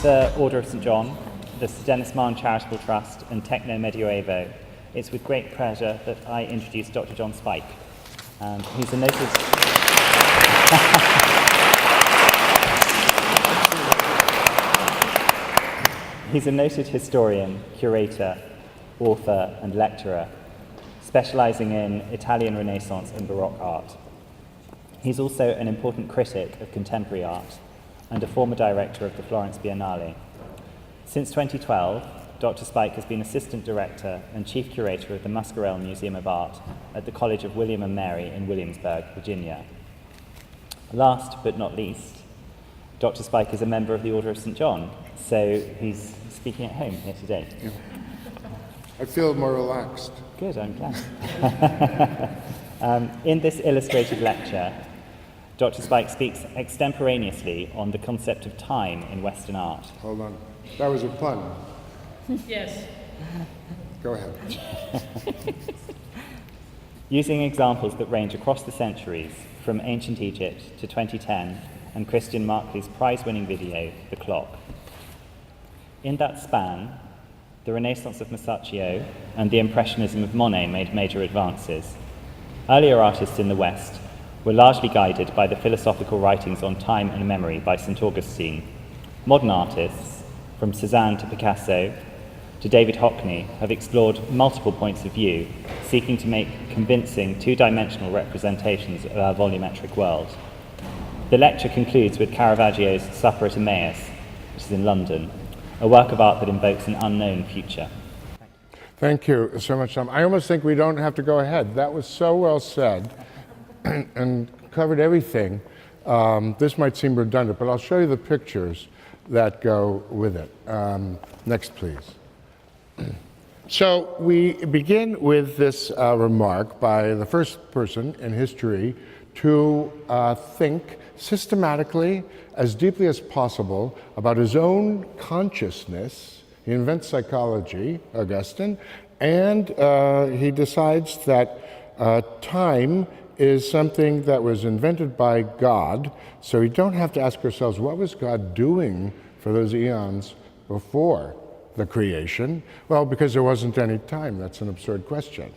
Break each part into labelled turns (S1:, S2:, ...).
S1: the Order of St. John, the Sir Dennis Mahon Charitable Trust, and Technomedievo, it's with great pleasure that I introduce Dr. John Spike. He's a noted... He's a noted historian, curator, author, and lecturer, specializing in Italian Renaissance and Baroque art. He's also an important critic of contemporary art and a former director of the Florence Biennale. Since 2012, Dr. Spike has been assistant director and chief curator of the Muscarell Museum of Art at the College of William and Mary in Williamsburg, Virginia. Last but not least, Dr. Spike is a member of the Order of St. John, so he's speaking at home here today.
S2: Yeah. I feel more relaxed.
S1: Good, I'm glad. In this illustrated lecture, Dr. Spike speaks extemporaneously on the concept of time in Western art.
S2: Hold on. That was a pun.
S3: Yes.
S2: Go ahead.
S1: Using examples that range across the centuries, from ancient Egypt to 2010 and Christian Markley's prize-winning video, The Clock. In that span, the Renaissance of Masaccio and the Impressionism of Monet made major advances. Earlier artists in the West were largely guided by the philosophical writings on time and memory by St. Augustine. Modern artists, from Cézanne to Picasso to David Hockney, have explored multiple points of view, seeking to make convincing two-dimensional representations of our volumetric world. The lecture concludes with Caravaggio's Supper at Emmaus, which is in London, a work of art that invokes an unknown future.
S2: Thank you so much, Tom. I almost think we don't have to go ahead. That was so well said and covered everything. This might seem redundant, but I'll show you the pictures that go with it. Next, please. So we begin with this remark by the first person in history to think systematically, as deeply as possible, about his own consciousness. He invents psychology, Augustine, and he decides that time is something that was invented by God, so we don't have to ask ourselves, what was God doing for those eons before the creation? Well, because there wasn't any time. That's an absurd question.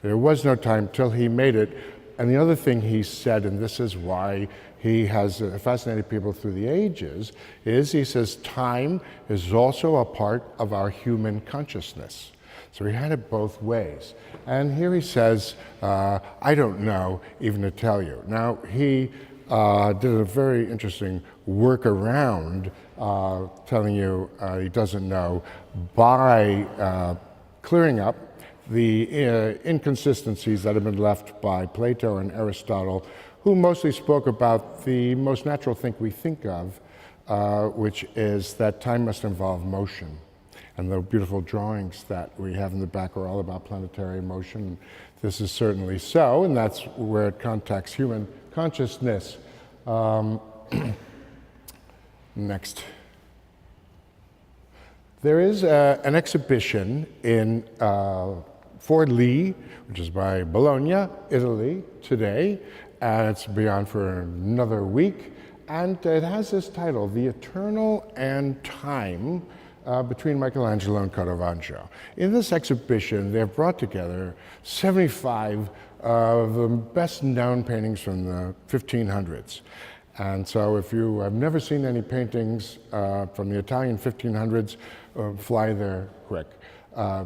S2: There was no time till he made it. And the other thing he said, and this is why he has fascinated people through the ages, is he says time is also a part of our human consciousness. So he had it both ways. And here he says, I don't know even to tell you. Now, he did a very interesting workaround telling you he doesn't know by clearing up the inconsistencies that have been left by Plato and Aristotle, who mostly spoke about the most natural thing we think of, which is that time must involve motion. And the beautiful drawings that we have in the back are all about planetary motion. This is certainly so, and that's where it contacts human consciousness. Next. There is an exhibition in Forlì, which is by Bologna, Italy, today, and it's beyond for another week, and it has this title, The Eternal and Time Between Michelangelo and Caravaggio. In this exhibition, they've brought together 75 of the best-known paintings from the 1500s. And so if you have never seen any paintings from the Italian 1500s, fly there quick,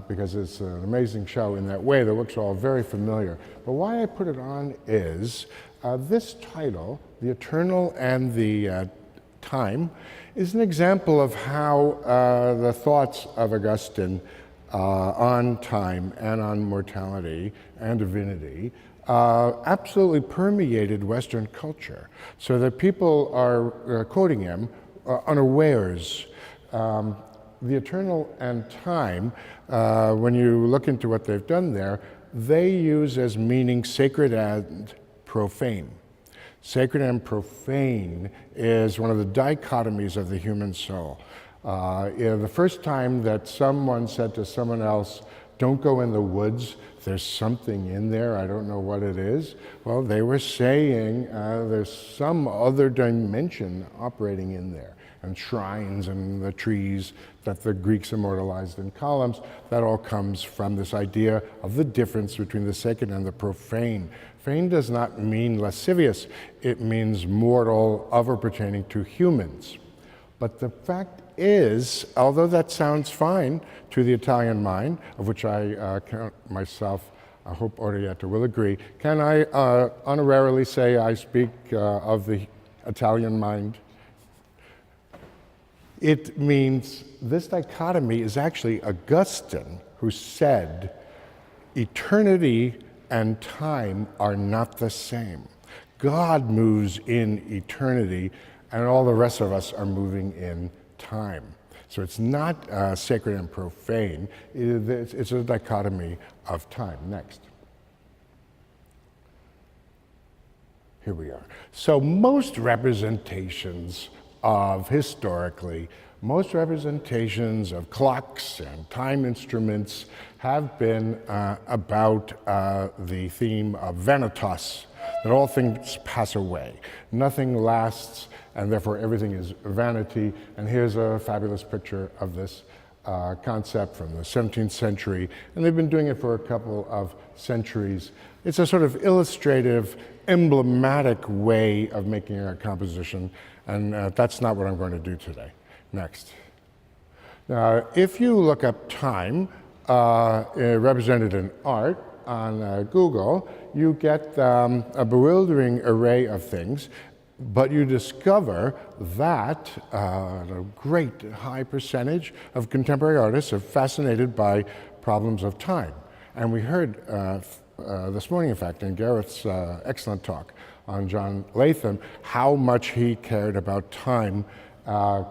S2: because it's an amazing show in that way. The works are all very familiar. But why I put it on is this title, The Eternal and the Time, is an example of how the thoughts of Augustine on time and on mortality and divinity absolutely permeated Western culture, so that people are quoting him unawares. The eternal and time, when you look into what they've done there, they use as meaning sacred and profane. Sacred and profane is one of the dichotomies of the human soul. The first time that someone said to someone else, don't go in the woods, there's something in there, I don't know what it is. Well, they were saying there's some other dimension operating in there. And shrines and the trees that the Greeks immortalized in columns, that all comes from this idea of the difference between the sacred and the profane. Profane does not mean lascivious, it means mortal, of or pertaining to humans. But the fact is, although that sounds fine to the Italian mind, of which I count myself, I hope Orietta will agree, can I honorarily say I speak of the Italian mind? It means this dichotomy is actually Augustine who said, eternity and time are not the same. God moves in eternity, and all the rest of us are moving in time. So it's not sacred and profane, it's a dichotomy of time. Next. Here we are. So most representations of most representations of clocks and time instruments have been about the theme of vanitas, that all things pass away. Nothing lasts, and therefore everything is vanity. And here's a fabulous picture of this concept from the 17th century, and they've been doing it for a couple of centuries. It's a sort of illustrative, emblematic way of making a composition, and that's not what I'm going to do today. Next. Now, if you look up time represented in art on Google, you get a bewildering array of things, but you discover that a great high percentage of contemporary artists are fascinated by problems of time. And we heard this morning, in fact, in Gareth's excellent talk on John Latham, how much he cared about time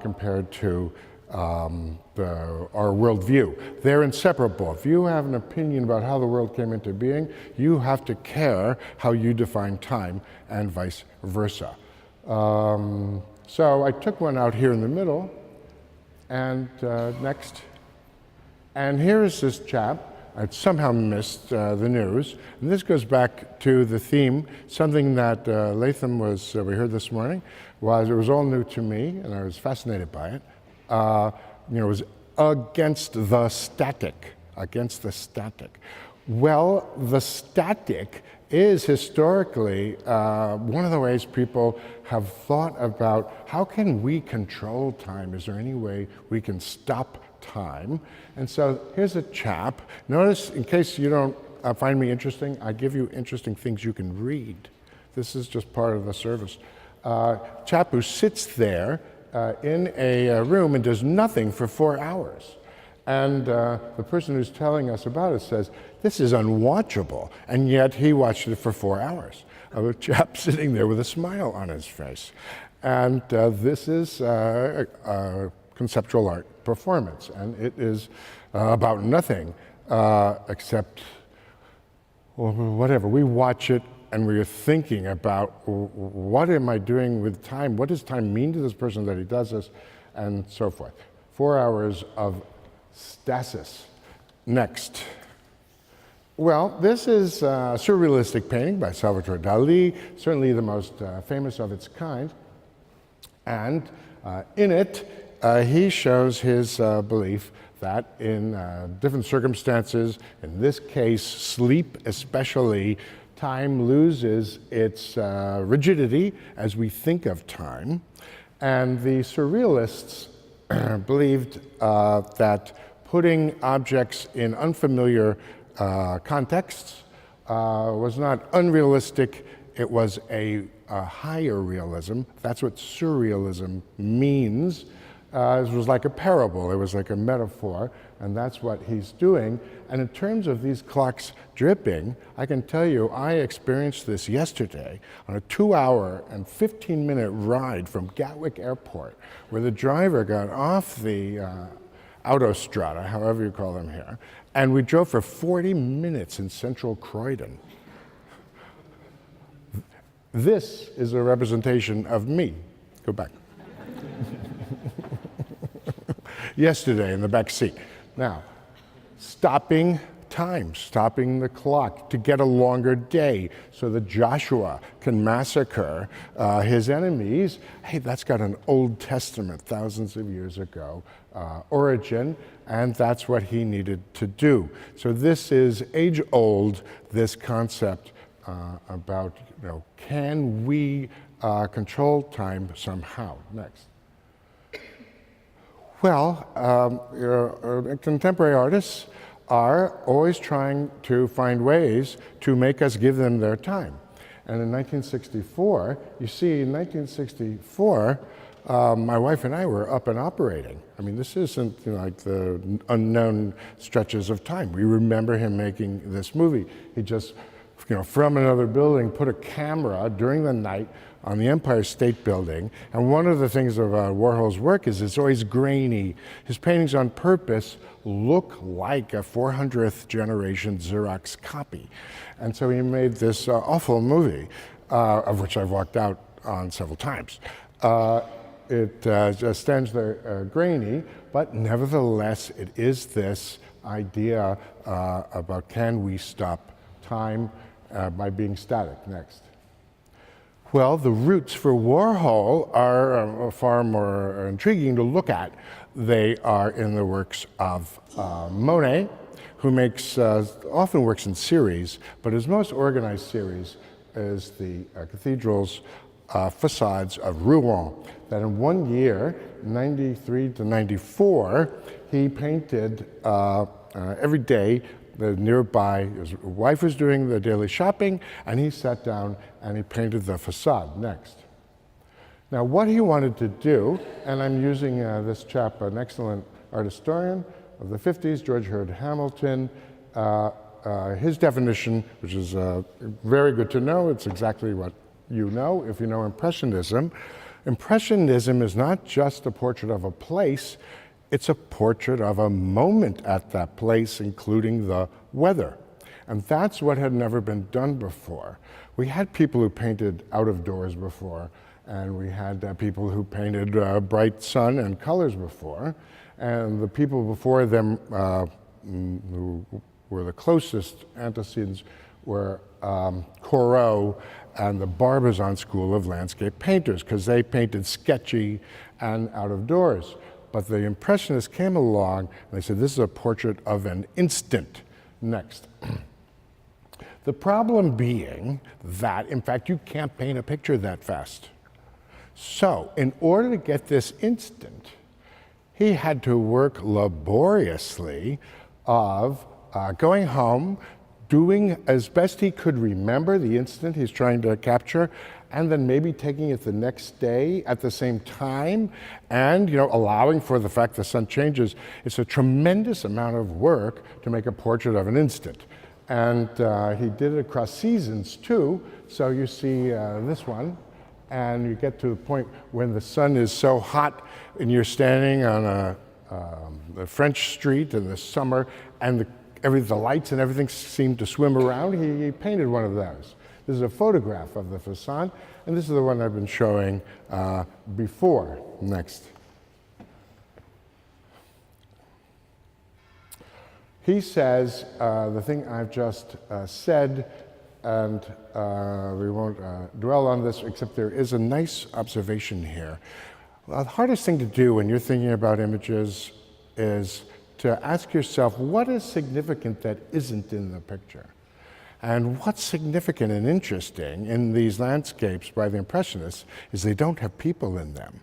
S2: compared to our worldview. They're inseparable. If you have an opinion about how the world came into being, you have to care how you define time, and vice versa. So I took one out here in the middle, and next. And here is this chap. I'd somehow missed the news. And this goes back to the theme, something that Latham was, we heard this morning, it was all new to me, and I was fascinated by it. It was against the static, Well, the static is historically one of the ways people have thought about how can we control time? Is there any way we can stop time? And so here's a chap. Notice, in case you don't find me interesting, I give you interesting things you can read. This is just part of the service. Chap who sits there in a room and does nothing for 4 hours. And the person who's telling us about it says, this is unwatchable. And yet he watched it for 4 hours. Of a chap sitting there with a smile on his face. And this is conceptual art performance. And it is about nothing except, well, whatever. We watch it and we're thinking about what am I doing with time? What does time mean to this person that he does this? And so forth. 4 hours of stasis. Next. Well, this is a surrealistic painting by Salvatore Dali, certainly the most famous of its kind. And in it, he shows his belief that in different circumstances, in this case, sleep especially, time loses its rigidity as we think of time. And the surrealists believed that putting objects in unfamiliar contexts was not unrealistic, it was a higher realism. That's what surrealism means. It was like a parable, it was like a metaphor, and that's what he's doing. And in terms of these clocks dripping, I can tell you I experienced this yesterday on a 2-hour and 15-minute ride from Gatwick Airport, where the driver got off the autostrada, however you call them here, and we drove for 40 minutes in central Croydon. This is a representation of me. Go back. Yesterday in the back seat. Now, stopping time, stopping the clock to get a longer day so that Joshua can massacre his enemies. Hey, that's got an Old Testament, thousands of years ago, origin, and that's what he needed to do. So this is age-old, this concept about, can we control time somehow? Next. Well, contemporary artists are always trying to find ways to make us give them their time. And in 1964, you see, in 1964, my wife and I were up and operating. I mean, this isn't like the unknown stretches of time. We remember him making this movie. He just, from another building, put a camera during the night on the Empire State Building. And one of the things about Warhol's work is it's always grainy. His paintings on purpose look like a 400th generation Xerox copy. And so he made this awful movie, of which I've walked out on several times. It just stands there grainy, but nevertheless, it is this idea about can we stop time by being static. Next. Well, the roots for Warhol are far more intriguing to look at. They are in the works of Monet, who makes often works in series, but his most organized series is the cathedrals facades of Rouen. That in one year, 93 to 94, he painted every day. Nearby, his wife was doing the daily shopping, and he sat down and he painted the facade. Next. Now, what he wanted to do, and I'm using this chap, an excellent art historian of the 50s, George Hurd Hamilton, his definition, which is very good to know, it's exactly what you know if you know Impressionism. Impressionism is not just a portrait of a place, it's a portrait of a moment at that place, including the weather. And that's what had never been done before. We had people who painted out of doors before, and we had people who painted bright sun and colors before. And the people before them who were the closest antecedents were Corot and the Barbizon school of landscape painters, because they painted sketchy and out of doors. But the Impressionists came along and they said, this is a portrait of an instant. Next. The problem being that, in fact, you can't paint a picture that fast. So, in order to get this instant, he had to work laboriously of going home, doing as best he could remember the instant he's trying to capture, and then maybe taking it the next day at the same time, and allowing for the fact the sun changes. It's a tremendous amount of work to make a portrait of an instant. And he did it across seasons too. So you see this one, and you get to the point when the sun is so hot and you're standing on a French street in the summer, and the lights and everything seem to swim around. He painted one of those. This is a photograph of the facade, and this is the one I've been showing before. Next. He says the thing I've just said, and we won't dwell on this, except there is a nice observation here. The hardest thing to do when you're thinking about images is to ask yourself, what is significant that isn't in the picture? And what's significant and interesting in these landscapes by the Impressionists is they don't have people in them.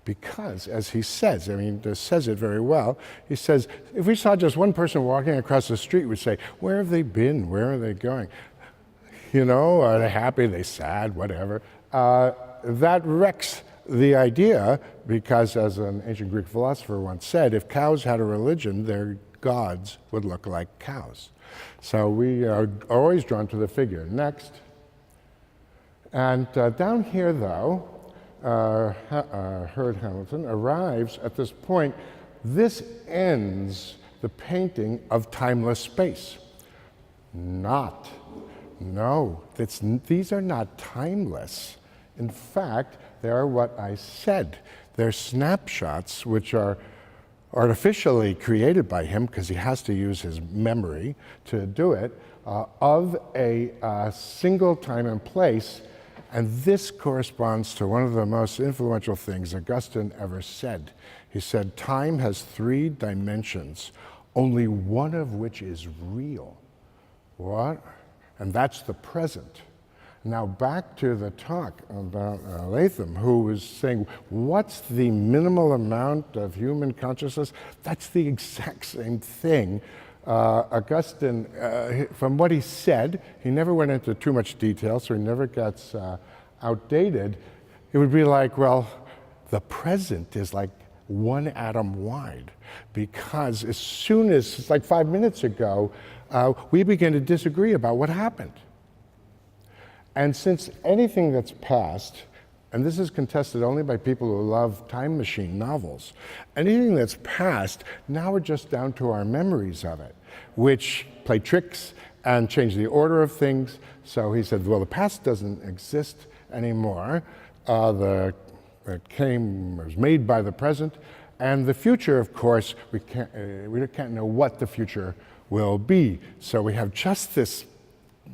S2: Because, as he says, he says it very well, he says, if we saw just one person walking across the street, we'd say, where have they been? Where are they going? Are they happy? Are they sad? Whatever. That wrecks the idea, because as an ancient Greek philosopher once said, if cows had a religion, their gods would look like cows. So we are always drawn to the figure. Next. And down here, though, Hurd Hamilton arrives at this point. This ends the painting of timeless space. No, these are not timeless. In fact, they are what I said. They're snapshots which are artificially created by him, because he has to use his memory to do it, of a single time and place. And this corresponds to one of the most influential things Augustine ever said. He said, time has 3 dimensions, only one of which is real. What? And that's the present. Now back to the talk about Latham, who was saying, what's the minimal amount of human consciousness? That's the exact same thing. Augustine, from what he said, he never went into too much detail, so he never gets outdated. It would be like, well, the present is like 1 atom wide, because as soon as, it's like 5 minutes ago, we begin to disagree about what happened. And since anything that's past, and this is contested only by people who love time machine novels, anything that's past, now we're just down to our memories of it, which play tricks and change the order of things. So he said, well, the past doesn't exist anymore. It was made by the present. And the future, of course, we can't know what the future will be. So we have just this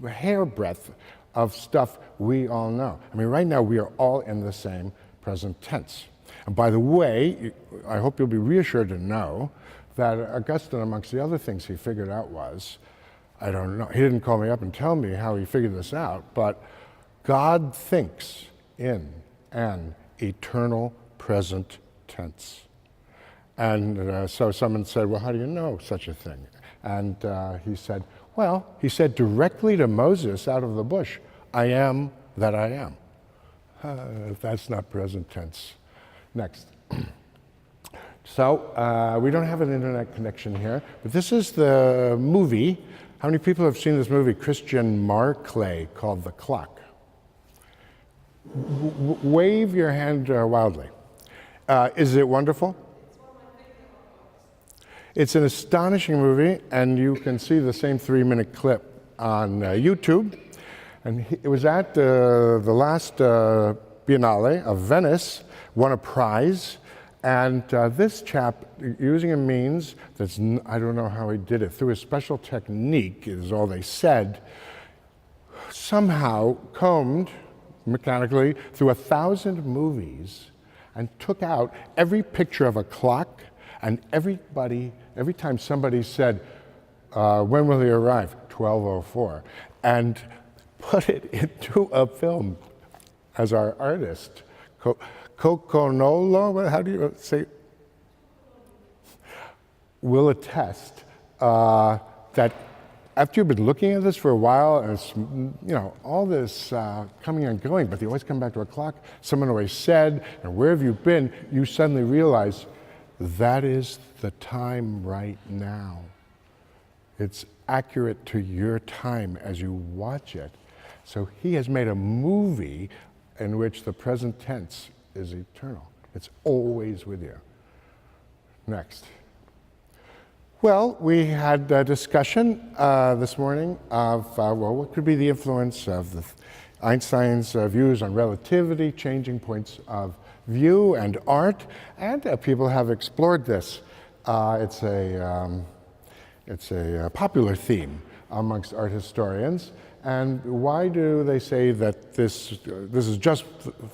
S2: hairbreadth of stuff we all know. I mean, right now we are all in the same present tense. And by the way, I hope you'll be reassured to know that Augustine, amongst the other things he figured out was, I don't know, he didn't call me up and tell me how he figured this out, but God thinks in an eternal present tense. And so someone said, well, how do you know such a thing? And he said directly to Moses out of the bush, I am that I am. That's not present tense. Next. So we don't have an internet connection here, but this is the movie. How many people have seen this movie, Christian Marclay, called The Clock? Wave your hand wildly. Is it wonderful? It's an astonishing movie, and you can see the same 3-minute clip on YouTube. And it was at the last Biennale of Venice, won a prize. And this chap, using a means that's, I don't know how he did it, through a special technique, is all they said, somehow combed mechanically through 1,000 movies and took out every picture of a clock, and every time somebody said, when will he arrive? 12:04. And put it into a film as our artist. Coconolo, how do you say? Will attest that after you've been looking at this for a while, and it's, all this coming and going, but they always come back to a clock, someone always said, and where have you been? You suddenly realize that is the time right now. It's accurate to your time as you watch it. So he has made a movie in which the present tense is eternal. It's always with you. Next. Well, we had a discussion this morning of, what could be the influence of Einstein's views on relativity, changing points of view and art, and people have explored this. It's a popular theme amongst art historians. And why do they say that this is just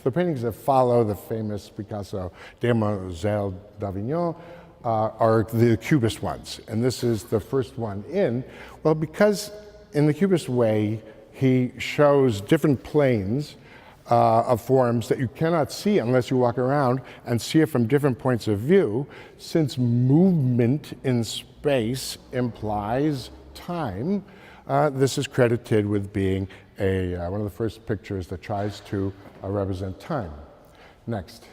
S2: the paintings that follow the famous Picasso Demoiselle d'Avignon are the Cubist ones, and this is the first one in? Well, because in the Cubist way, he shows different planes of forms that you cannot see unless you walk around and see it from different points of view. Since movement in space implies time, this is credited with being one of the first pictures that tries to represent time. Next.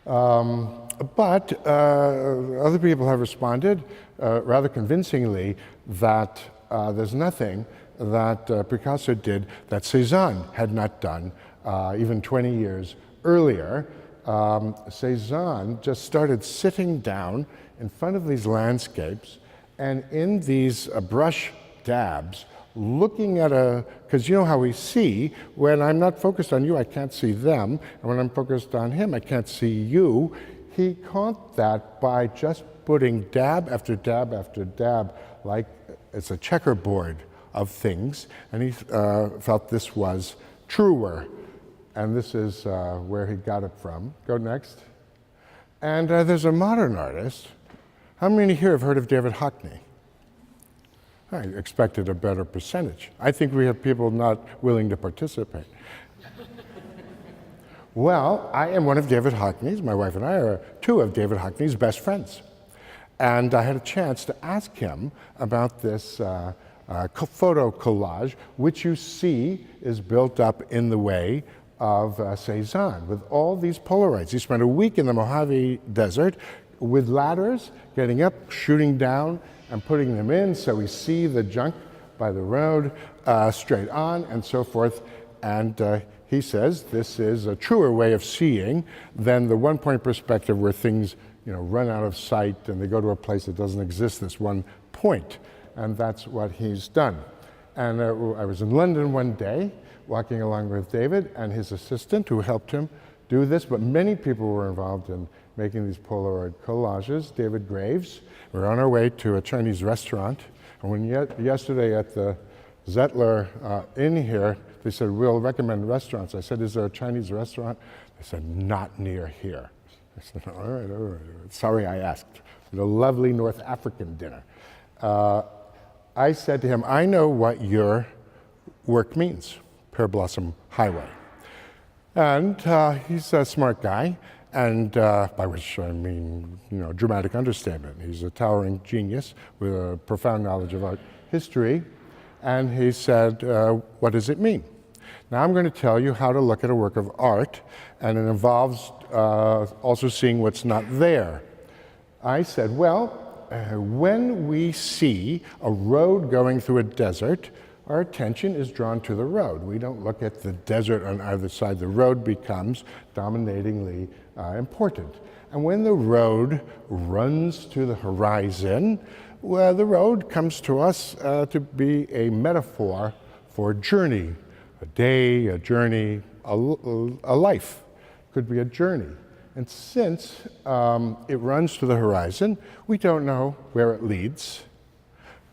S2: But other people have responded rather convincingly that there's nothing that Picasso did that Cézanne had not done even 20 years earlier. Cézanne just started sitting down in front of these landscapes and in these brush dabs, looking at because you know how we see, when I'm not focused on you, I can't see them, and when I'm focused on him, I can't see you. he caught that by just putting dab after dab after dab, like it's a checkerboard of things, and he felt this was truer. And this is where he got it from. Go next. And there's a modern artist. How many here have heard of David Hockney? I expected a better percentage. I think we have people not willing to participate. Well, I am one of David Hockney's, my wife and I are two of David Hockney's best friends. And I had a chance to ask him about this photo collage, which you see is built up in the way of Cézanne, with all these Polaroids. He spent a week in the Mojave Desert with ladders, getting up, shooting down, and putting them in so we see the junk by the road straight on and so forth. And he says this is a truer way of seeing than the one-point perspective where things run out of sight and they go to a place that doesn't exist, this one point. And that's what he's done. And I was in London one day, walking along with David and his assistant who helped him do this, but many people were involved in making these Polaroid collages. David Graves. We're on our way to a Chinese restaurant, and when yesterday at the Zettler Inn here, they said, we'll recommend restaurants. I said, is there a Chinese restaurant? They said, not near here. I said, all right. Sorry I asked. It was a lovely North African dinner. I said to him, I know what your work means, Pear Blossom Highway. And he's a smart guy, and by which I mean, dramatic understatement. He's a towering genius with a profound knowledge of art history. And he said, what does it mean? Now I'm going to tell you how to look at a work of art, and it involves also seeing what's not there. I said, well, when we see a road going through a desert, our attention is drawn to the road. We don't look at the desert on either side. The road becomes dominatingly important. And when the road runs to the horizon, well, the road comes to us to be a metaphor for a journey, a day, a journey, a life. Could be a journey. And since it runs to the horizon, we don't know where it leads.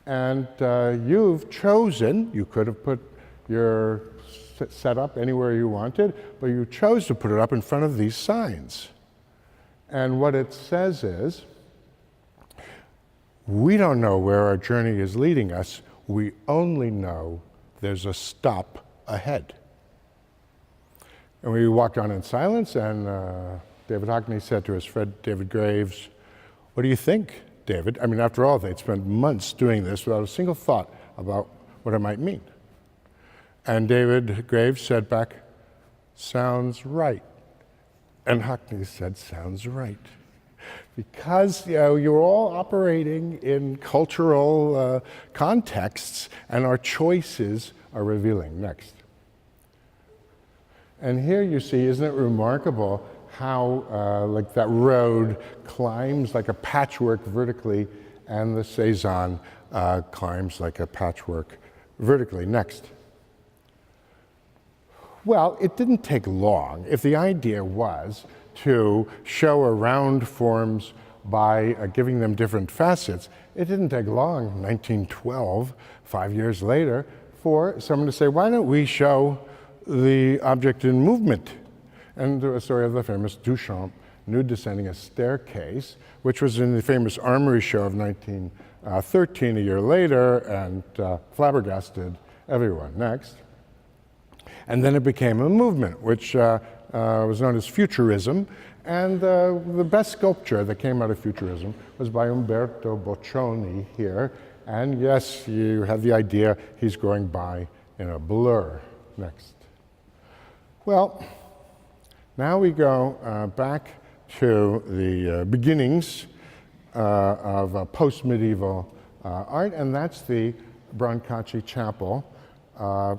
S2: And you've chosen, you could have put your setup anywhere you wanted, but you chose to put it up in front of these signs. And what it says is, we don't know where our journey is leading us, we only know there's a stop ahead. And we walked on in silence, and David Hockney said to his friend David Graves, what do you think, David? I mean, after all, they'd spent months doing this without a single thought about what it might mean. And David Graves said back, sounds right. And Hockney said, sounds right. Because you're all operating in cultural contexts, and our choices are revealing. Next. And here you see, isn't it remarkable how like that road climbs like a patchwork vertically, and the Cézanne climbs like a patchwork vertically. Next. Well, it didn't take long. If the idea was to show around forms by giving them different facets, it didn't take long, 1912, 5 years later, for someone to say, why don't we show the object in movement? And the story of the famous Duchamp nude descending a staircase, which was in the famous Armory show of 1913, a year later, and flabbergasted everyone. Next. And then it became a movement, which was known as Futurism. And the best sculpture that came out of Futurism was by Umberto Boccioni here. And yes, you have the idea he's going by in a blur. Next. Well, now we go back to the beginnings of post-medieval art, and that's the Brancacci Chapel,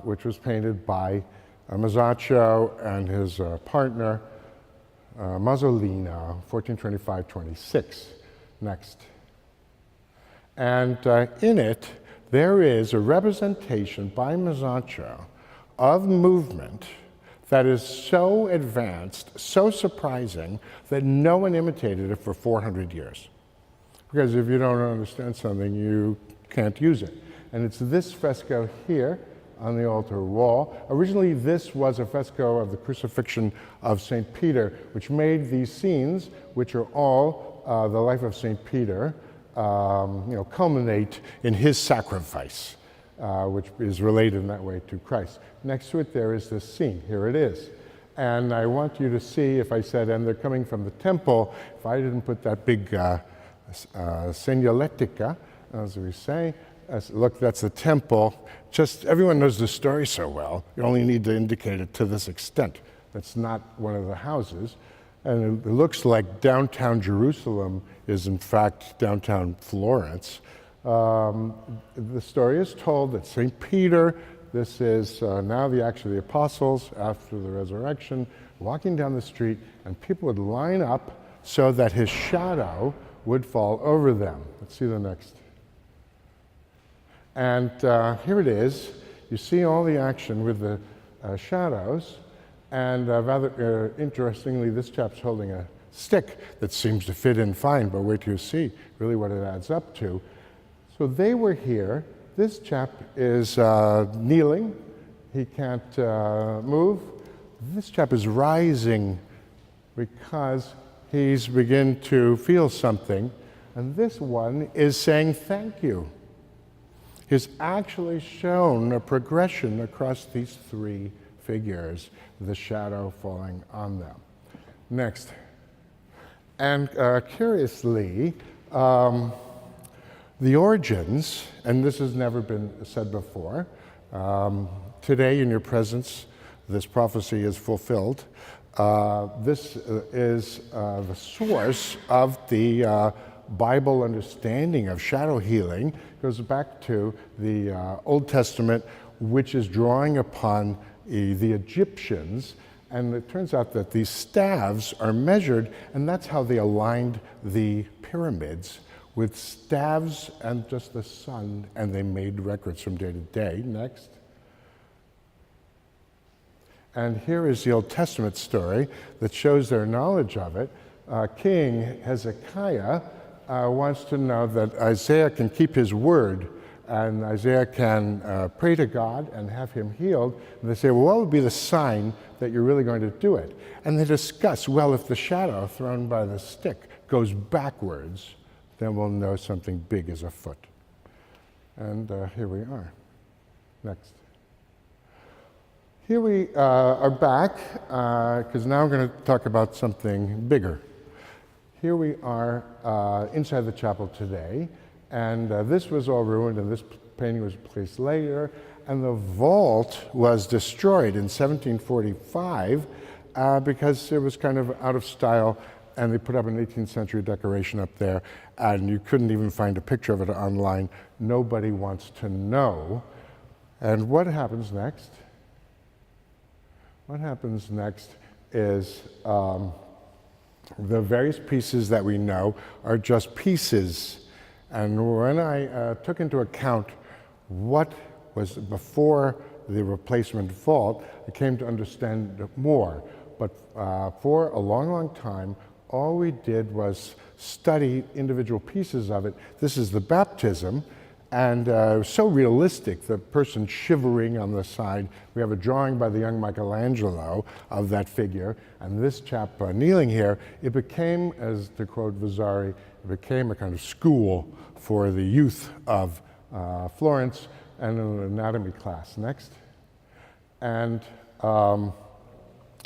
S2: which was painted by Masaccio and his partner, Masolino, 1425-26. Next. And in it, there is a representation by Masaccio of movement that is so advanced, so surprising, that no one imitated it for 400 years. Because if you don't understand something, you can't use it. And it's this fresco here on the altar wall. Originally, this was a fresco of the crucifixion of St. Peter, which made these scenes, which are all the life of St. Peter, culminate in his sacrifice, which is related in that way to Christ. Next to it, there is this scene. Here it is. And I want you to see, if I said, and they're coming from the temple, if I didn't put that big señaletica, as we say, look, that's the temple. Just everyone knows the story so well. You only need to indicate it to this extent. That's not one of the houses. And it looks like downtown Jerusalem is, in fact, downtown Florence. The story is told that St. Peter, this is now the apostles after the resurrection, walking down the street, and people would line up so that his shadow would fall over them. Let's see the next. And here it is. You see all the action with the shadows. And rather interestingly, this chap's holding a stick that seems to fit in fine, but wait till you see really what it adds up to. So they were here. This chap is kneeling. He can't move. This chap is rising because he's beginning to feel something. And this one is saying thank you. He's actually shown a progression across these three figures, the shadow falling on them. Next. And curiously, the origins, and this has never been said before, today in your presence, this prophecy is fulfilled. This is the source of the Bible understanding of shadow healing. It goes back to the Old Testament, which is drawing upon the Egyptians, and it turns out that these staves are measured, and that's how they aligned the pyramids, with staves and just the sun, and they made records from day to day. Next. And here is the Old Testament story that shows their knowledge of it. King Hezekiah wants to know that Isaiah can keep his word, and Isaiah can pray to God and have him healed. And they say, well, what would be the sign that you're really going to do it? And they discuss, well, if the shadow thrown by the stick goes backwards, then we'll know something big is afoot. And here we are. Next. Here we are back, because now I'm going to talk about something bigger. Here we are inside the chapel today, and this was all ruined, and this painting was placed later, and the vault was destroyed in 1745 because it was kind of out of style, and they put up an 18th century decoration up there, and you couldn't even find a picture of it online. Nobody wants to know. And what happens next? What happens next is the various pieces that we know are just pieces. And when I took into account what was before the replacement vault, I came to understand more. But for a long, long time, all we did was study individual pieces of it. This is the baptism, and so realistic, the person shivering on the side. We have a drawing by the young Michelangelo of that figure, and this chap kneeling here. It became, as to quote Vasari, it became a kind of school for the youth of Florence and an anatomy class. Next. And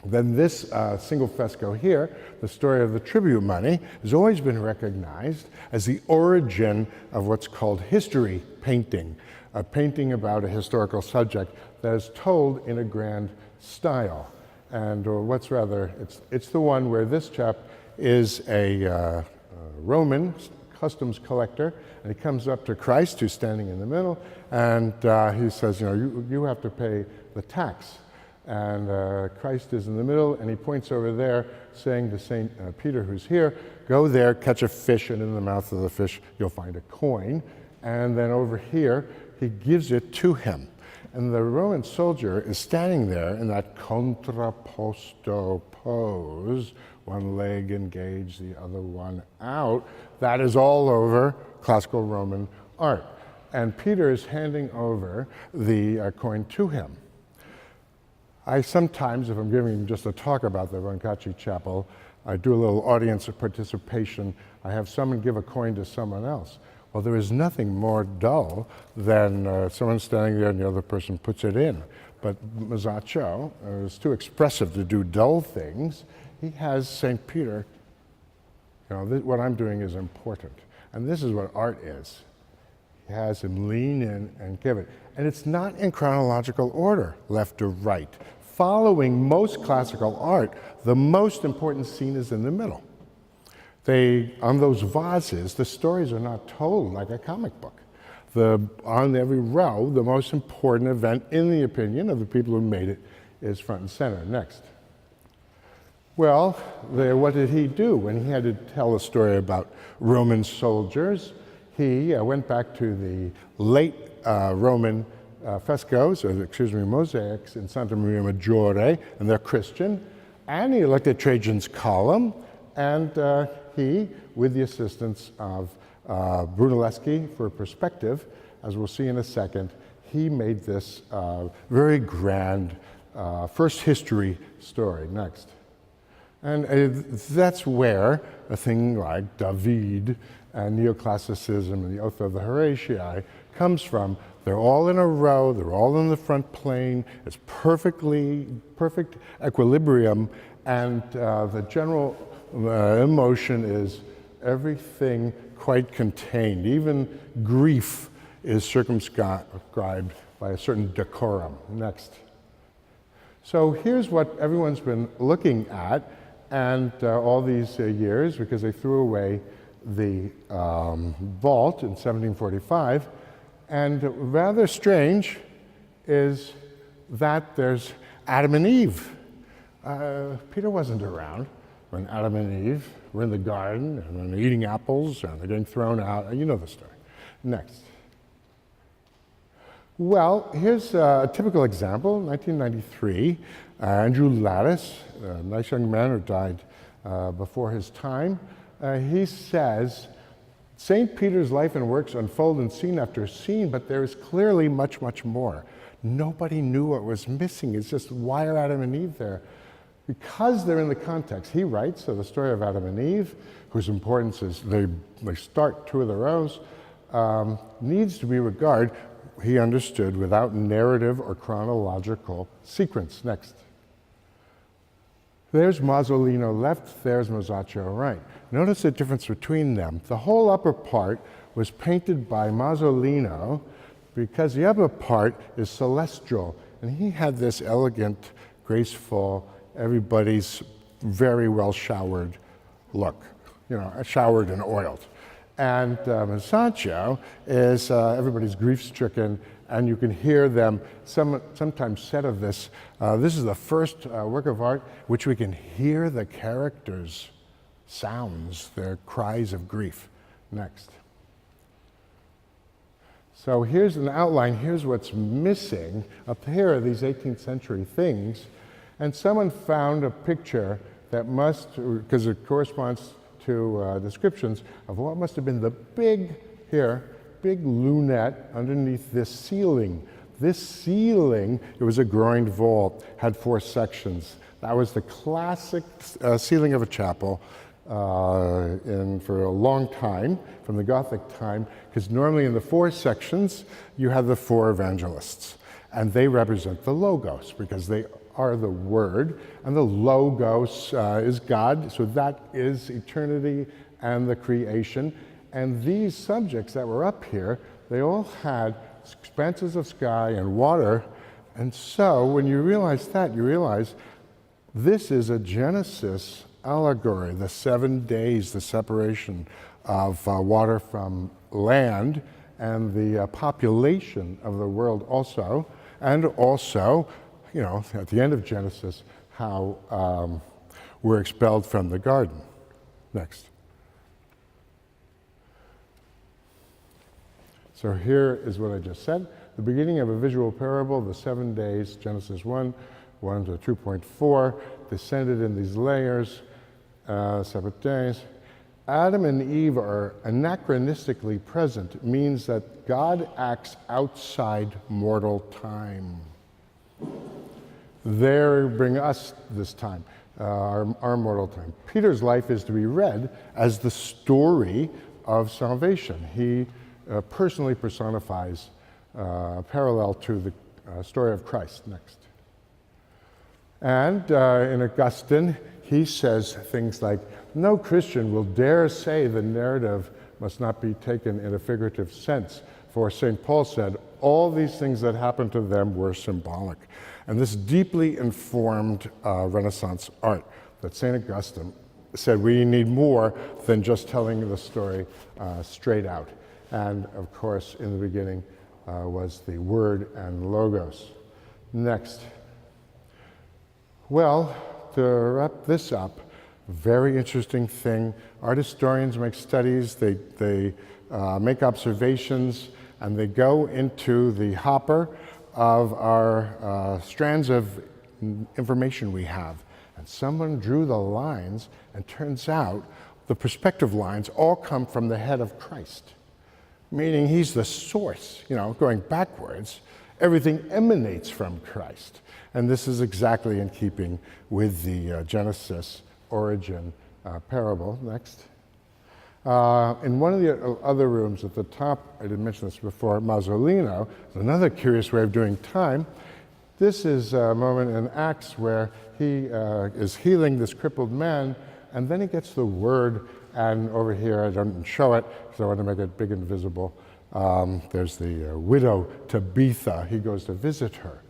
S2: then this single fresco here, the story of the tribute money, has always been recognized as the origin of what's called history painting, a painting about a historical subject that is told in a grand style. And what's rather, it's the one where this chap is a Roman customs collector, and he comes up to Christ, who's standing in the middle, and he says, you have to pay the tax. And Christ is in the middle, and he points over there, saying to St. Peter, who's here, go there, catch a fish, and in the mouth of the fish, you'll find a coin. And then over here, he gives it to him. And the Roman soldier is standing there in that contrapposto pose, one leg engaged, the other one out. That is all over classical Roman art. And Peter is handing over the coin to him. I sometimes, if I'm giving just a talk about the Brancacci Chapel, I do a little audience participation. I have someone give a coin to someone else. Well, there is nothing more dull than someone standing there and the other person puts it in. But Masaccio is too expressive to do dull things. He has St. Peter, what I'm doing is important. And this is what art is. He has him lean in and give it. And it's not in chronological order, left to right. Following most classical art, the most important scene is in the middle. On those vases, the stories are not told like a comic book. On every row, the most important event, in the opinion of the people who made it, is front and center. Next. Well, what did he do when he had to tell a story about Roman soldiers? He went back to the late Roman mosaics in Santa Maria Maggiore, and they're Christian, and he looked at Trajan's column, and he, with the assistance of Brunelleschi for perspective, as we'll see in a second, he made this very grand first history story. Next. And that's where a thing like David and neoclassicism and the Oath of the Horatii comes from. They're all in a row, they're all in the front plane, it's perfect equilibrium, and the general emotion is everything quite contained. Even grief is circumscribed by a certain decorum. Next. So here's what everyone's been looking at, and all these years, because they threw away the vault in 1745, and rather strange is that there's Adam and Eve. Peter wasn't around when Adam and Eve were in the garden and they're eating apples and they're getting thrown out. You know the story. Next. Well, here's a typical example. 1993, Andrew Lattice, a nice young man who died before his time, he says, St. Peter's life and works unfold in scene after scene, but there is clearly much, much more. Nobody knew what was missing. It's just, why are Adam and Eve there? Because they're in the context. He writes the story of Adam and Eve, whose importance is they start two of the rows, needs to be regarded, he understood, without narrative or chronological sequence. Next. There's Masolino left, there's Masaccio right. Notice the difference between them. The whole upper part was painted by Masolino because the upper part is celestial, and he had this elegant, graceful, everybody's very well showered look, showered and oiled. And Masaccio is everybody's grief-stricken, and you can hear them sometimes said of this. This is the first work of art which we can hear the characters' sounds, their cries of grief. Next. So here's an outline. Here's what's missing. Up here are these 18th century things. And someone found a picture that must, because it corresponds to descriptions of what must have been the big lunette underneath this ceiling. This ceiling, it was a groined vault, had 4 sections. That was the classic ceiling of a chapel for a long time, from the Gothic time, because normally in the 4 sections, you have the 4 evangelists. And they represent the Logos, because they are the Word, and the Logos is God, so that is eternity and the creation. And these subjects that were up here, they all had expanses of sky and water. And so when you realize that, you realize this is a Genesis allegory, the 7 days, the separation of water from land, and the population of the world also, and also, at the end of Genesis, how we're expelled from the garden. Next. So here is what I just said. the beginning of a visual parable, the 7 days, Genesis 1 to 2.4, descended in these layers, 7 days. Adam and Eve are anachronistically present. It means that God acts outside mortal time. They bring us this time, our mortal time. Peter's life is to be read as the story of salvation. He personally personifies parallel to the story of Christ. Next. And in Augustine, he says things like, no Christian will dare say the narrative must not be taken in a figurative sense. For St. Paul said, all these things that happened to them were symbolic. And this deeply informed Renaissance art that St. Augustine said we need more than just telling the story straight out. And of course, in the beginning was the Word and Logos. Next. Well, to wrap this up, very interesting thing. Art historians make studies, they make observations, and they go into the hopper of our strands of information we have. And someone drew the lines, and turns out the perspective lines all come from the head of Christ, meaning he's the source, going backwards. Everything emanates from Christ. And this is exactly in keeping with the Genesis origin parable. Next. In one of the other rooms at the top, I didn't mention this before, Masolino, another curious way of doing time. This is a moment in Acts where he is healing this crippled man, and then he gets the word, and over here, I don't show it because I want to make it big and visible. There's the widow Tabitha. He goes to visit her.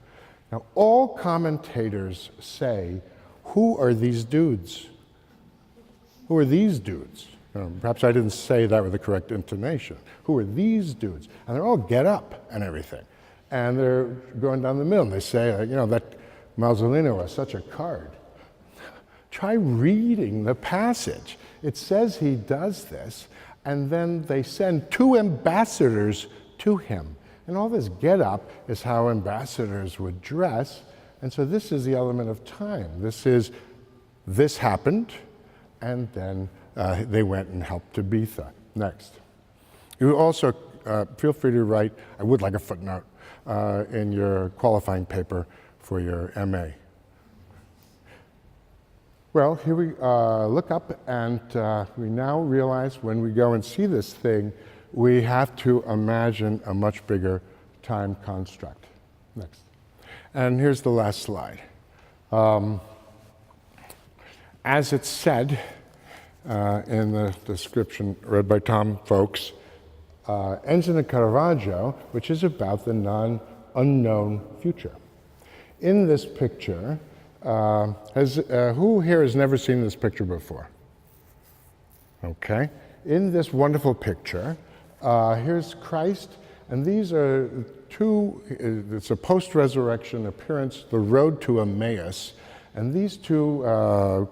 S2: Now, all commentators say, who are these dudes? Who are these dudes? Perhaps I didn't say that with the correct intonation. Who are these dudes? And they're all get up and everything. And they're going down the middle. And they say, that Masolino is such a card. Try reading the passage. It says he does this, and then they send 2 ambassadors to him. And all this get up is how ambassadors would dress. And so this is the element of time. This happened, and then they went and helped Tabitha. Next. You also feel free to write, I would like a footnote, in your qualifying paper for your MA. Well, here we look up, and we now realize when we go and see this thing, we have to imagine a much bigger time construct. Next. And here's the last slide. As it's said in the description read by Tom Folks, ends in a Caravaggio, which is about the unknown future. In this picture, who here has never seen this picture before? Okay. In this wonderful picture, here's Christ, and these are it's a post-resurrection appearance, the road to Emmaus, and these 2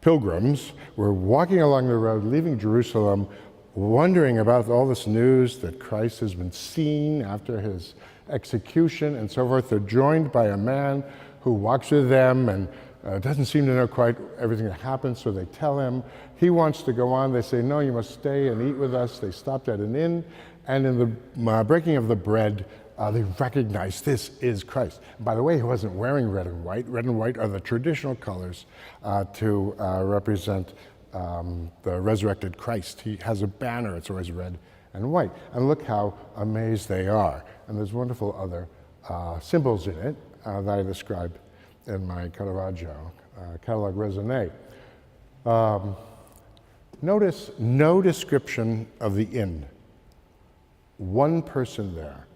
S2: pilgrims were walking along the road, leaving Jerusalem, wondering about all this news that Christ has been seen after his execution and so forth. They're joined by a man who walks with them and doesn't seem to know quite everything that happened, so they tell him. He wants to go on. They say, no, you must stay and eat with us. They stopped at an inn, and in the breaking of the bread, they recognize this is Christ. By the way, he wasn't wearing red and white. Red and white are the traditional colors to represent the resurrected Christ. He has a banner. It's always red and white. And look how amazed they are. And there's wonderful other symbols in it that I described in my Caravaggio catalog raisonné. Notice no description of the inn. One person there.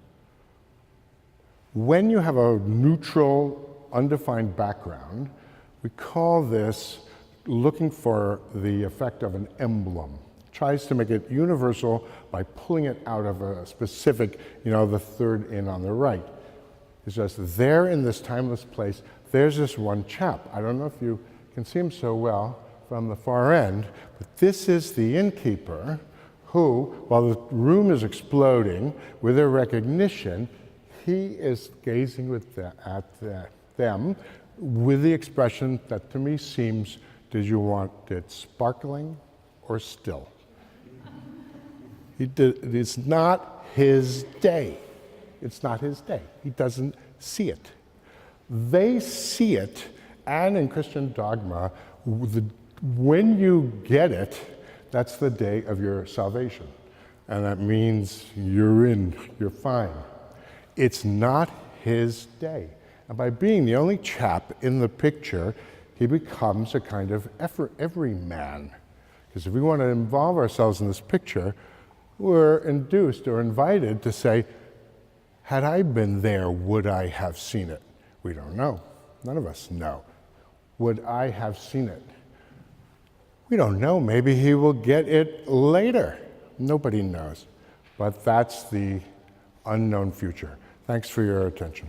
S2: When you have a neutral, undefined background, we call this looking for the effect of an emblem. Tries to make it universal by pulling it out of a specific, the third inn on the right. It's just there in this timeless place, there's this one chap. I don't know if you can see him so well from the far end, but this is the innkeeper who, while the room is exploding with their recognition, he is gazing at them with the expression that to me seems, did you want it sparkling or still? It's not his day. It's not his day. He doesn't see it. They see it, and in Christian dogma, when you get it, that's the day of your salvation. And that means you're in, you're fine. It's not his day. And by being the only chap in the picture, he becomes a kind of everyman. Because if we want to involve ourselves in this picture, we're induced or invited to say, had I been there, would I have seen it? We don't know. None of us know. Would I have seen it? We don't know. Maybe he will get it later. Nobody knows. But that's the unknown future. Thanks for your attention.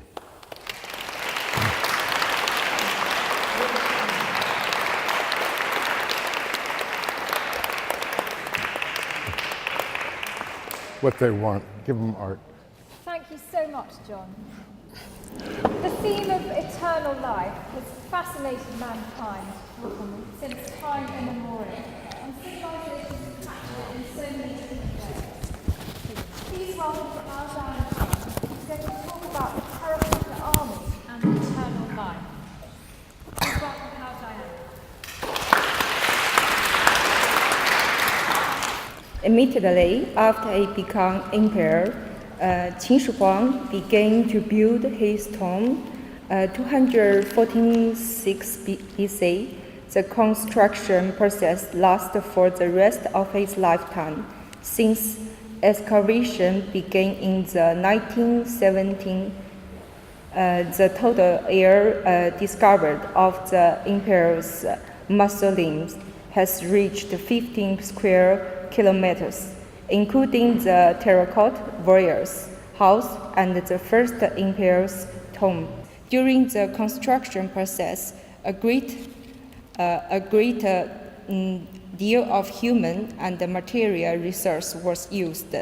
S2: What they want, give them art.
S3: Thank you so much, John. The theme of eternal life has fascinated mankind since time immemorial, and civilizations have practiced it in so many different ways. Please welcome Arjan Khan, who's going to talk about the terracotta army and eternal life. Please welcome Arjan.
S4: Immediately after he became emperor, Qin Shi Huang began to build his tomb. 246 BC. The construction process lasted for the rest of his lifetime, since excavation began in the 1917. The total area discovered of the emperor's mausoleum has reached 15 square kilometers, including the terracotta warrior's house and the first emperor's tomb. During the construction process, a great deal of human and material resource was used,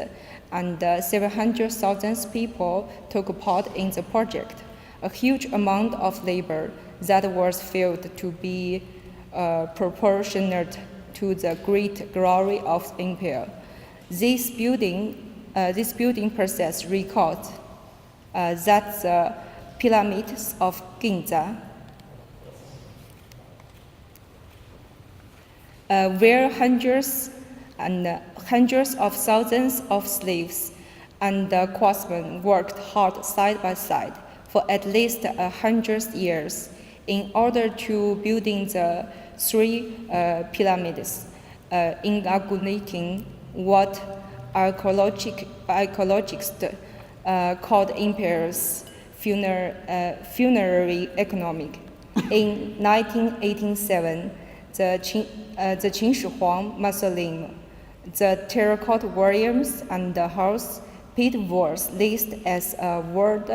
S4: and 700,000 people took part in the project. A huge amount of labor that was felt to be proportionate to the great glory of the empire. This building process records that the pyramids of Ginza, where hundreds of thousands of slaves and craftsmen worked hard side by side for at least 100 years in order to building the three pyramids, inaugurating what archaeologists called empire's funerary economic. In 1987, the Qin Shi Huang mausoleum, the terracotta warriors and the house pit was listed as a World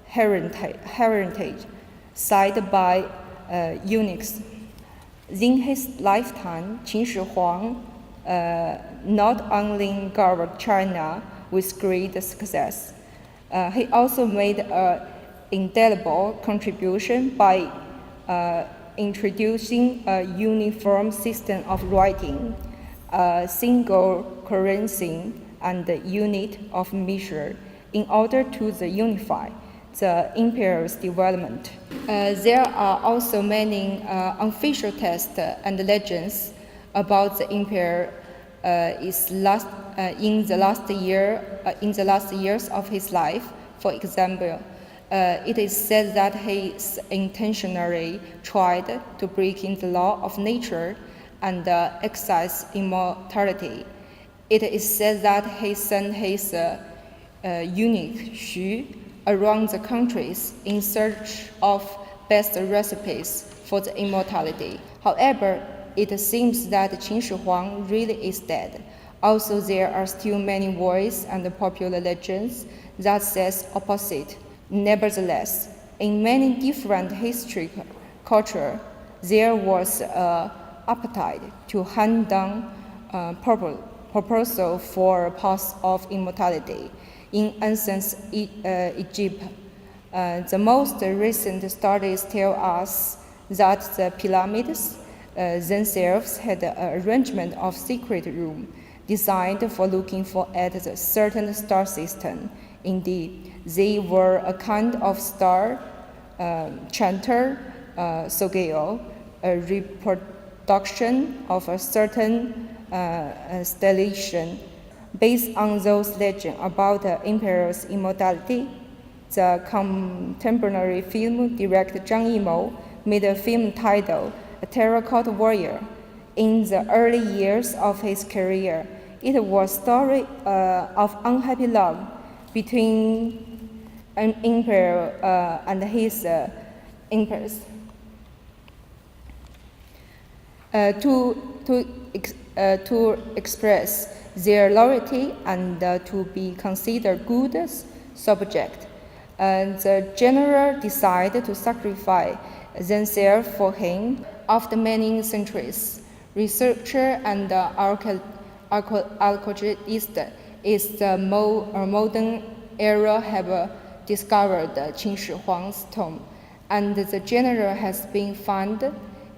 S4: Heritage Site by UNESCO. In his lifetime, Qin Shi Huang not only governed China with great success, he also made an indelible contribution by introducing a uniform system of writing, a single currency, and a unit of measure in order to unify the empire's development. There are also many unofficial texts and legends about the empire in the last years of his life. For example, it is said that he intentionally tried to break in the law of nature and exercise immortality. It is said that he sent his eunuch Xu around the countries in search of best recipes for the immortality. However, it seems that Qin Shi Huang really is dead. Also, there are still many voices and popular legends that says opposite. Nevertheless, in many different historical cultures, there was an appetite to hand down proposal for a path of immortality. in ancient Egypt. The most recent studies tell us that the pyramids themselves had an arrangement of secret rooms designed for looking at a certain star system. Indeed, they were a kind of star chanter sogeo, a reproduction of a certain stellation. Based on those legends about the emperor's immortality, the contemporary film director Zhang Yimou made a film titled A Terracotta Warrior. In the early years of his career, it was a story of unhappy love between an emperor and his empress. To express their loyalty and to be considered good subject, the general decided to sacrifice themselves for him. After many centuries, researcher and archaeologists in the modern era have discovered Qin Shi Huang's tomb, and the general has been found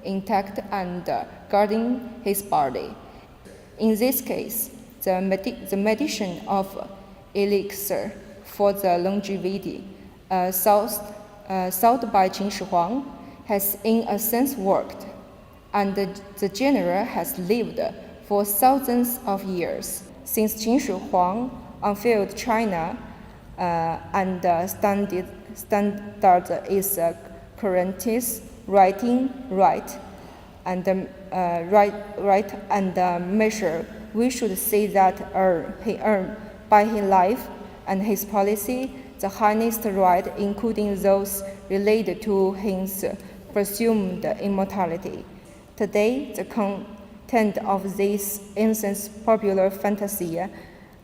S4: intact and guarding his body. In this case, the medicine of elixir for the longevity sought by Qin Shi Huang has in a sense worked, and the general has lived for thousands of years. Since Qin Shi Huang unveiled China and standard is current's writing right and measure, we should say that he earned by his life and his policy the highest right, including those related to his presumed immortality. Today, the content of this ancient popular fantasy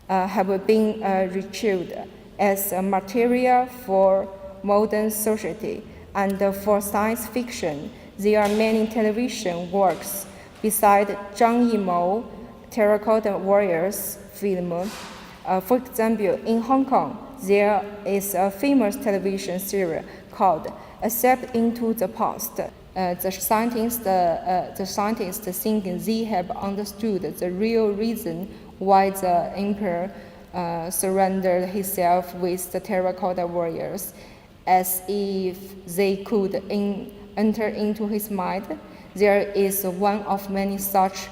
S4: have been retrieved as a material for modern society and for science fiction. There are many television works beside Zhang Yimou Terracotta Warriors film. For example, in Hong Kong, there is a famous television series called A Step into the Past. The scientists think they have understood the real reason why the emperor surrendered himself with the terracotta warriors, as if they could enter into his mind. There is one of many such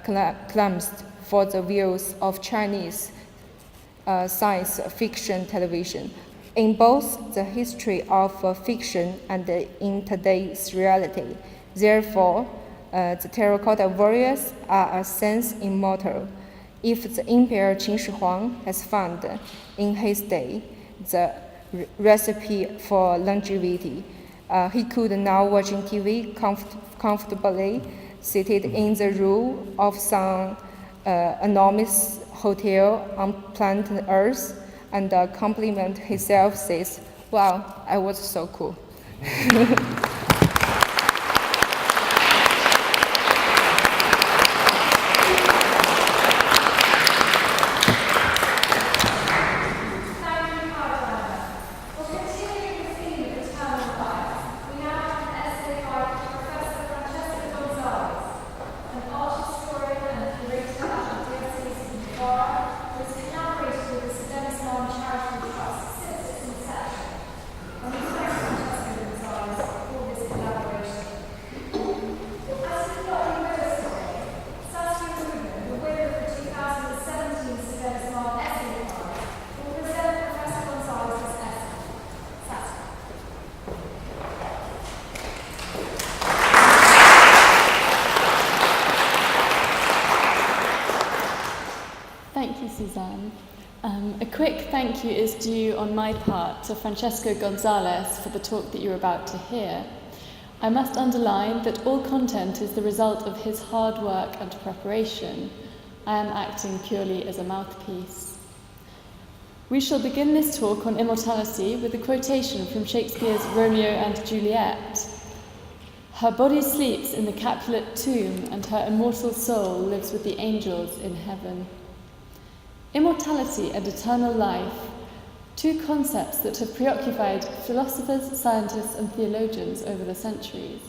S4: claims for the views of Chinese science fiction television. In both the history of fiction and in today's reality. Therefore, the terracotta warriors are a sense immortal. If the Emperor Qin Shi Huang has found in his day the recipe for longevity, he could now watching TV comfortably seated in the room of some enormous hotel on planet Earth, and compliment himself, says, "Wow, I was so cool."
S5: Thank you, Suzanne. A quick thank you is due on my part to Francesco Gonzalez for the talk that you're about to hear. I must underline that all content is the result of his hard work and preparation. I am acting purely as a mouthpiece. We shall begin this talk on immortality with a quotation from Shakespeare's Romeo and Juliet. Her body sleeps in the Capulet tomb, and her immortal soul lives with the angels in heaven. Immortality and eternal life, two concepts that have preoccupied philosophers, scientists, and theologians over the centuries.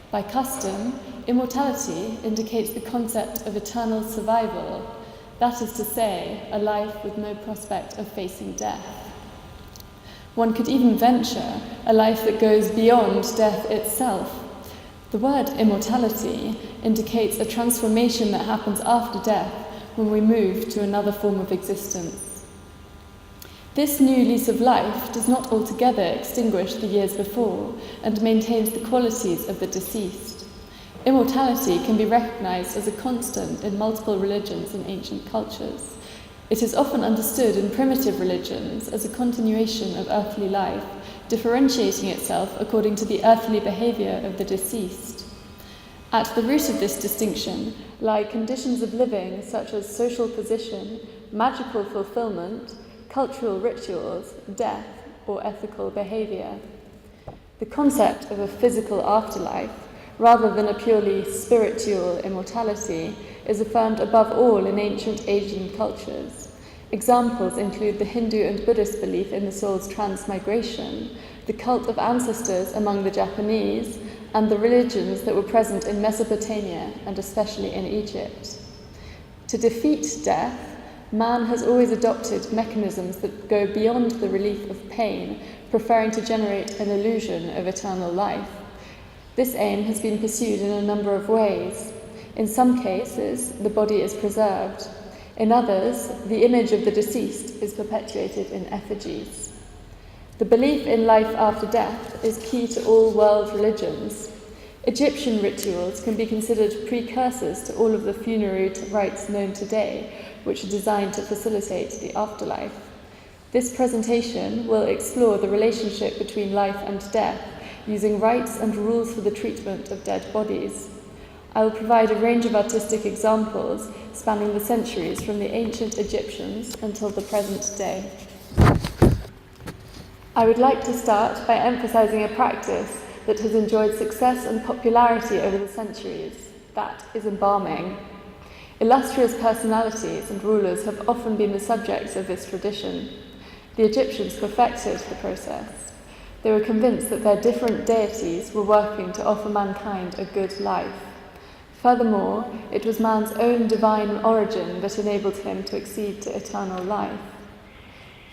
S5: By custom, immortality indicates the concept of eternal survival, that is to say, a life with no prospect of facing death. One could even venture a life that goes beyond death itself. The word immortality indicates a transformation that happens after death when we move to another form of existence. This new lease of life does not altogether extinguish the years before and maintains the qualities of the deceased. Immortality can be recognized as a constant in multiple religions and ancient cultures. It is often understood in primitive religions as a continuation of earthly life, differentiating itself according to the earthly behavior of the deceased. At the root of this distinction lie conditions of living such as social position, magical fulfillment, cultural rituals, death, or ethical behavior. The concept of a physical afterlife, rather than a purely spiritual immortality, is affirmed above all in ancient Asian cultures. Examples include the Hindu and Buddhist belief in the soul's transmigration, the cult of ancestors among the Japanese, and the religions that were present in Mesopotamia and especially in Egypt. To defeat death, man has always adopted mechanisms that go beyond the relief of pain, preferring to generate an illusion of eternal life. This aim has been pursued in a number of ways. In some cases, the body is preserved. In others, the image of the deceased is perpetuated in effigies. The belief in life after death is key to all world religions. Egyptian rituals can be considered precursors to all of the funerary rites known today, which are designed to facilitate the afterlife. This presentation will explore the relationship between life and death, using rites and rules for the treatment of dead bodies. I will provide a range of artistic examples spanning the centuries from the ancient Egyptians until the present day. I would like to start by emphasizing a practice that has enjoyed success and popularity over the centuries. That is embalming. Illustrious personalities and rulers have often been the subjects of this tradition. The Egyptians perfected the process. They were convinced that their different deities were working to offer mankind a good life. Furthermore, it was man's own divine origin that enabled him to accede to eternal life.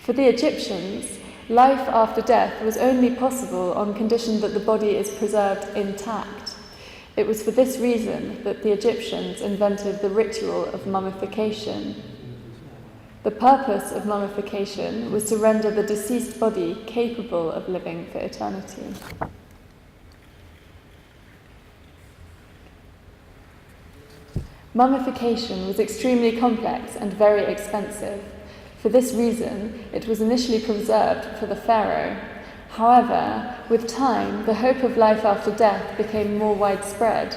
S5: For the Egyptians, life after death was only possible on condition that the body is preserved intact. It was for this reason that the Egyptians invented the ritual of mummification. The purpose of mummification was to render the deceased body capable of living for eternity. Mummification was extremely complex and very expensive. For this reason, it was initially preserved for the pharaoh. However, with time, the hope of life after death became more widespread.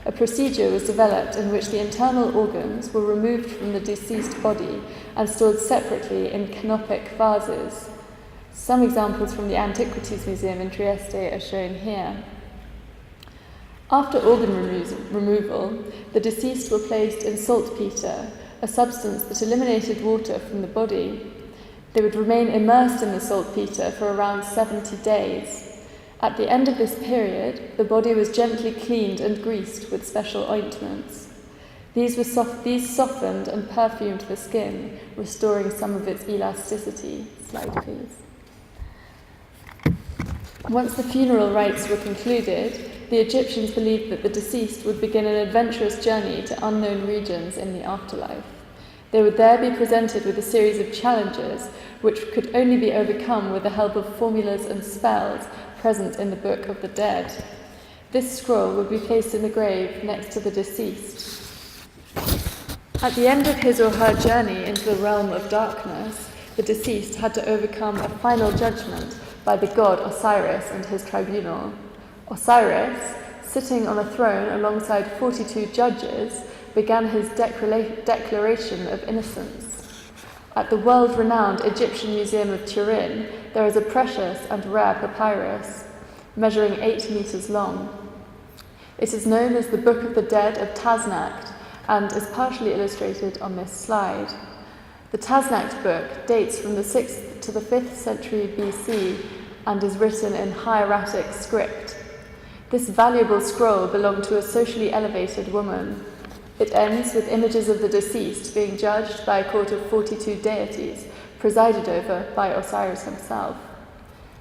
S5: A procedure was developed in which the internal organs were removed from the deceased body and stored separately in canopic vases. Some examples from the Antiquities Museum in Trieste are shown here. After organ removal, the deceased were placed in saltpeter, a substance that eliminated water from the body. They would remain immersed in the saltpeter for around 70 days. At the end of this period, the body was gently cleaned and greased with special ointments. These softened and perfumed the skin, restoring some of its elasticity. Slide, please. Once the funeral rites were concluded, the Egyptians believed that the deceased would begin an adventurous journey to unknown regions in the afterlife. They would there be presented with a series of challenges which could only be overcome with the help of formulas and spells present in the Book of the Dead. This scroll would be placed in the grave next to the deceased. At the end of his or her journey into the realm of darkness, the deceased had to overcome a final judgment by the god Osiris and his tribunal. Osiris, sitting on a throne alongside 42 judges, began his declaration of innocence. At the world-renowned Egyptian Museum of Turin, there is a precious and rare papyrus, measuring 8 meters long. It is known as the Book of the Dead of Tasnacht and is partially illustrated on this slide. The Tasnacht book dates from the 6th to the 5th century BC and is written in hieratic script. This valuable scroll belonged to a socially elevated woman. It ends with images of the deceased being judged by a court of 42 deities, presided over by Osiris himself.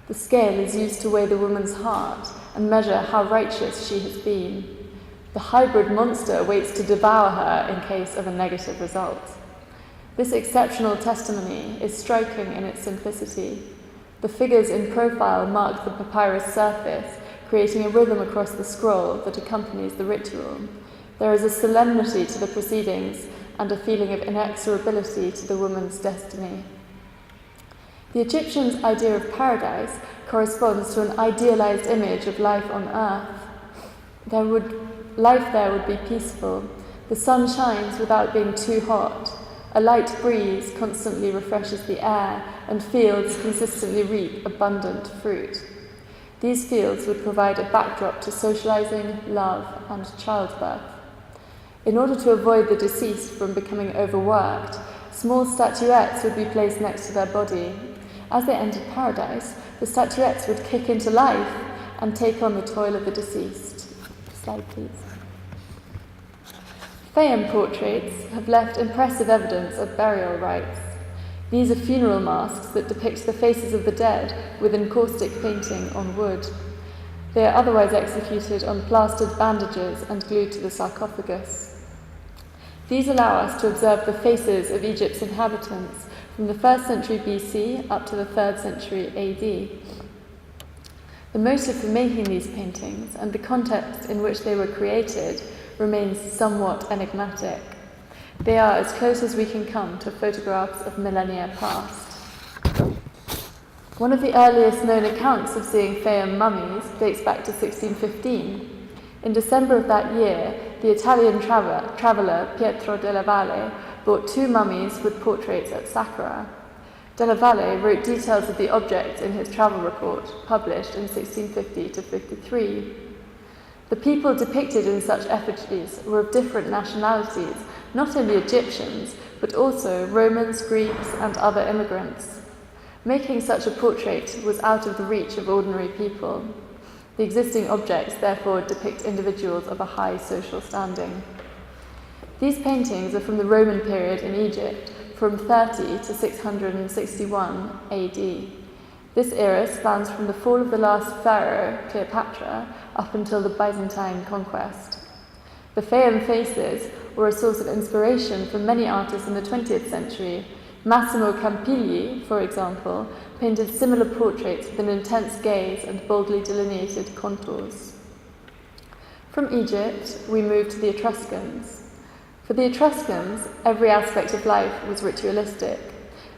S5: The scale is used to weigh the woman's heart and measure how righteous she has been. The hybrid monster waits to devour her in case of a negative result. This exceptional testimony is striking in its simplicity. The figures in profile mark the papyrus surface, creating a rhythm across the scroll that accompanies the ritual. There is a solemnity to the proceedings and a feeling of inexorability to the woman's destiny. The Egyptians' idea of paradise corresponds to an idealized image of life on earth. Life there would be peaceful. The sun shines without being too hot. A light breeze constantly refreshes the air, and fields consistently reap abundant fruit. These fields would provide a backdrop to socializing, love, and childbirth. In order to avoid the deceased from becoming overworked, small statuettes would be placed next to their body. As they entered paradise, the statuettes would kick into life and take on the toil of the deceased. Slide, please. Fayum portraits have left impressive evidence of burial rites. These are funeral masks that depict the faces of the dead with encaustic painting on wood. They are otherwise executed on plastered bandages and glued to the sarcophagus. These allow us to observe the faces of Egypt's inhabitants from the 1st century BC up to the 3rd century AD. The motive for making these paintings and the context in which they were created remains somewhat enigmatic. They are as close as we can come to photographs of millennia past. One of the earliest known accounts of seeing Fayum mummies dates back to 1615. In December of that year, the Italian traveller Pietro della Valle bought 2 mummies with portraits at Saqqara. Della Valle wrote details of the objects in his travel report, published in 1650 to 53. The people depicted in such effigies were of different nationalities, not only Egyptians, but also Romans, Greeks, and other immigrants. Making such a portrait was out of the reach of ordinary people. The existing objects therefore depict individuals of a high social standing. These paintings are from the Roman period in Egypt, from 30 to 661 AD. This era spans from the fall of the last pharaoh, Cleopatra, up until the Byzantine conquest. The Fayum faces were a source of inspiration for many artists in the 20th century. Massimo Campigli, for example, painted similar portraits with an intense gaze and boldly delineated contours. From Egypt, we move to the Etruscans. For the Etruscans, every aspect of life was ritualistic.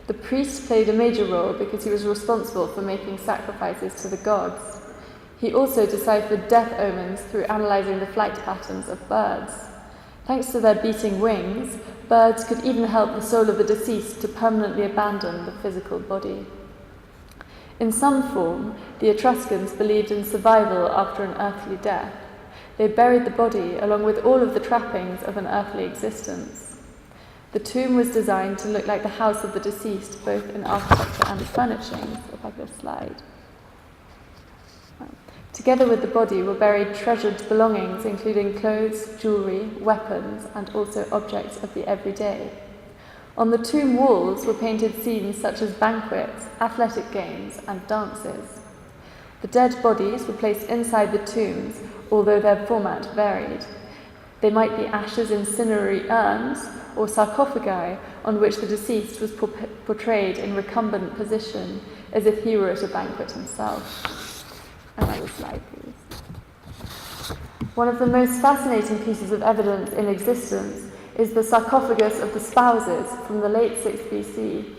S5: The priest played a major role because he was responsible for making sacrifices to the gods. He also deciphered death omens through analysing the flight patterns of birds. Thanks to their beating wings, birds could even help the soul of the deceased to permanently abandon the physical body. In some form, the Etruscans believed in survival after an earthly death. They buried the body along with all of the trappings of an earthly existence. The tomb was designed to look like the house of the deceased, both in architecture and furnishings, if I could slide. Together with the body were buried treasured belongings, including clothes, jewellery, weapons, and also objects of the everyday. On the tomb walls were painted scenes such as banquets, athletic games, and dances. The dead bodies were placed inside the tombs, although their format varied. They might be ashes in cinerary urns or sarcophagi on which the deceased was portrayed in recumbent position, as if he were at a banquet himself. Another slide, please. One of the most fascinating pieces of evidence in existence is the sarcophagus of the spouses from the late 6th BC.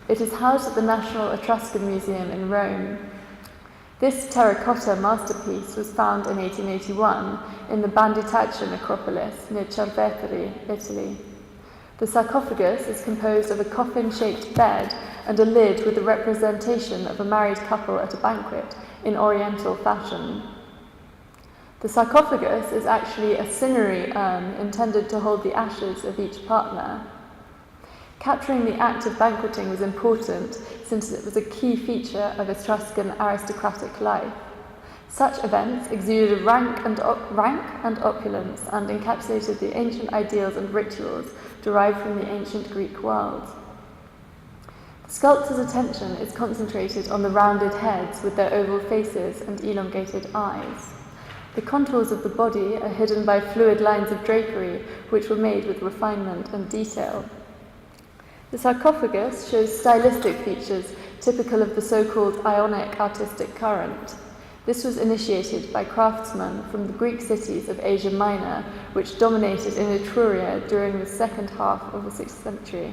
S5: It is housed at the National Etruscan Museum in Rome. This terracotta masterpiece was found in 1881 in the Banditaccia necropolis near Cerveteri, Italy. The sarcophagus is composed of a coffin-shaped bed and a lid with the representation of a married couple at a banquet in Oriental fashion. The sarcophagus is actually a cinerary urn intended to hold the ashes of each partner. Capturing the act of banqueting was important since it was a key feature of Etruscan aristocratic life. Such events exuded rank and opulence and encapsulated the ancient ideals and rituals derived from the ancient Greek world. The sculptor's attention is concentrated on the rounded heads with their oval faces and elongated eyes. The contours of the body are hidden by fluid lines of drapery, which were made with refinement and detail. The sarcophagus shows stylistic features typical of the so-called Ionic artistic current. This was initiated by craftsmen from the Greek cities of Asia Minor, which dominated in Etruria during the second half of the 6th century.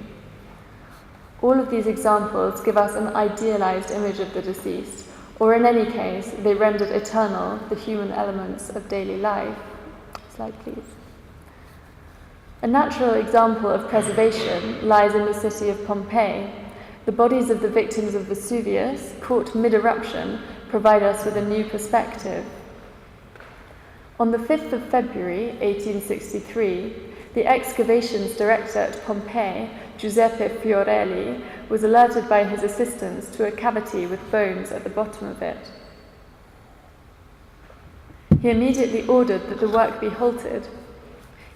S5: All of these examples give us an idealized image of the deceased, or in any case, they rendered eternal the human elements of daily life. Slide, please. A natural example of preservation lies in the city of Pompeii. The bodies of the victims of Vesuvius, caught mid-eruption, provide us with a new perspective. On the 5th of February 1863, the excavations director at Pompeii, Giuseppe Fiorelli, was alerted by his assistants to a cavity with bones at the bottom of it. He immediately ordered that the work be halted.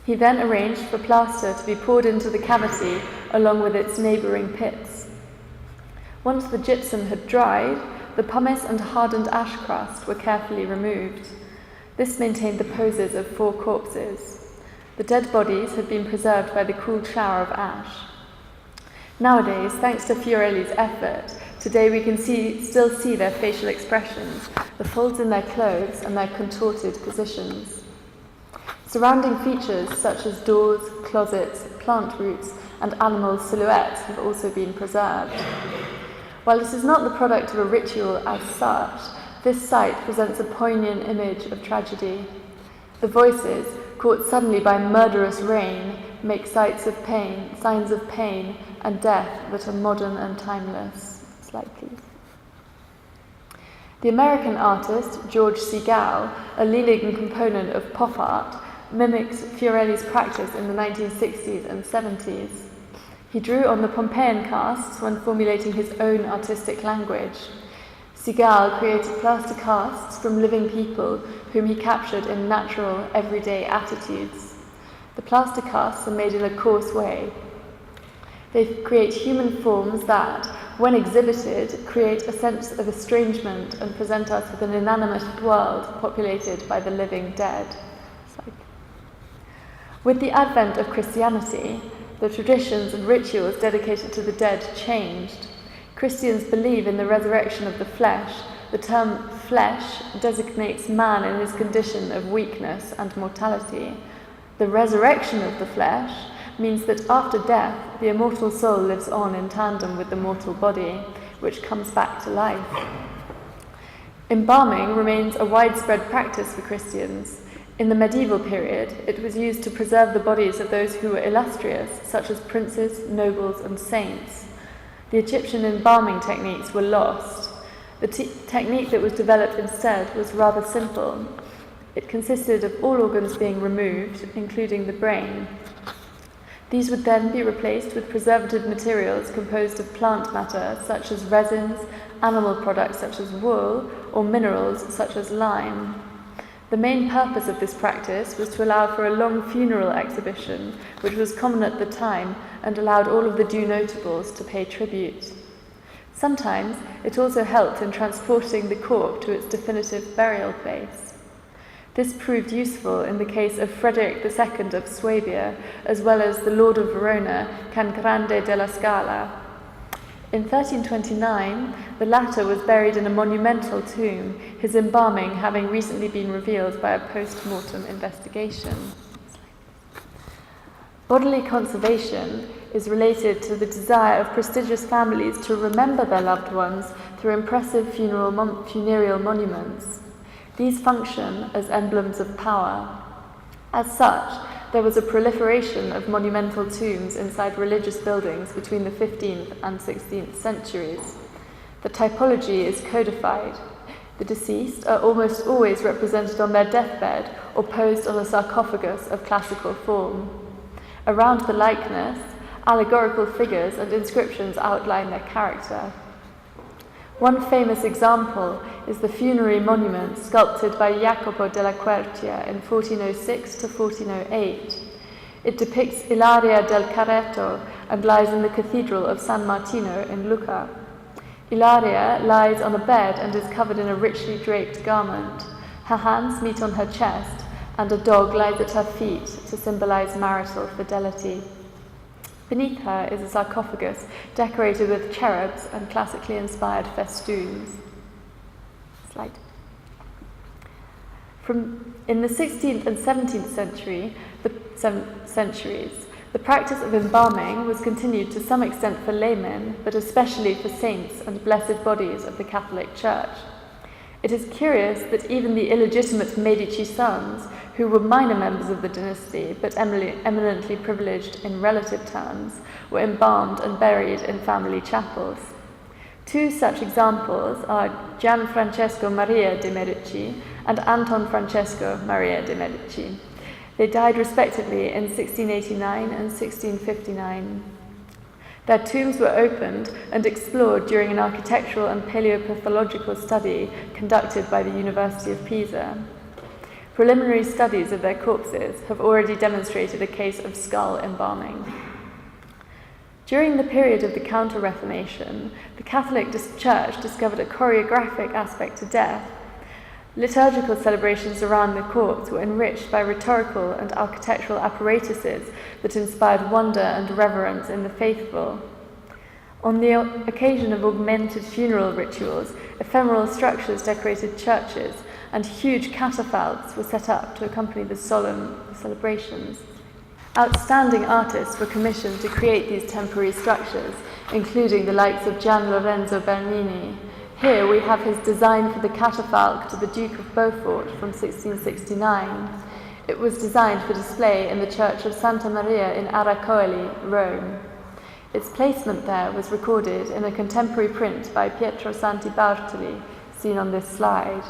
S5: He then arranged for plaster to be poured into the cavity along with its neighbouring pits. Once the gypsum had dried, the pumice and hardened ash crust were carefully removed. This maintained the poses of 4 corpses. The dead bodies had been preserved by the cool shower of ash. Nowadays, thanks to Fiorelli's effort, today we can still see their facial expressions, the folds in their clothes and their contorted positions. Surrounding features such as doors, closets, plant roots, and animal silhouettes have also been preserved. While this is not the product of a ritual as such, this site presents a poignant image of tragedy. The voices, caught suddenly by murderous rain, make signs of pain and death that are modern and timeless. Slide, please. The American artist George Segal, a leading component of pop art, mimics Fiorelli's practice in the 1960s and 70s. He drew on the Pompeian casts when formulating his own artistic language. Segal created plaster casts from living people whom he captured in natural, everyday attitudes. The plaster casts are made in a coarse way. They create human forms that, when exhibited, create a sense of estrangement and present us with an inanimate world populated by the living dead. With the advent of Christianity, the traditions and rituals dedicated to the dead changed. Christians believe in the resurrection of the flesh. The term flesh designates man in his condition of weakness and mortality. The resurrection of the flesh means that after death, the immortal soul lives on in tandem with the mortal body, which comes back to life. Embalming remains a widespread practice for Christians. In the medieval period, it was used to preserve the bodies of those who were illustrious, such as princes, nobles, and saints. The Egyptian embalming techniques were lost. The technique that was developed instead was rather simple. It consisted of all organs being removed, including the brain. These would then be replaced with preservative materials composed of plant matter, such as resins, animal products such as wool, or minerals such as lime. The main purpose of this practice was to allow for a long funeral exhibition, which was common at the time and allowed all of the due notables to pay tribute. Sometimes it also helped in transporting the corpse to its definitive burial place. This proved useful in the case of Frederick II of Swabia, as well as the Lord of Verona, Can Grande della Scala. In 1329, the latter was buried in a monumental tomb, his embalming having recently been revealed by a post-mortem investigation. Bodily conservation is related to the desire of prestigious families to remember their loved ones through impressive funereal monuments. These function as emblems of power. As such, there was a proliferation of monumental tombs inside religious buildings between the 15th and 16th centuries. The typology is codified. The deceased are almost always represented on their deathbed or posed on a sarcophagus of classical form. Around the likeness, Allegorical figures and inscriptions outline their character. One famous example is the funerary monument sculpted by Jacopo della Quercia in 1406 to 1408. It depicts Ilaria del Carretto and lies in the Cathedral of San Martino in Lucca. Ilaria lies on a bed and is covered in a richly draped garment. Her hands meet on her chest, and a dog lies at her feet to symbolize marital fidelity. Beneath her is a sarcophagus decorated with cherubs and classically inspired festoons. Slide. In the 16th and 17th centuries, the practice of embalming was continued to some extent for laymen, but especially for saints and blessed bodies of the Catholic Church. It is curious that even the illegitimate Medici sons, who were minor members of the dynasty but eminently privileged in relative terms, were embalmed and buried in family chapels. Two such examples are Gian Francesco Maria de' Medici and Anton Francesco Maria de' Medici. They died respectively in 1689 and 1659. Their tombs were opened and explored during an architectural and paleopathological study conducted by the University of Pisa. Preliminary studies of their corpses have already demonstrated a case of skull embalming. During the period of the Counter-Reformation, the Catholic Church discovered a choreographic aspect to death. Liturgical celebrations around the corpse were enriched by rhetorical and architectural apparatuses that inspired wonder and reverence in the faithful. On the occasion of augmented funeral rituals, ephemeral structures decorated churches, and huge catafalques were set up to accompany the solemn celebrations. Outstanding artists were commissioned to create these temporary structures, including the likes of Gian Lorenzo Bernini. Here we have his design for the catafalque to the Duke of Beaufort from 1669. It was designed for display in the Church of Santa Maria in Aracoeli, Rome. Its placement there was recorded in a contemporary print by Pietro Santi Bartoli, seen on this slide.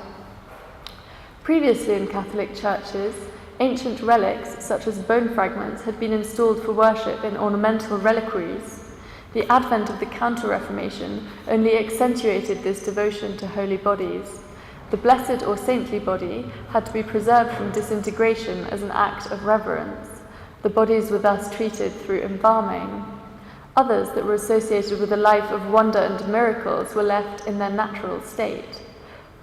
S5: Previously in Catholic churches, ancient relics such as bone fragments had been installed for worship in ornamental reliquaries. The advent of the Counter-Reformation only accentuated this devotion to holy bodies. The blessed or saintly body had to be preserved from disintegration as an act of reverence. The bodies were thus treated through embalming. Others that were associated with a life of wonder and miracles were left in their natural state.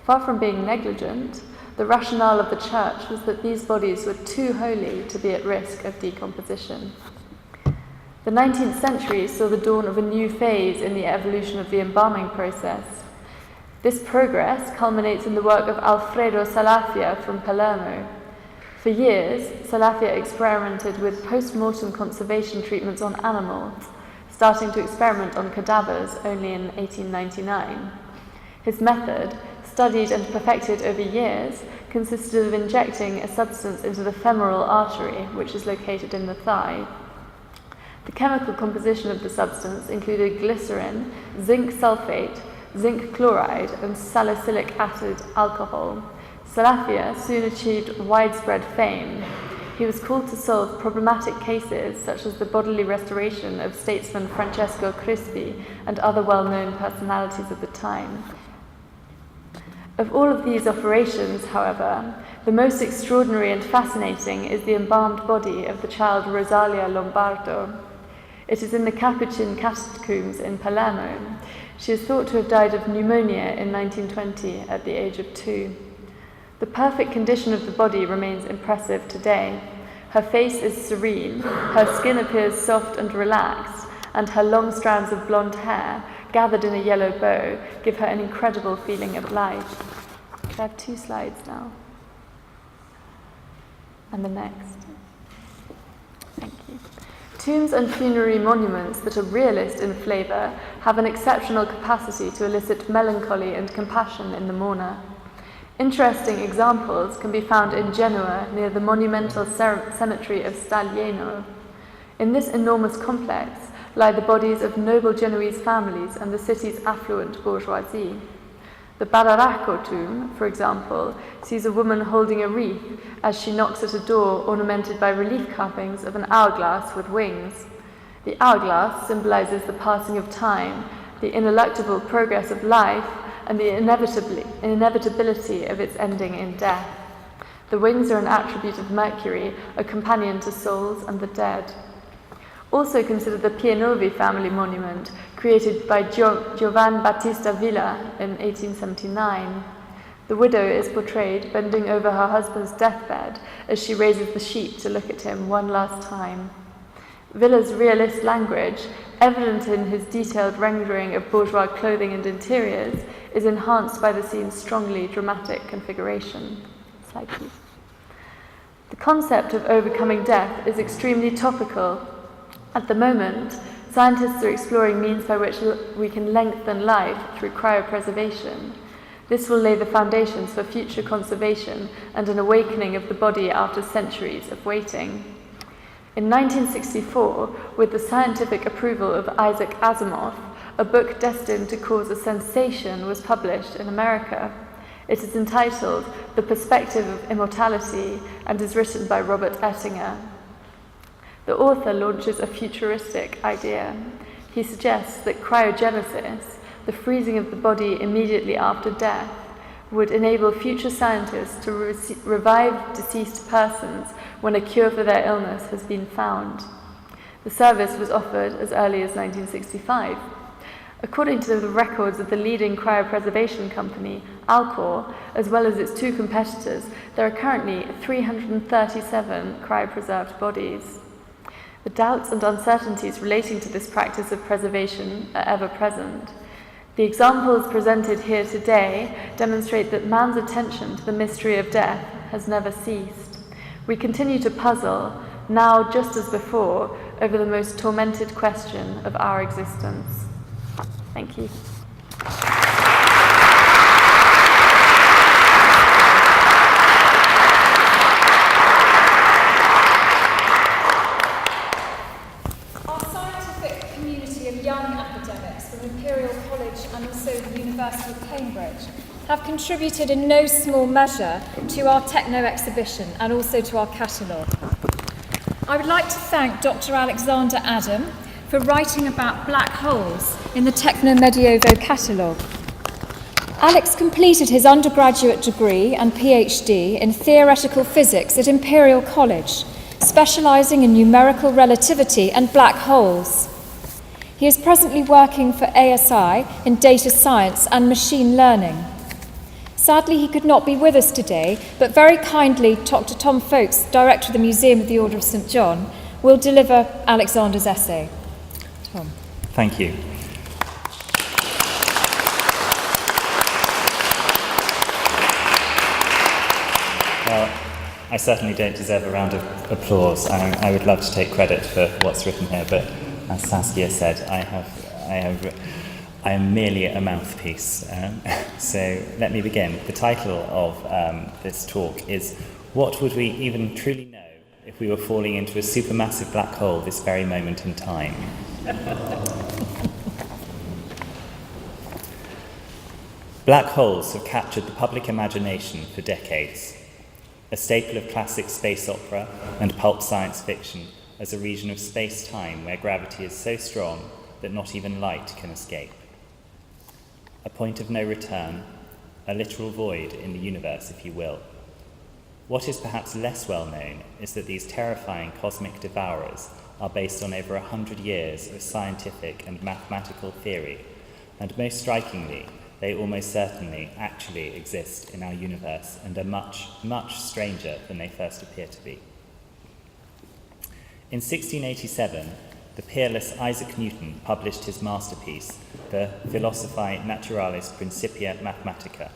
S5: Far from being negligent, the rationale of the Church was that these bodies were too holy to be at risk of decomposition. The 19th century saw the dawn of a new phase in the evolution of the embalming process. This progress culminates in the work of Alfredo Salafia from Palermo. For years, Salafia experimented with post-mortem conservation treatments on animals, starting to experiment on cadavers only in 1899. His method, studied and perfected over years, consisted of injecting a substance into the femoral artery, which is located in the thigh. The chemical composition of the substance included glycerin, zinc sulfate, zinc chloride, and salicylic acid alcohol. Salafia soon achieved widespread fame. He was called to solve problematic cases such as the bodily restoration of statesman Francesco Crispi and other well-known personalities of the time. Of all of these operations, however, the most extraordinary and fascinating is the embalmed body of the child Rosalia Lombardo. It is in the Capuchin catacombs in Palermo. She is thought to have died of pneumonia in 1920 at the age of 2. The perfect condition of the body remains impressive today. Her face is serene, her skin appears soft and relaxed, and her long strands of blonde hair, gathered in a yellow bow, give her an incredible feeling of life. I have 2 slides now. And the next. Thank you. Tombs and funerary monuments that are realist in flavour have an exceptional capacity to elicit melancholy and compassion in the mourner. Interesting examples can be found in Genoa near the monumental cemetery of Staglieno. In this enormous complex lie the bodies of noble Genoese families and the city's affluent bourgeoisie. The Bararacco tomb, for example, sees a woman holding a wreath as she knocks at a door ornamented by relief carvings of an hourglass with wings. The hourglass symbolizes the passing of time, the ineluctable progress of life, and the inevitability of its ending in death. The wings are an attribute of Mercury, a companion to souls and the dead. Also consider the Pienovi family monument, created by Giovan Battista Villa in 1879. The widow is portrayed bending over her husband's deathbed as she raises the sheet to look at him one last time. Villa's realist language, evident in his detailed rendering of bourgeois clothing and interiors, is enhanced by the scene's strongly dramatic configuration. Slide, please. The concept of overcoming death is extremely topical. At the moment, scientists are exploring means by which we can lengthen life through cryopreservation. This will lay the foundations for future conservation and an awakening of the body after centuries of waiting. In 1964, with the scientific approval of Isaac Asimov, a book destined to cause a sensation was published in America. It is entitled The Perspective of Immortality and is written by Robert Ettinger. The author launches a futuristic idea. He suggests that cryogenesis, the freezing of the body immediately after death, would enable future scientists to revive deceased persons when a cure for their illness has been found. The service was offered as early as 1965. According to the records of the leading cryopreservation company, Alcor, as well as its two competitors, there are currently 337 cryopreserved bodies. The doubts and uncertainties relating to this practice of preservation are ever present. The examples presented here today demonstrate that man's attention to the mystery of death has never ceased. We continue to puzzle, now just as before, over the most tormented question of our existence. Thank you.
S3: Our scientific community of young academics from Imperial College and also the University of Cambridge have contributed in no small measure to our Techno exhibition and also to our catalogue. I would like to thank Dr. Alexander Adam for writing about black holes in the Technomedievo catalogue. Alex completed his undergraduate degree and PhD in theoretical physics at Imperial College, specialising in numerical relativity and black holes. He is presently working for ASI in data science and machine learning. Sadly, he could not be with us today, but very kindly Dr. Tom Folkes, Director of the Museum of the Order of St. John, will deliver Alexander's essay. Tom.
S1: Thank you. Well, I certainly don't deserve a round of applause. I would love to take credit for what's written here, but as Saskia said, I am merely a mouthpiece. So let me begin. The title of this talk is What Would We Even Truly Know If We Were Falling into a Supermassive Black Hole This Very Moment in Time? Black holes have captured the public imagination for decades, a staple of classic space opera and pulp science fiction as a region of space-time where gravity is so strong that not even light can escape. A point of no return, a literal void in the universe, if you will. What is perhaps less well known is that these terrifying cosmic devourers are based on over 100 years of scientific and mathematical theory, and most strikingly, they almost certainly actually exist in our universe and are much, much stranger than they first appear to be. In 1687, the peerless Isaac Newton published his masterpiece, the Philosophiae Naturalis Principia Mathematica.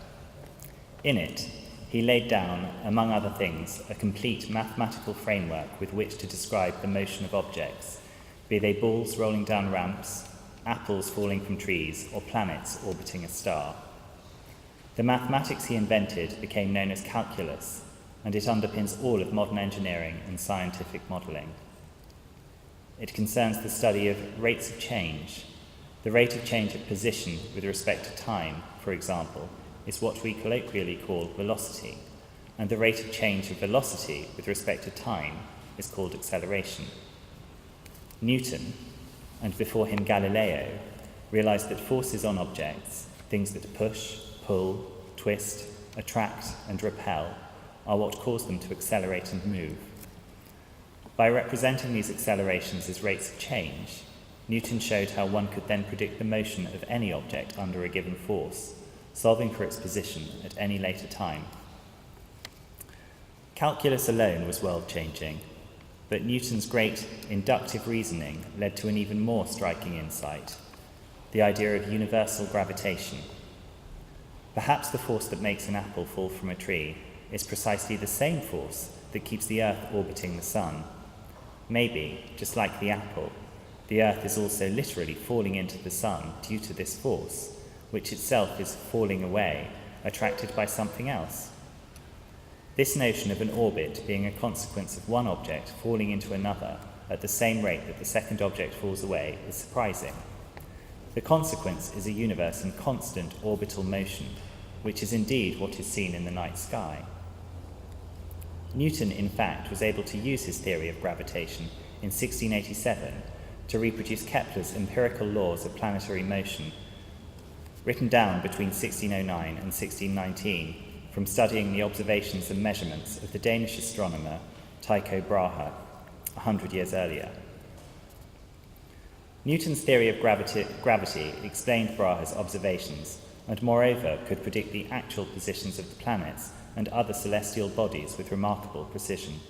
S1: In it, he laid down, among other things, a complete mathematical framework with which to describe the motion of objects, be they balls rolling down ramps, apples falling from trees, or planets orbiting a star. The mathematics he invented became known as calculus, and it underpins all of modern engineering and scientific modelling. It concerns the study of rates of change. The rate of change of position with respect to time, for example, is what we colloquially call velocity, and the rate of change of velocity with respect to time is called acceleration. Newton, and before him Galileo, realized that forces on objects, things that push, pull, twist, attract, and repel, are what cause them to accelerate and move. By representing these accelerations as rates of change, Newton showed how one could then predict the motion of any object under a given force, solving for its position at any later time. Calculus alone was world-changing, but Newton's great inductive reasoning led to an even more striking insight, the idea of universal gravitation. Perhaps the force that makes an apple fall from a tree is precisely the same force that keeps the Earth orbiting the Sun. Maybe, just like the apple, the Earth is also literally falling into the Sun due to this force, which itself is falling away, attracted by something else. This notion of an orbit being a consequence of one object falling into another at the same rate that the second object falls away is surprising. The consequence is a universe in constant orbital motion, which is indeed what is seen in the night sky. Newton, in fact, was able to use his theory of gravitation in 1687 to reproduce Kepler's empirical laws of planetary motion, written down between 1609 and 1619 from studying the observations and measurements of the Danish astronomer Tycho Brahe 100 years earlier. Newton's theory of gravity explained Brahe's observations and moreover could predict the actual positions of the planets and other celestial bodies with remarkable precision.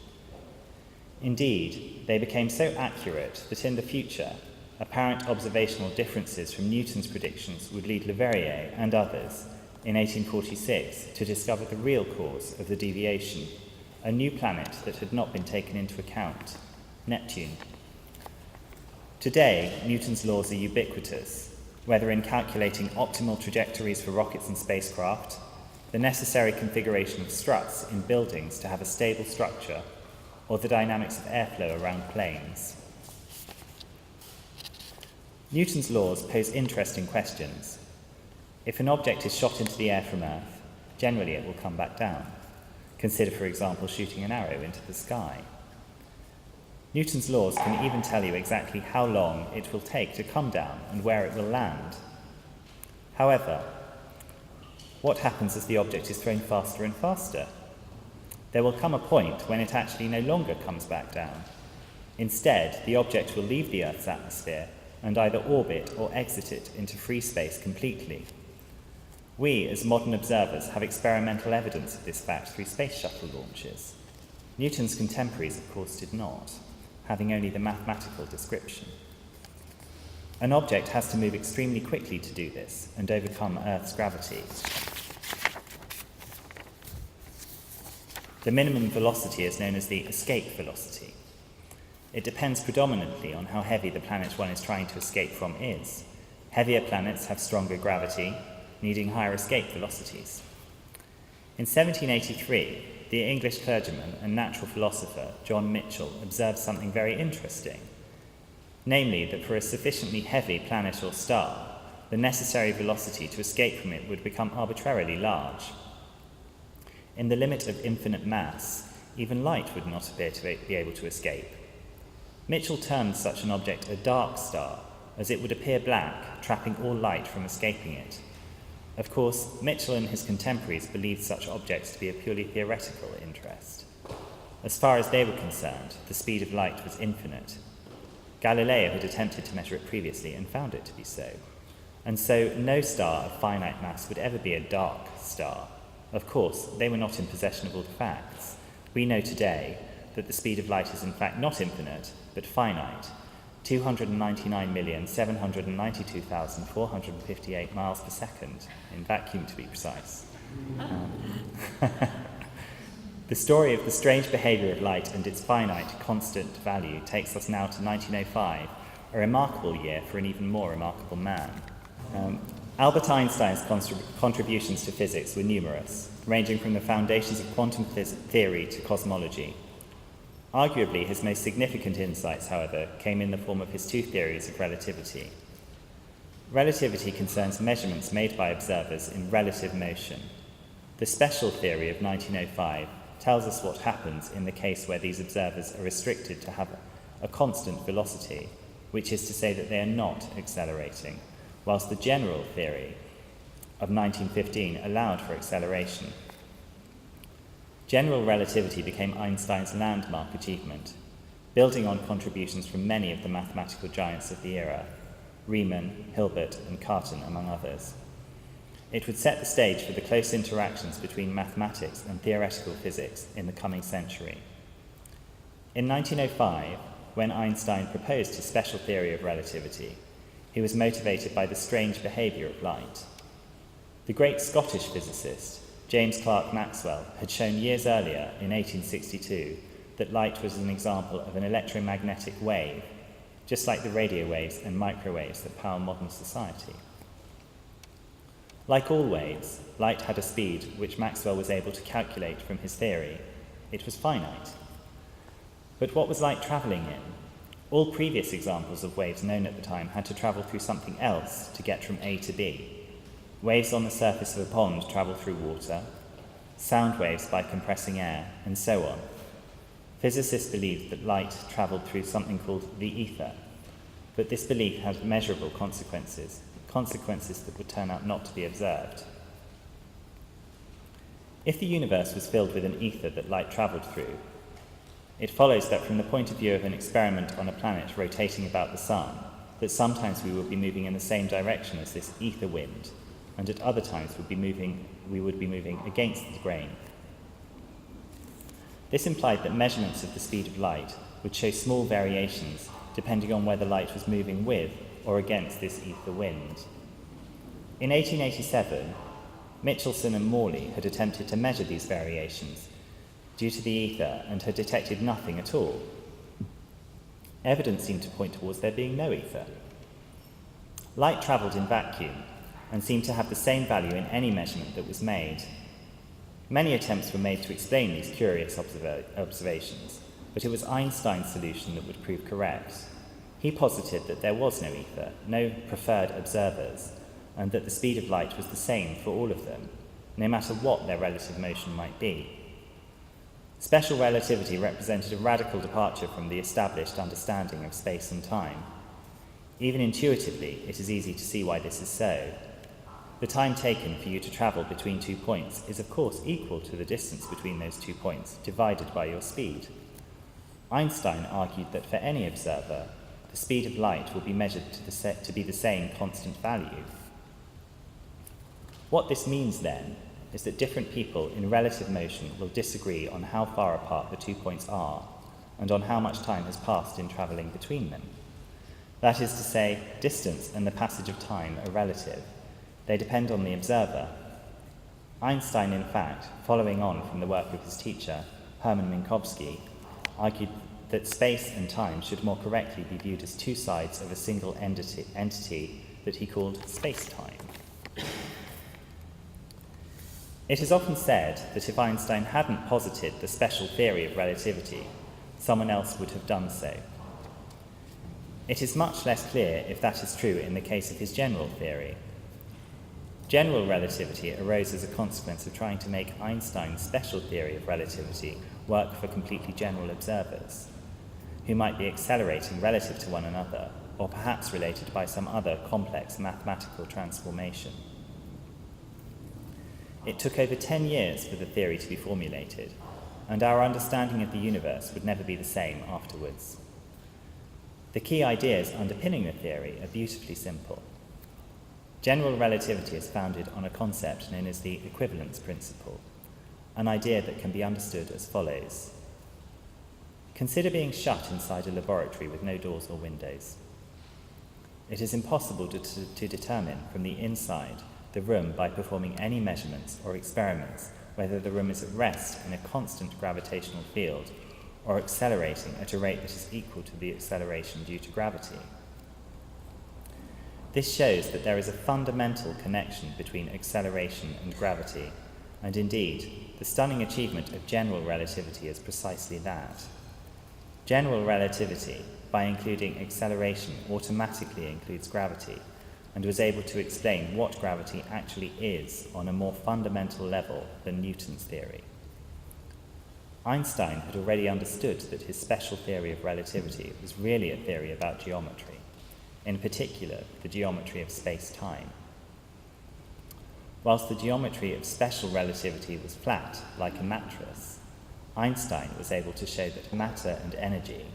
S1: Indeed, they became so accurate that in the future, apparent observational differences from Newton's predictions would lead Leverrier and others in 1846 to discover the real cause of the deviation, a new planet that had not been taken into account, Neptune. Today, Newton's laws are ubiquitous, whether in calculating optimal trajectories for rockets and spacecraft, the necessary configuration of struts in buildings to have a stable structure, or the dynamics of airflow around planes. Newton's laws pose interesting questions. If an object is shot into the air from Earth, generally it will come back down. Consider, for example, shooting an arrow into the sky. Newton's laws can even tell you exactly how long it will take to come down and where it will land. However, what happens as the object is thrown faster and faster? There will come a point when it actually no longer comes back down. Instead, the object will leave the Earth's atmosphere and either orbit or exit it into free space completely. We, as modern observers, have experimental evidence of this fact through space shuttle launches. Newton's contemporaries, of course, did not, having only the mathematical description. An object has to move extremely quickly to do this and overcome Earth's gravity. The minimum velocity is known as the escape velocity. It depends predominantly on how heavy the planet one is trying to escape from is. Heavier planets have stronger gravity, needing higher escape velocities. In 1783, the English clergyman and natural philosopher John Michell observed something very interesting, namely that for a sufficiently heavy planet or star, the necessary velocity to escape from it would become arbitrarily large. In the limit of infinite mass, even light would not appear to be able to escape. Mitchell termed such an object a dark star, as it would appear black, trapping all light from escaping it. Of course, Mitchell and his contemporaries believed such objects to be of purely theoretical interest. As far as they were concerned, the speed of light was infinite. Galileo had attempted to measure it previously and found it to be so. And so no star of finite mass would ever be a dark star. Of course, they were not in possession of all the facts. We know today that the speed of light is in fact not infinite, but finite, 299,792,458 miles per second, in vacuum to be precise. The story of the strange behaviour of light and its finite, constant value takes us now to 1905, a remarkable year for an even more remarkable man. Albert Einstein's contributions to physics were numerous, ranging from the foundations of quantum theory to cosmology. Arguably, his most significant insights, however, came in the form of his two theories of relativity. Relativity concerns measurements made by observers in relative motion. The special theory of 1905 tells us what happens in the case where these observers are restricted to have a constant velocity, which is to say that they are not accelerating, whilst the general theory of 1915 allowed for acceleration. General relativity became Einstein's landmark achievement, building on contributions from many of the mathematical giants of the era, Riemann, Hilbert, and Cartan, among others. It would set the stage for the close interactions between mathematics and theoretical physics in the coming century. In 1905, when Einstein proposed his special theory of relativity, he was motivated by the strange behaviour of light. The great Scottish physicist, James Clerk Maxwell, had shown years earlier, in 1862, that light was an example of an electromagnetic wave, just like the radio waves and microwaves that power modern society. Like all waves, light had a speed which Maxwell was able to calculate from his theory. It was finite. But what was light travelling in? All previous examples of waves known at the time had to travel through something else to get from A to B. Waves on the surface of a pond travel through water, sound waves by compressing air, and so on. Physicists believed that light travelled through something called the ether, but this belief had measurable consequences that would turn out not to be observed. If the universe was filled with an ether that light travelled through, it follows that from the point of view of an experiment on a planet rotating about the sun, that sometimes we would be moving in the same direction as this ether wind, and at other times we would be moving against the grain. This implied that measurements of the speed of light would show small variations depending on whether light was moving with or against this ether wind. In 1887, Michelson and Morley had attempted to measure these variations due to the ether and had detected nothing at all. Evidence seemed to point towards there being no ether. Light travelled in vacuum and seemed to have the same value in any measurement that was made. Many attempts were made to explain these curious observations, but it was Einstein's solution that would prove correct. He posited that there was no ether, no preferred observers, and that the speed of light was the same for all of them, no matter what their relative motion might be. Special relativity represented a radical departure from the established understanding of space and time. Even intuitively, it is easy to see why this is so. The time taken for you to travel between 2 points is of course equal to the distance between those 2 points divided by your speed. Einstein argued that for any observer, the speed of light will be measured to be the same constant value. What this means then is that different people in relative motion will disagree on how far apart the 2 points are and on how much time has passed in travelling between them. That is to say, distance and the passage of time are relative. They depend on the observer. Einstein, in fact, following on from the work of his teacher, Hermann Minkowski, argued that space and time should more correctly be viewed as two sides of a single entity that he called space-time. It is often said that if Einstein hadn't posited the special theory of relativity, someone else would have done so. It is much less clear if that is true in the case of his general theory. General relativity arose as a consequence of trying to make Einstein's special theory of relativity work for completely general observers, who might be accelerating relative to one another, or perhaps related by some other complex mathematical transformation. It took over 10 years for the theory to be formulated, and our understanding of the universe would never be the same afterwards. The key ideas underpinning the theory are beautifully simple. General relativity is founded on a concept known as the equivalence principle, an idea that can be understood as follows. Consider being shut inside a laboratory with no doors or windows. It is impossible to determine from the inside the room by performing any measurements or experiments whether the room is at rest in a constant gravitational field or accelerating at a rate that is equal to the acceleration due to gravity. This shows that there is a fundamental connection between acceleration and gravity, and indeed, the stunning achievement of general relativity is precisely that. General relativity, by including acceleration, automatically includes gravity, and was able to explain what gravity actually is on a more fundamental level than Newton's theory. Einstein had already understood that his special theory of relativity was really a theory about geometry. in particular the geometry of space-time. Whilst the geometry of special relativity was flat, like a mattress, Einstein was able to show that matter and energy,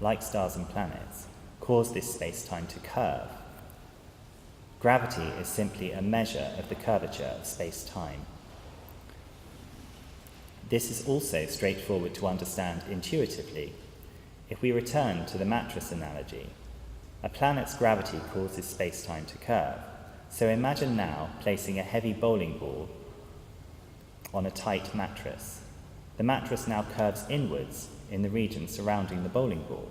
S1: like stars and planets, cause this space-time to curve. Gravity is simply a measure of the curvature of space-time. This is also straightforward to understand intuitively. If we return to the mattress analogy, a planet's gravity causes space-time to curve. So imagine now placing a heavy bowling ball on a tight mattress. The mattress now curves inwards in the region surrounding the bowling ball.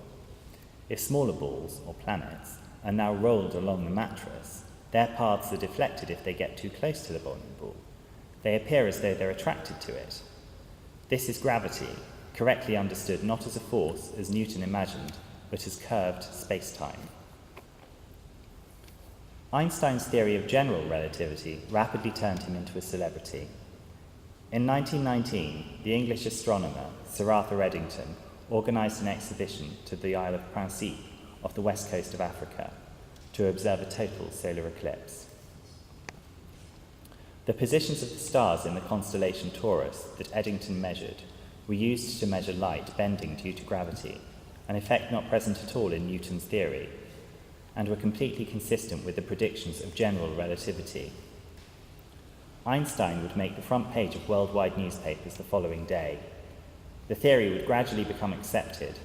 S1: If smaller balls, or planets, are now rolled along the mattress, their paths are deflected if they get too close to the bowling ball. They appear as though they're attracted to it. This is gravity, correctly understood not as a force, as Newton imagined, but as curved space-time. Einstein's theory of general relativity rapidly turned him into a celebrity. In 1919, the English astronomer Sir Arthur Eddington organised an exhibition to the Isle of Principe off the west coast of Africa to observe a total solar eclipse. The positions of the stars in the constellation Taurus that Eddington measured were used to measure light bending due to gravity, an effect not present at all in Newton's theory, and were completely consistent with the predictions of general relativity. Einstein would make the front page of worldwide newspapers the following day. The theory would gradually become accepted,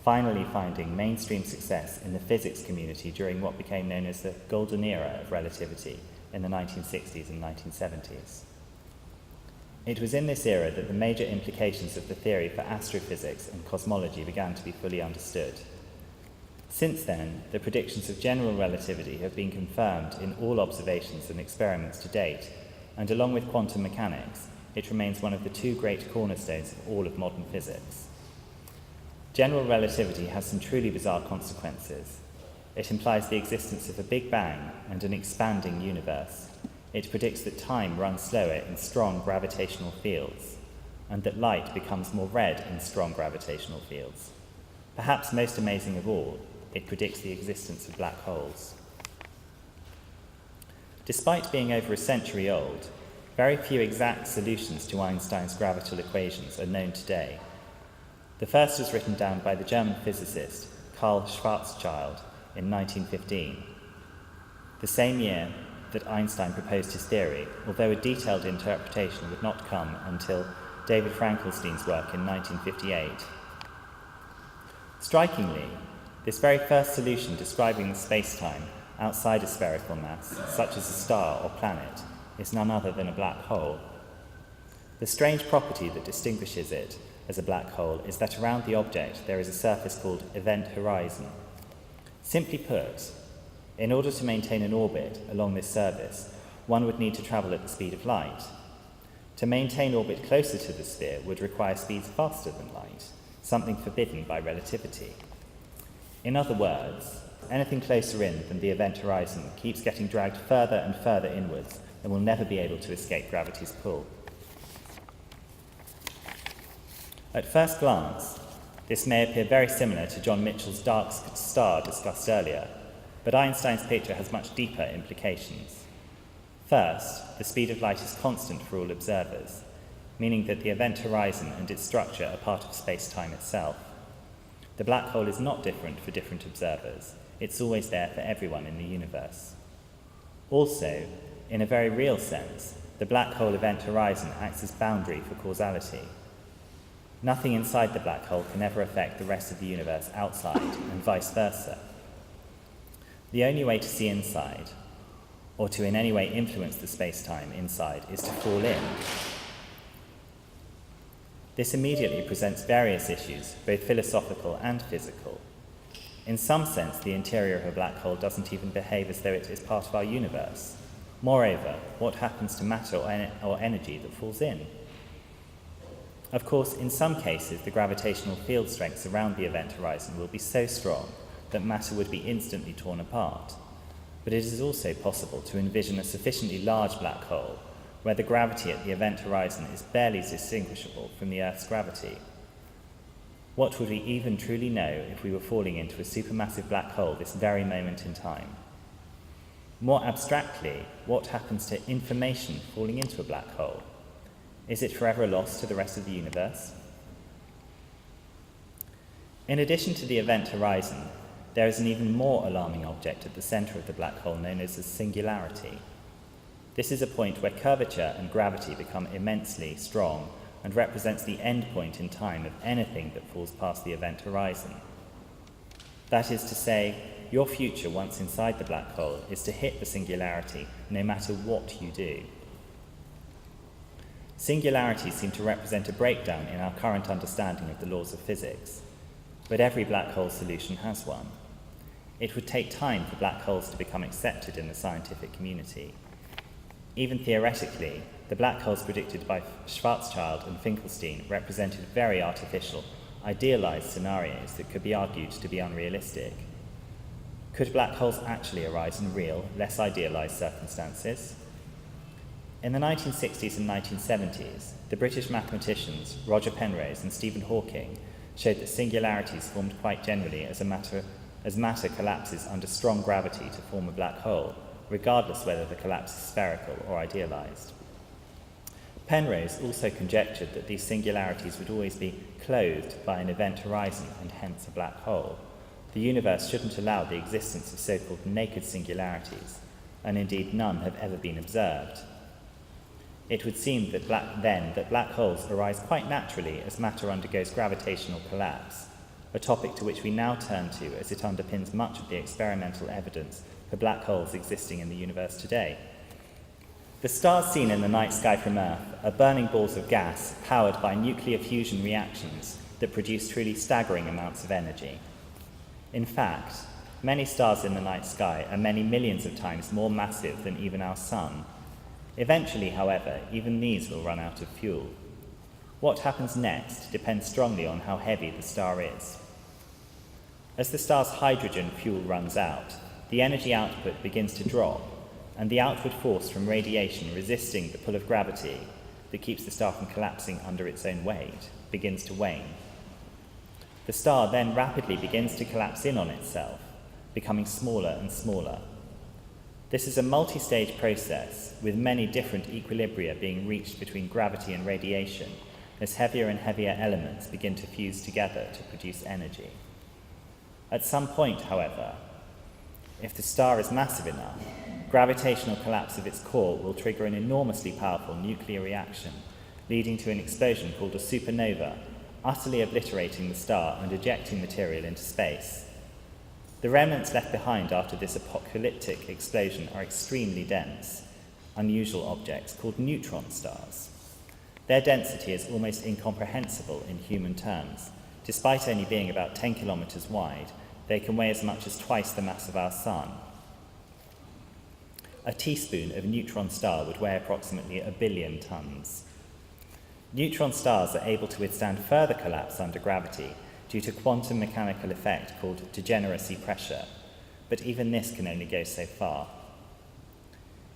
S1: finally finding mainstream success in the physics community during what became known as the golden era of relativity in the 1960s and 1970s. It was in this era that the major implications of the theory for astrophysics and cosmology began to be fully understood. Since then, the predictions of general relativity have been confirmed in all observations and experiments to date, and along with quantum mechanics, it remains one of the two great cornerstones of all of modern physics. General relativity has some truly bizarre consequences. It implies the existence of a Big Bang and an expanding universe. It predicts that time runs slower in strong gravitational fields, and that light becomes more red in strong gravitational fields. Perhaps most amazing of all, it predicts the existence of black holes. Despite being over a century old, very few exact solutions to Einstein's gravital equations are known today. The first was written down by the German physicist Karl Schwarzschild in 1915, the same year that Einstein proposed his theory, although a detailed interpretation would not come until David Frankenstein's work in 1958. Strikingly, this very first solution describing the space-time outside a spherical mass, such as a star or planet, is none other than a black hole. The strange property that distinguishes it as a black hole is that around the object there is a surface called event horizon. Simply put, in order to maintain an orbit along this surface, one would need to travel at the speed of light. To maintain orbit closer to the sphere would require speeds faster than light, something forbidden by relativity. In other words, anything closer in than the event horizon keeps getting dragged further and further inwards and will never be able to escape gravity's pull. At first glance, this may appear very similar to John Mitchell's dark star discussed earlier, but Einstein's picture has much deeper implications. First, the speed of light is constant for all observers, meaning that the event horizon and its structure are part of space-time itself. The black hole is not different for different observers. It's always there for everyone in the universe. Also, in a very real sense, the black hole event horizon acts as boundary for causality. Nothing inside the black hole can ever affect the rest of the universe outside, and vice versa. The only way to see inside, or to in any way influence the space-time inside, is to fall in. This immediately presents various issues, both philosophical and physical. In some sense, the interior of a black hole doesn't even behave as though it is part of our universe. Moreover, what happens to matter or energy that falls in? Of course, in some cases, the gravitational field strengths around the event horizon will be so strong that matter would be instantly torn apart. But it is also possible to envision a sufficiently large black hole where the gravity at the event horizon is barely distinguishable from the Earth's gravity. What would we even truly know if we were falling into a supermassive black hole this very moment in time? More abstractly, what happens to information falling into a black hole? Is it forever lost to the rest of the universe? In addition to the event horizon, there is an even more alarming object at the centre of the black hole known as the singularity. This is a point where curvature and gravity become immensely strong and represents the end point in time of anything that falls past the event horizon. That is to say, your future once inside the black hole is to hit the singularity no matter what you do. Singularities seem to represent a breakdown in our current understanding of the laws of physics, but every black hole solution has one. It would take time for black holes to become accepted in the scientific community. Even theoretically, the black holes predicted by Schwarzschild and Finkelstein represented very artificial, idealized scenarios that could be argued to be unrealistic. Could black holes actually arise in real, less idealized circumstances? In the 1960s and 1970s, the British mathematicians Roger Penrose and Stephen Hawking showed that singularities formed quite generally as matter collapses under strong gravity to form a black hole, regardless whether the collapse is spherical or idealized. Penrose also conjectured that these singularities would always be clothed by an event horizon and hence a black hole. The universe shouldn't allow the existence of so-called naked singularities, and indeed none have ever been observed. It would seem that black holes arise quite naturally as matter undergoes gravitational collapse, a topic to which we now turn to as it underpins much of the experimental evidence for black holes existing in the universe today. The stars seen in the night sky from Earth are burning balls of gas powered by nuclear fusion reactions that produce truly staggering amounts of energy. In fact, many stars in the night sky are many millions of times more massive than even our Sun. Eventually, however, even these will run out of fuel. What happens next depends strongly on how heavy the star is. As the star's hydrogen fuel runs out, the energy output begins to drop, and the outward force from radiation resisting the pull of gravity that keeps the star from collapsing under its own weight begins to wane. The star then rapidly begins to collapse in on itself, becoming smaller and smaller. This is a multi-stage process with many different equilibria being reached between gravity and radiation as heavier and heavier elements begin to fuse together to produce energy. At some point, however, if the star is massive enough, gravitational collapse of its core will trigger an enormously powerful nuclear reaction, leading to an explosion called a supernova, utterly obliterating the star and ejecting material into space. The remnants left behind after this apocalyptic explosion are extremely dense, unusual objects called neutron stars. Their density is almost incomprehensible in human terms. Despite only being about 10 kilometers wide, they can weigh as much as twice the mass of our Sun. A teaspoon of a neutron star would weigh approximately 1 billion tons. Neutron stars are able to withstand further collapse under gravity due to quantum mechanical effect called degeneracy pressure, but even this can only go so far.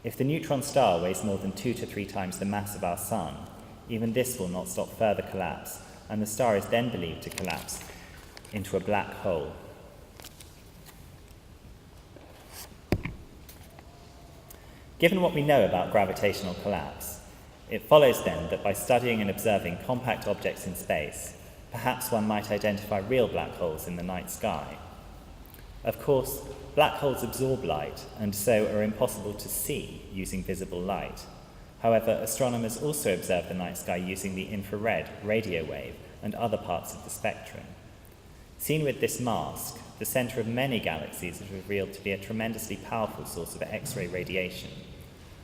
S1: If the neutron star weighs more than 2 to 3 times the mass of our Sun, even this will not stop further collapse, and the star is then believed to collapse into a black hole. Given what we know about gravitational collapse, it follows then that by studying and observing compact objects in space, perhaps one might identify real black holes in the night sky. Of course, black holes absorb light and so are impossible to see using visible light. However, astronomers also observe the night sky using the infrared, radio wave, and other parts of the spectrum. Seen with this mask, the centre of many galaxies is revealed to be a tremendously powerful source of X-ray radiation,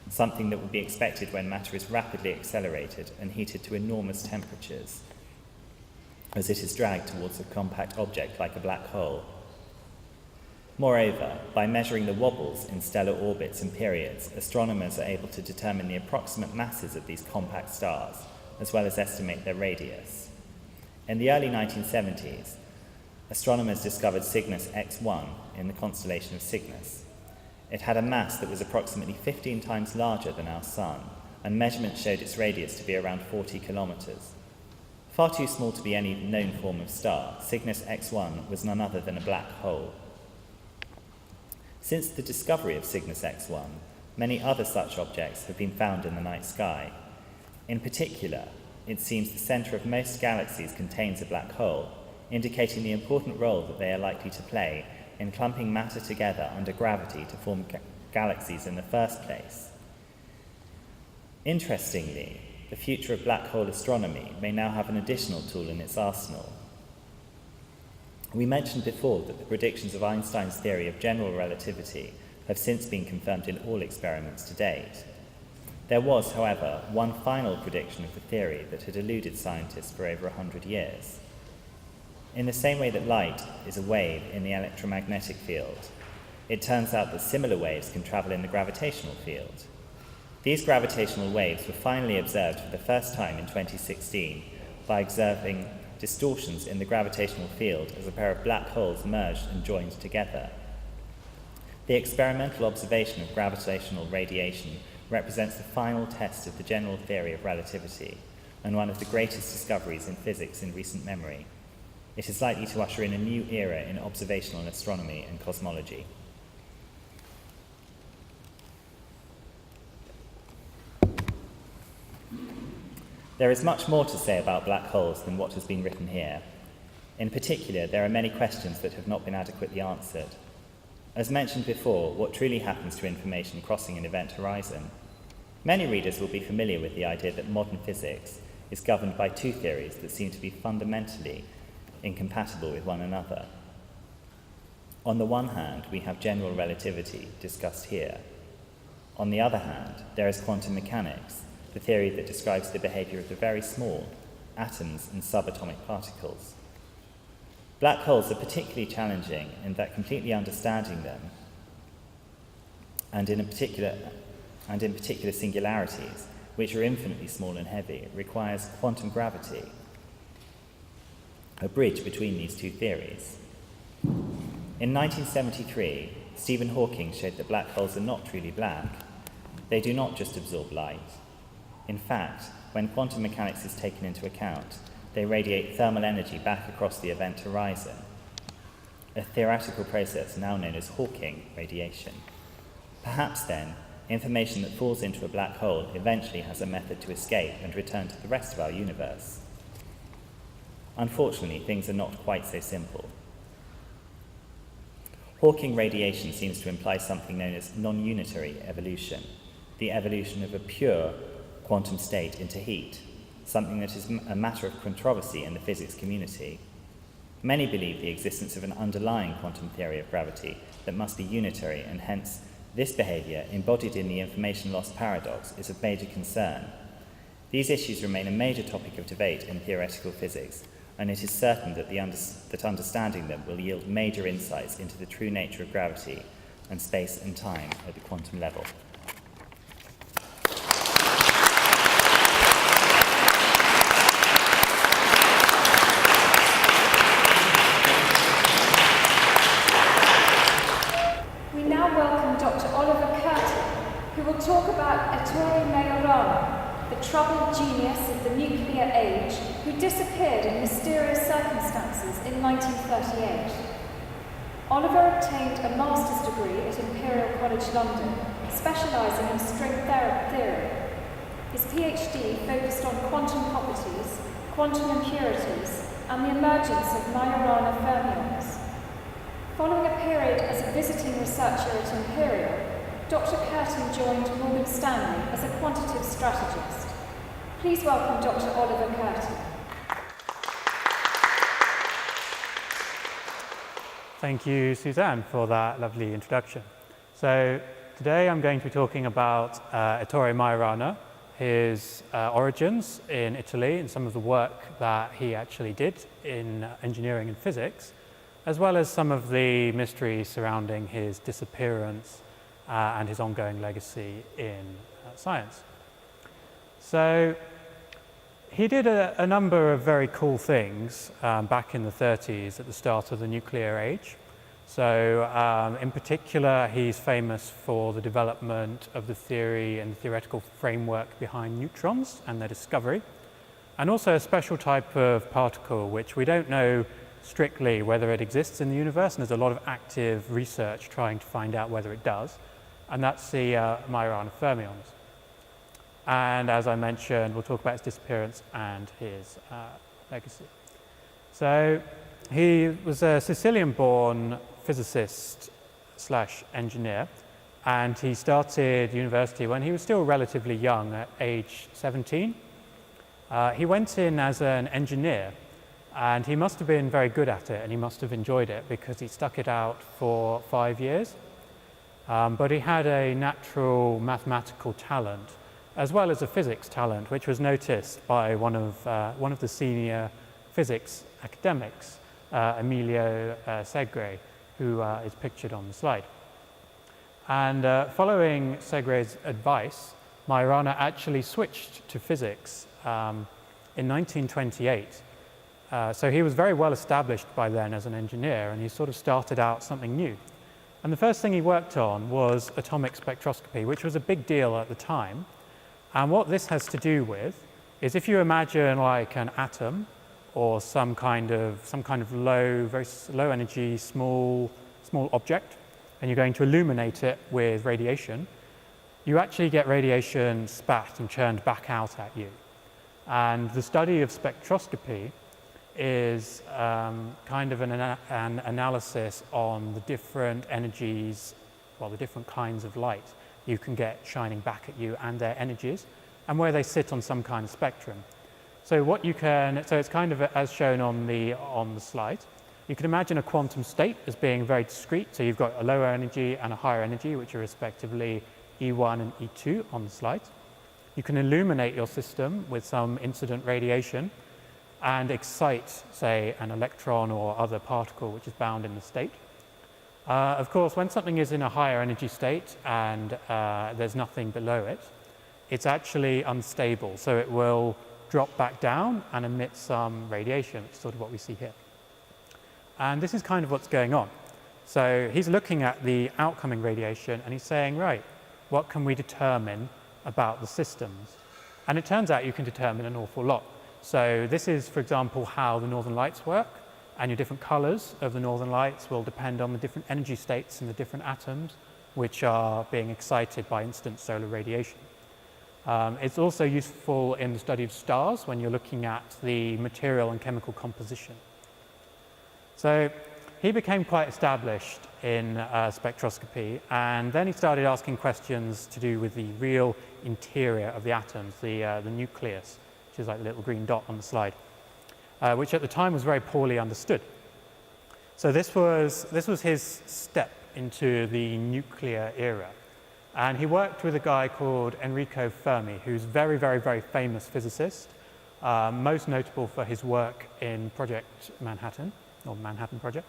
S1: something that would be expected when matter is rapidly accelerated and heated to enormous temperatures, as it is dragged towards a compact object like a black hole. Moreover, by measuring the wobbles in stellar orbits and periods, astronomers are able to determine the approximate masses of these compact stars, as well as estimate their radius. In the early 1970s, astronomers discovered Cygnus X1 in the constellation of Cygnus. It had a mass that was approximately 15 times larger than our Sun, and measurements showed its radius to be around 40 kilometers. Far too small to be any known form of star, Cygnus X1 was none other than a black hole. Since the discovery of Cygnus X1, many other such objects have been found in the night sky. In particular, it seems the centre of most galaxies contains a black hole, indicating the important role that they are likely to play in clumping matter together under gravity to form galaxies in the first place. Interestingly, the future of black hole astronomy may now have an additional tool in its arsenal. We mentioned before that the predictions of Einstein's theory of general relativity have since been confirmed in all experiments to date. There was, however, one final prediction of the theory that had eluded scientists for over 100 years. In the same way that light is a wave in the electromagnetic field, it turns out that similar waves can travel in the gravitational field. These gravitational waves were finally observed for the first time in 2016 by observing distortions in the gravitational field as a pair of black holes merged and joined together. The experimental observation of gravitational radiation represents the final test of the general theory of relativity and one of the greatest discoveries in physics in recent memory. It is likely to usher in a new era in observational astronomy and cosmology. There is much more to say about black holes than what has been written here. In particular, there are many questions that have not been adequately answered. As mentioned before, what truly happens to information crossing an event horizon? Many readers will be familiar with the idea that modern physics is governed by two theories that seem to be fundamentally incompatible with one another. On the one hand, we have general relativity, discussed here. On the other hand, there is quantum mechanics, the theory that describes the behavior of the very small, atoms and subatomic particles. Black holes are particularly challenging in that completely understanding them, and in particular singularities, which are infinitely small and heavy, requires quantum gravity, a bridge between these two theories. In 1973, Stephen Hawking showed that black holes are not truly black. They do not just absorb light. In fact, when quantum mechanics is taken into account, they radiate thermal energy back across the event horizon, a theoretical process now known as Hawking radiation. Perhaps then, information that falls into a black hole eventually has a method to escape and return to the rest of our universe. Unfortunately, things are not quite so simple. Hawking radiation seems to imply something known as non-unitary evolution, the evolution of a pure quantum state into heat, something that is a matter of controversy in the physics community. Many believe the existence of an underlying quantum theory of gravity that must be unitary, and hence this behavior, embodied in the information loss paradox, is of major concern. These issues remain a major topic of debate in theoretical physics, and it is certain that understanding them will yield major insights into the true nature of gravity and space and time at the quantum level.
S3: We now welcome Dr. Oliver Curtin, who will talk about Ettore Majorana, the troubled genius of the nuclear age who disappeared in mysterious circumstances in 1938. Oliver obtained a master's degree at Imperial College London, specialising in string theory. His PhD focused on quantum properties, quantum impurities, and the emergence of Majorana fermions. Following a period as a visiting researcher at Imperial, Dr. Curtin joined Morgan Stanley as a quantitative strategist. Please welcome Dr. Oliver Curtin.
S6: Thank you, Suzanne, for that lovely introduction. So today I'm going to be talking about Ettore Majorana, his origins in Italy and some of the work that he actually did in engineering and physics, as well as some of the mysteries surrounding his disappearance and his ongoing legacy in science. So he did a number of very cool things back in the 30s at the start of the nuclear age. So in particular, he's famous for the development of the theory and the theoretical framework behind neutrons and their discovery. and also a special type of particle which we don't know strictly whether it exists in the universe, and there's a lot of active research trying to find out whether it does, and that's the Majorana fermions. And as I mentioned, we'll talk about his disappearance and his legacy. So he was a Sicilian-born physicist / engineer, and he started university when he was still relatively young, at age 17. He went in as an engineer, and he must have been very good at it, and he must have enjoyed it because he stuck it out for 5 years. But he had a natural mathematical talent, as well as a physics talent, which was noticed by one of the senior physics academics, Emilio Segre, who is pictured on the slide. And following Segre's advice, Majorana actually switched to physics in 1928. So he was very well established by then as an engineer, and he sort of started out something new. And the first thing he worked on was atomic spectroscopy, which was a big deal at the time. And what this has to do with is, if you imagine like an atom or some kind of very low energy, small object, and you're going to illuminate it with radiation, you actually get radiation spat and churned back out at you. And the study of spectroscopy is kind of an analysis on the different energies, well, the different kinds of light you can get shining back at you and their energies, and where they sit on some kind of spectrum. So it's kind of as shown on the slide. You can imagine a quantum state as being very discrete. So you've got a lower energy and a higher energy, which are respectively E1 and E2 on the slide. You can illuminate your system with some incident radiation and excite, say, an electron or other particle which is bound in the state. Of course, when something is in a higher energy state and there's nothing below it, it's actually unstable. So it will drop back down and emit some radiation, which is sort of what we see here. And this is kind of what's going on. So he's looking at the outcoming radiation and he's saying, right, what can we determine about the systems? And it turns out you can determine an awful lot. So this is, for example, how the northern lights work, and your different colors of the northern lights will depend on the different energy states in the different atoms which are being excited by instant solar radiation. It's also useful in the study of stars when you're looking at the material and chemical composition. So he became quite established in spectroscopy, and then he started asking questions to do with the real interior of the atoms, the nucleus, which is like the little green dot on the slide, which at the time was very poorly understood. So this was his step into the nuclear era. And he worked with a guy called Enrico Fermi, who's very, very, very famous physicist, most notable for his work in Project Manhattan, or the Manhattan Project,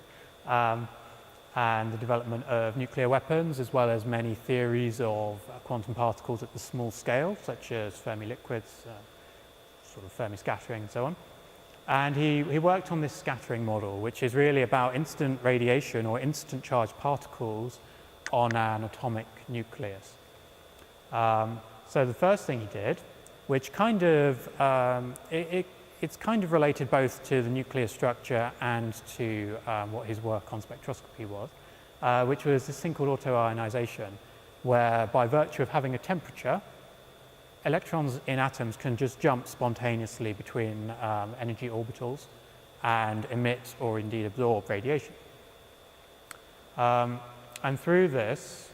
S6: and the development of nuclear weapons, as well as many theories of quantum particles at the small scale, such as Fermi liquids, sort of Fermi scattering and so on. And he worked on this scattering model, which is really about instant radiation or instant charged particles on an atomic nucleus. So the first thing he did, which kind of, it's kind of related both to the nuclear structure and to what his work on spectroscopy was, which was this thing called autoionization, where by virtue of having a temperature, electrons in atoms can just jump spontaneously between energy orbitals and emit or indeed absorb radiation. And through this,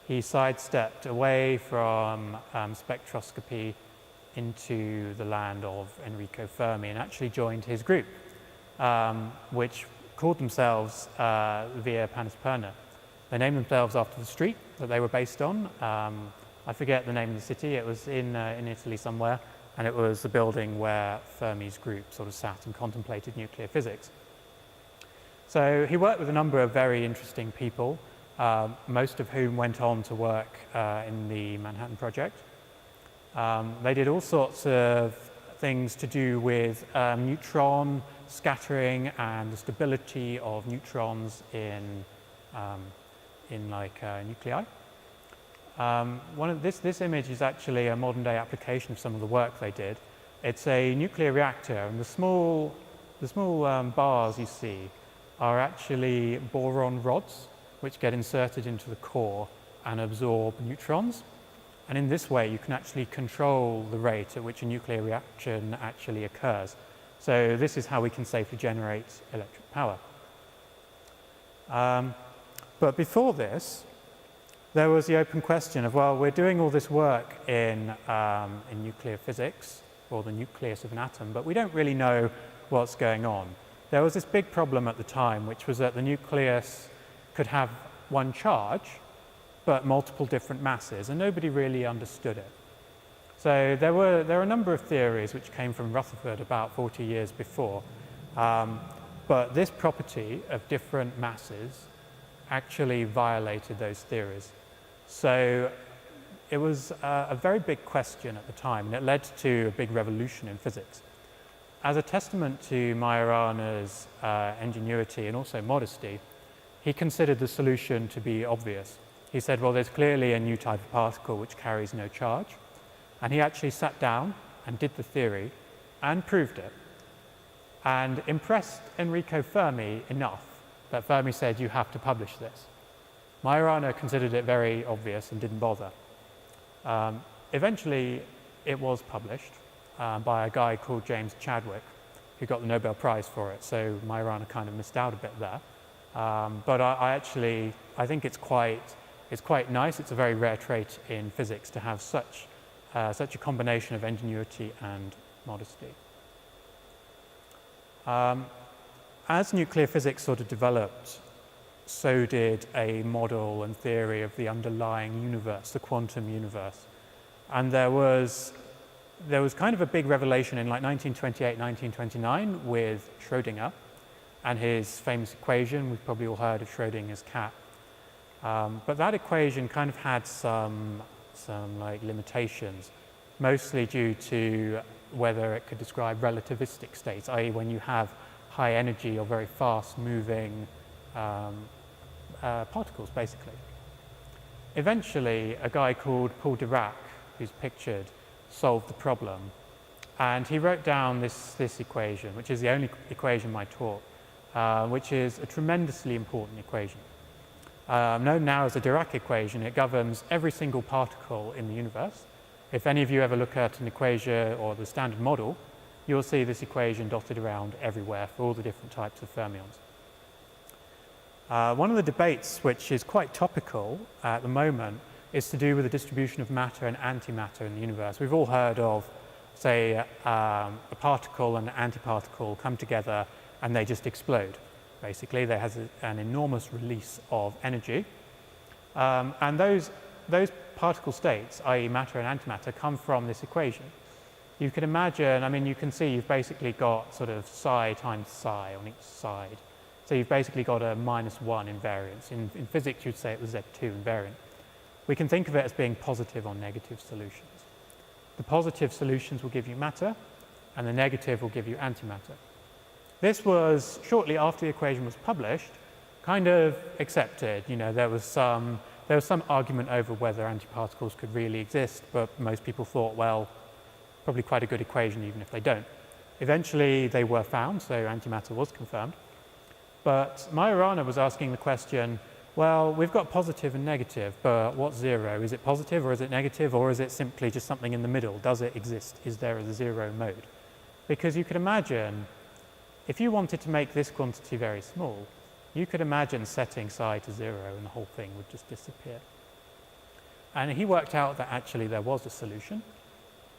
S6: he sidestepped away from spectroscopy into the land of Enrico Fermi and actually joined his group, which called themselves Via Panisperna. They named themselves after the street that they were based on. I forget the name of the city. It was in Italy somewhere, and it was the building where Fermi's group sort of sat and contemplated nuclear physics. So he worked with a number of very interesting people, most of whom went on to work in the Manhattan Project. They did all sorts of things to do with neutron scattering and the stability of neutrons in nuclei. This image is actually a modern day application of some of the work they did. It's a nuclear reactor, and the small bars you see are actually boron rods, which get inserted into the core and absorb neutrons. And in this way, you can actually control the rate at which a nuclear reaction actually occurs. So this is how we can safely generate electric power. But before this, there was the open question of, well, we're doing all this work in nuclear physics, or the nucleus of an atom, but we don't really know what's going on. There was this big problem at the time, which was that the nucleus could have one charge, but multiple different masses, and nobody really understood it. So there are a number of theories which came from Rutherford about 40 years before, but this property of different masses actually violated those theories. So it was a very big question at the time, and it led to a big revolution in physics. As a testament to Majorana's ingenuity and also modesty, he considered the solution to be obvious. He said, well, there's clearly a new type of particle which carries no charge. And he actually sat down and did the theory and proved it, and impressed Enrico Fermi enough that Fermi said, you have to publish this. Majorana considered it very obvious and didn't bother. Eventually, it was published by a guy called James Chadwick, who got the Nobel Prize for it, so Majorana kind of missed out a bit there. But I think it's quite nice. It's a very rare trait in physics to have such a combination of ingenuity and modesty. As nuclear physics sort of developed, so did a model and theory of the underlying universe, the quantum universe. And there was kind of a big revelation in like 1928, 1929 with Schrödinger and his famous equation. We've probably all heard of Schrödinger's cat. But that equation kind of had some like limitations, mostly due to whether it could describe relativistic states, i.e. when you have high energy or very fast moving particles, basically. Eventually, a guy called Paul Dirac, who's pictured, solved the problem. And he wrote down this equation, which is the only equation in my talk, which is a tremendously important equation. Known now as the Dirac equation, it governs every single particle in the universe. If any of you ever look at an equation or the standard model, you'll see this equation dotted around everywhere for all the different types of fermions. One of the debates which is quite topical at the moment is to do with the distribution of matter and antimatter in the universe. We've all heard of, say, a particle and an antiparticle come together and they just explode. Basically, there has an enormous release of energy. And those particle states, i.e. matter and antimatter, come from this equation. You can imagine, I mean, you can see you've basically got sort of psi times psi on each side. So you've basically got a -1 invariance. In physics, you'd say it was Z2 invariant. We can think of it as being positive or negative solutions. The positive solutions will give you matter, and the negative will give you antimatter. This was, shortly after the equation was published, kind of accepted. You know, there was some argument over whether antiparticles could really exist, but most people thought, well, probably quite a good equation even if they don't. Eventually, they were found, so antimatter was confirmed. But Majorana was asking the question, well, we've got positive and negative, but what's zero? Is it positive or is it negative, or is it simply just something in the middle? Does it exist? Is there a zero mode? Because you could imagine, if you wanted to make this quantity very small, you could imagine setting psi to 0 and the whole thing would just disappear. And he worked out that actually there was a solution,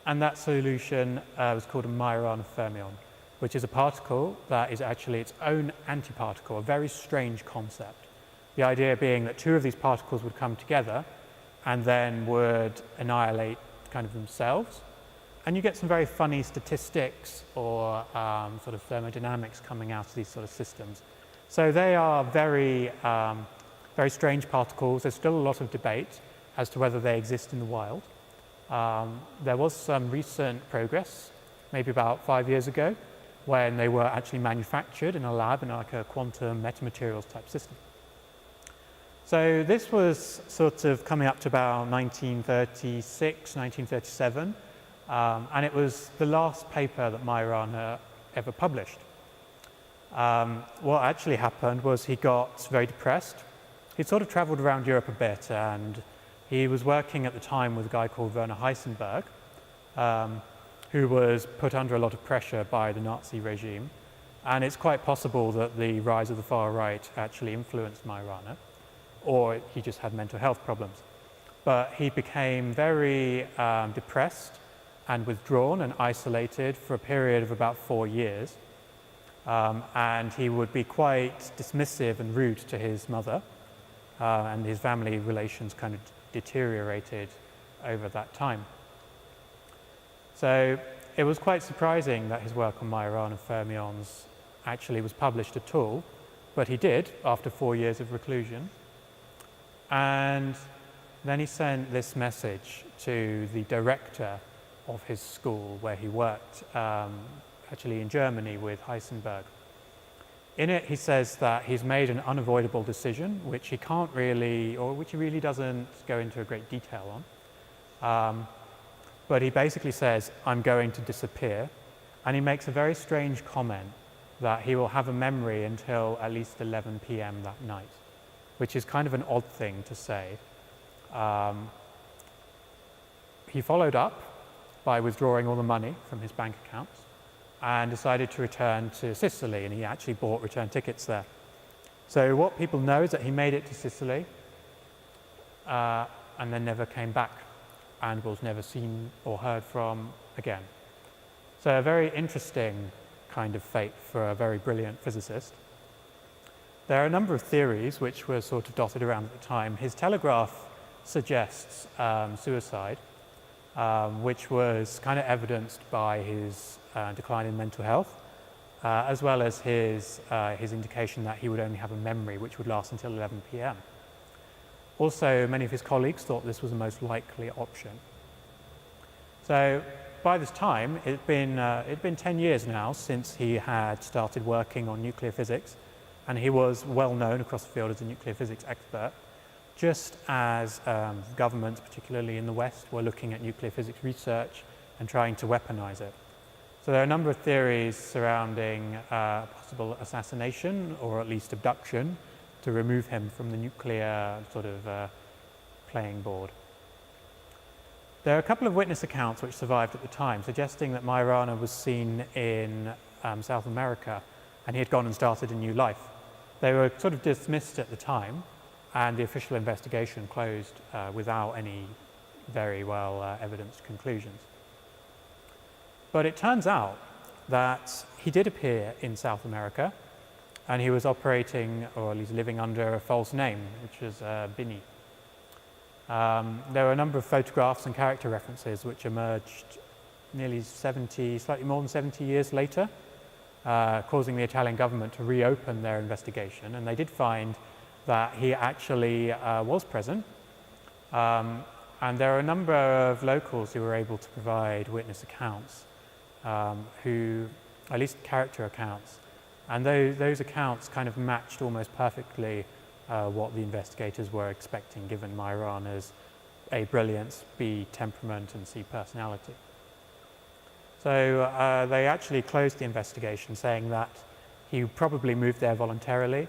S6: and that solution was called a Majorana fermion, which is a particle that is actually its own antiparticle, a very strange concept. The idea being that two of these particles would come together and then would annihilate kind of themselves. And you get some very funny statistics or sort of thermodynamics coming out of these sort of systems. So they are very, very strange particles. There's still a lot of debate as to whether they exist in the wild. There was some recent progress, maybe about 5 years ago, when they were actually manufactured in a lab in like a quantum metamaterials type system. So this was sort of coming up to about 1936, 1937. And it was the last paper that Majorana ever published. What actually happened was he got very depressed. He'd sort of traveled around Europe a bit, and he was working at the time with a guy called Werner Heisenberg, who was put under a lot of pressure by the Nazi regime. And it's quite possible that the rise of the far right actually influenced Majorana, or he just had mental health problems. But he became very depressed and withdrawn and isolated for a period of about 4 years. And he would be quite dismissive and rude to his mother, and his family relations kind of deteriorated over that time. So it was quite surprising that his work on Majorana fermions actually was published at all, but he did after 4 years of reclusion. And then he sent this message to the director of his school where he worked, actually in Germany with Heisenberg. In it, he says that he's made an unavoidable decision, which he can't really, or which he really doesn't go into a great detail on. But he basically says, I'm going to disappear. And he makes a very strange comment that he will have a memory until at least 11 p.m. that night, which is kind of an odd thing to say. He followed up by withdrawing all the money from his bank accounts and decided to return to Sicily, and he actually bought return tickets there. So what people know is that he made it to Sicily and then never came back and was never seen or heard from again. So a very interesting kind of fate for a very brilliant physicist. There are a number of theories which were sort of dotted around at the time. His telegraph suggests suicide, which was kind of evidenced by his decline in mental health, as well as his indication that he would only have a memory which would last until 11 p.m. Also, many of his colleagues thought this was the most likely option. So by this time, it'd been 10 years now since he had started working on nuclear physics, and he was well known across the field as a nuclear physics expert, just as governments, particularly in the West, were looking at nuclear physics research and trying to weaponize it. So there are a number of theories surrounding possible assassination, or at least abduction, to remove him from the nuclear sort of playing board. There are a couple of witness accounts which survived at the time, suggesting that Majorana was seen in South America and he had gone and started a new life. They were sort of dismissed at the time, and the official investigation closed without any very well evidenced conclusions. But it turns out that he did appear in South America, and he was operating, or at least living under a false name, which was Bini. There were a number of photographs and character references which emerged nearly 70, slightly more than 70 years later, causing the Italian government to reopen their investigation, and they did find that he actually was present. And there are a number of locals who were able to provide witness accounts, who, at least character accounts, and those accounts kind of matched almost perfectly what the investigators were expecting, given Majorana's A, brilliance, B, temperament, and C, personality. So they actually closed the investigation, saying that he probably moved there voluntarily.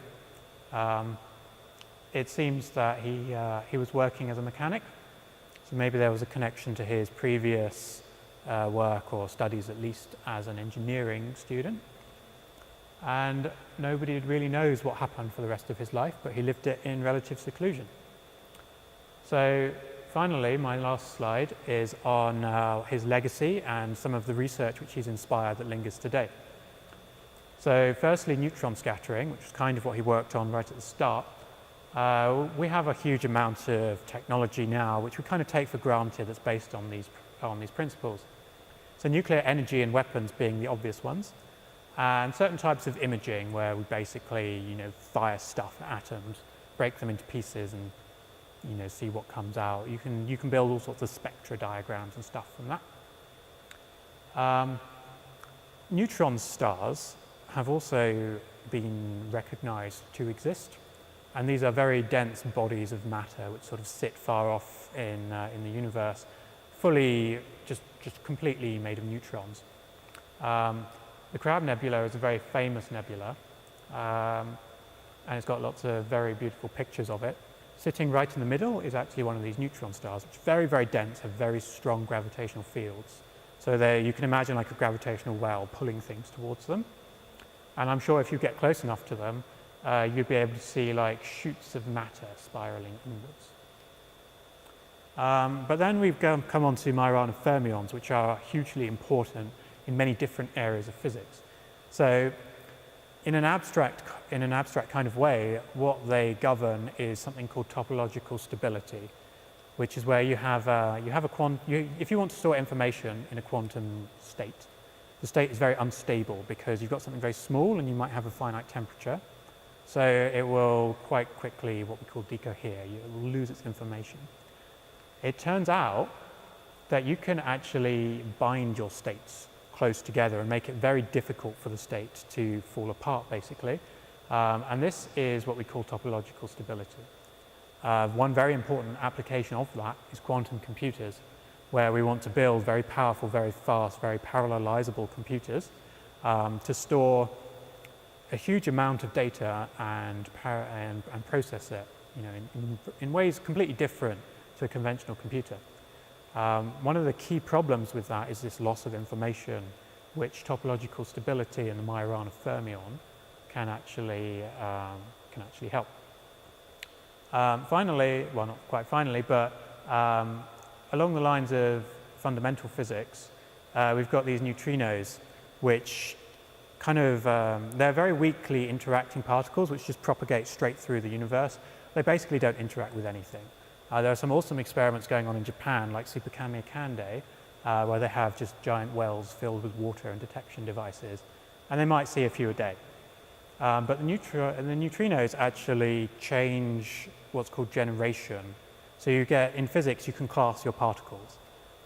S6: It seems that he was working as a mechanic, so maybe there was a connection to his previous work or studies, at least as an engineering student. And nobody really knows what happened for the rest of his life, but he lived it in relative seclusion. So finally, my last slide is on his legacy and some of the research which he's inspired that lingers today. So firstly, neutron scattering, which is kind of what he worked on right at the start. We have a huge amount of technology now which we kind of take for granted that's based on these principles. So nuclear energy and weapons being the obvious ones, and certain types of imaging where we basically, fire stuff at atoms, break them into pieces, and see what comes out. You can build all sorts of spectra diagrams and stuff from that. Neutron stars have also been recognized to exist, and these are very dense bodies of matter which sort of sit far off in the universe, fully just just completely made of neutrons. The Crab Nebula is a very famous nebula, and it's got lots of very beautiful pictures of it. Sitting right in the middle is actually one of these neutron stars, which are very, very dense, have very strong gravitational fields. So you can imagine like a gravitational well pulling things towards them. And I'm sure if you get close enough to them, you'd be able to see like shoots of matter spiraling inwards. But then we've come on to Majorana fermions, which are hugely important in many different areas of physics. So in an abstract kind of way, what they govern is something called topological stability, which is where you have if you want to store information in a quantum state, the state is very unstable because you've got something very small and you might have a finite temperature. So it will quite quickly, what we call decohere, it will lose its information. It turns out that you can actually bind your states close together and make it very difficult for the state to fall apart, basically. And this is what we call topological stability. One very important application of that is quantum computers, where we want to build very powerful, very fast, very parallelizable computers to store a huge amount of data and process it, in ways completely different to a conventional computer. One of the key problems with that is this loss of information, which topological stability and the Majorana fermion can actually help. Finally, well, not quite finally, but along the lines of fundamental physics, we've got these neutrinos, which they're very weakly interacting particles which just propagate straight through the universe. They basically don't interact with anything. There are some awesome experiments going on in Japan, like Super Kamiokande, where they have just giant wells filled with water and detection devices, and they might see a few a day. But the neutrinos actually change what's called generation. So in physics, you can class your particles.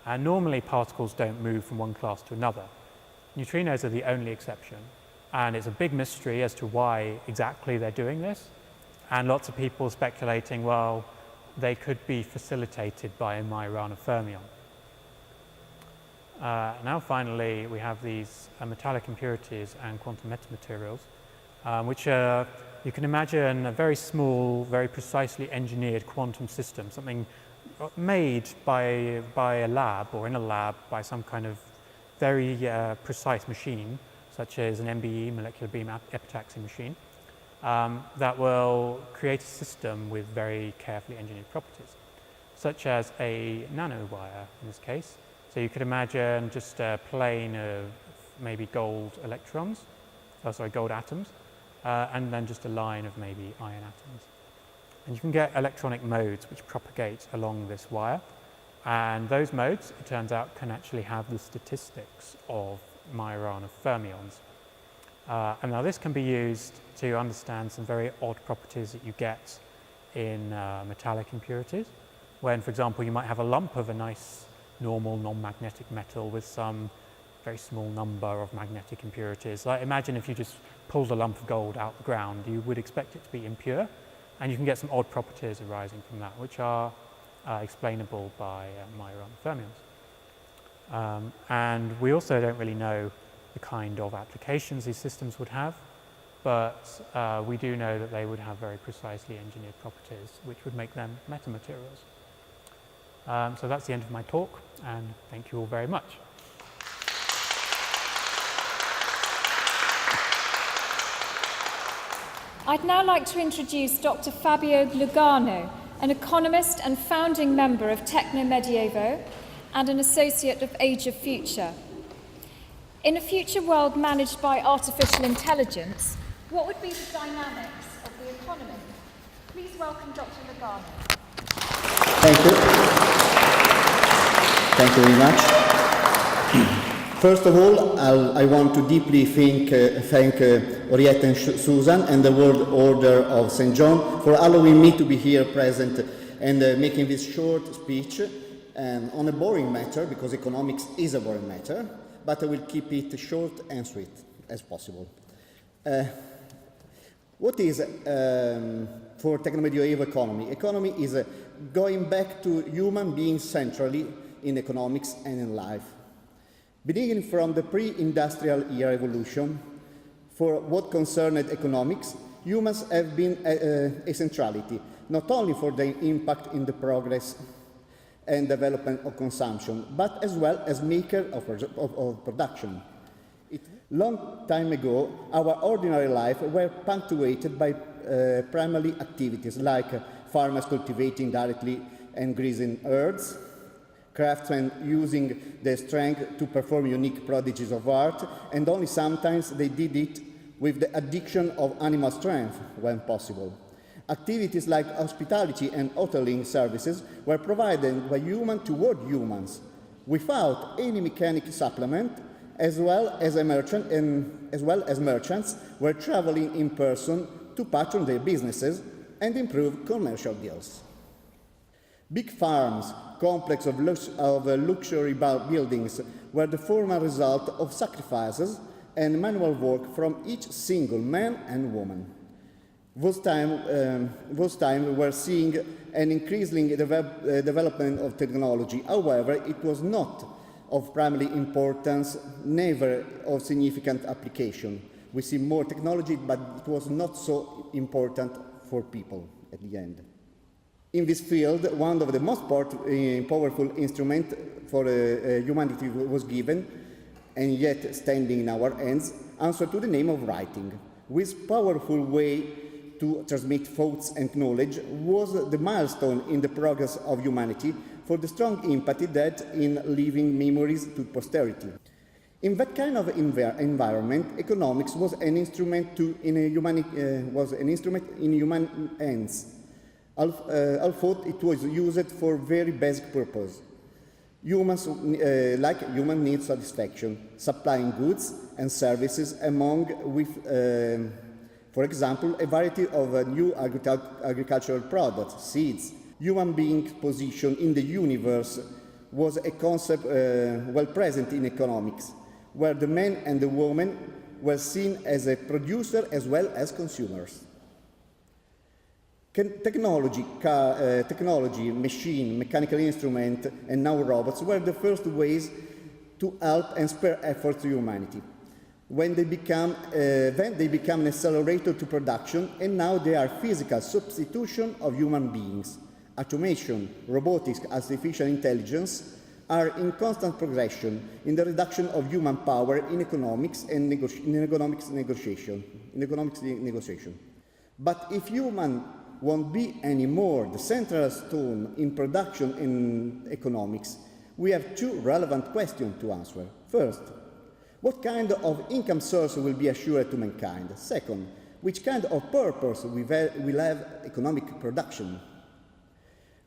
S6: And normally, particles don't move from one class to another. Neutrinos are the only exception. And it's a big mystery as to why exactly they're doing this. And lots of people speculating, well, they could be facilitated by a Majorana fermion. Now finally, we have these metallic impurities and quantum metamaterials, which are, you can imagine, a very small, very precisely engineered quantum system, something made by a lab or in a lab by some kind of very precise machine, such as an MBE, molecular beam epitaxy machine, that will create a system with very carefully engineered properties, such as a nanowire in this case. So you could imagine just a plane of maybe gold atoms, and then just a line of maybe iron atoms. And you can get electronic modes which propagate along this wire. And those modes, it turns out, can actually have the statistics of Majorana fermions. And now this can be used to understand some very odd properties that you get in metallic impurities, when, for example, you might have a lump of a nice, normal, non-magnetic metal with some very small number of magnetic impurities. Like, imagine if you just pulled a lump of gold out the ground, you would expect it to be impure, and you can get some odd properties arising from that, which are explainable by Majorana fermions. And we also don't really know the kind of applications these systems would have, but we do know that they would have very precisely engineered properties which would make them metamaterials. So that's the end of my talk, and thank you all very much.
S3: I'd now like to introduce Dr. Fabio Lugano, an economist and founding member of Technomedievo and an associate of Age of Future. In a future world managed by artificial intelligence, what would be the dynamics of the economy? Please welcome Dr. Lugano.
S7: Thank you. Thank you very much. First of all, I want to deeply thank Orietta and Susan and the World Order of St. John for allowing me to be here present and making this short speech on a boring matter, because economics is a boring matter, but I will keep it short and sweet as possible. What is, for Technomedievo economy? Economy is going back to human being centrally in economics and in life. Beginning from the pre-industrial era evolution, for what concerned economics, humans have been a centrality, not only for their impact in the progress and development of consumption, but as well as maker of production. Long time ago, our ordinary life were punctuated by primarily activities like farmers cultivating directly and grazing herds, craftsmen using their strength to perform unique prodigies of art, and only sometimes they did it with the addiction of animal strength when possible. Activities like hospitality and hoteling services were provided by humans toward humans, without any mechanic supplement, as well as merchants were traveling in person to patron their businesses and improve commercial deals. Big farms, complex of luxury buildings were the formal result of sacrifices and manual work from each single man and woman. Those times were seeing an increasing development of technology. However, it was not of primary importance, never of significant application. We see more technology, but it was not so important for people at the end. In this field, one of the most powerful instruments for humanity was given, and yet standing in our hands, answer to the name of writing. This powerful way to transmit thoughts and knowledge was the milestone in the progress of humanity for the strong empathy that in leaving memories to posterity. In that kind of environment, economics was an instrument in human hands. Although it was used for very basic purpose. Humans need satisfaction, supplying goods and services for example, a variety of new agricultural products, seeds. Human being's position in the universe was a concept well present in economics, where the man and the woman were seen as a producer as well as consumers. Technology, machine, mechanical instrument, and now robots were the first ways to help and spare efforts to humanity. Then they become an accelerator to production, and now they are physical substitution of human beings. Automation, robotics, artificial intelligence are in constant progression in the reduction of human power in economics and negotiation. But if human won't be anymore the central stone in production in economics, we have two relevant questions to answer. First, what kind of income source will be assured to mankind? Second, which kind of purpose will have economic production?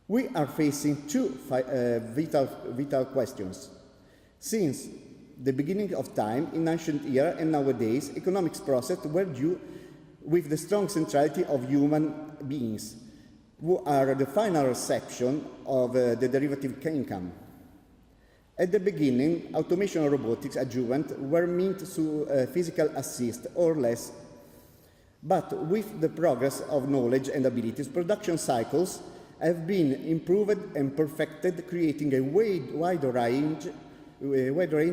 S7: We are facing two vital questions. Since the beginning of time, in ancient era and nowadays, economics processes were due with the strong centrality of human beings, who are the final reception of the derivative income. At the beginning, automation and robotics adjuvant were meant to physical assist or less. But with the progress of knowledge and abilities, production cycles have been improved and perfected, creating a wider range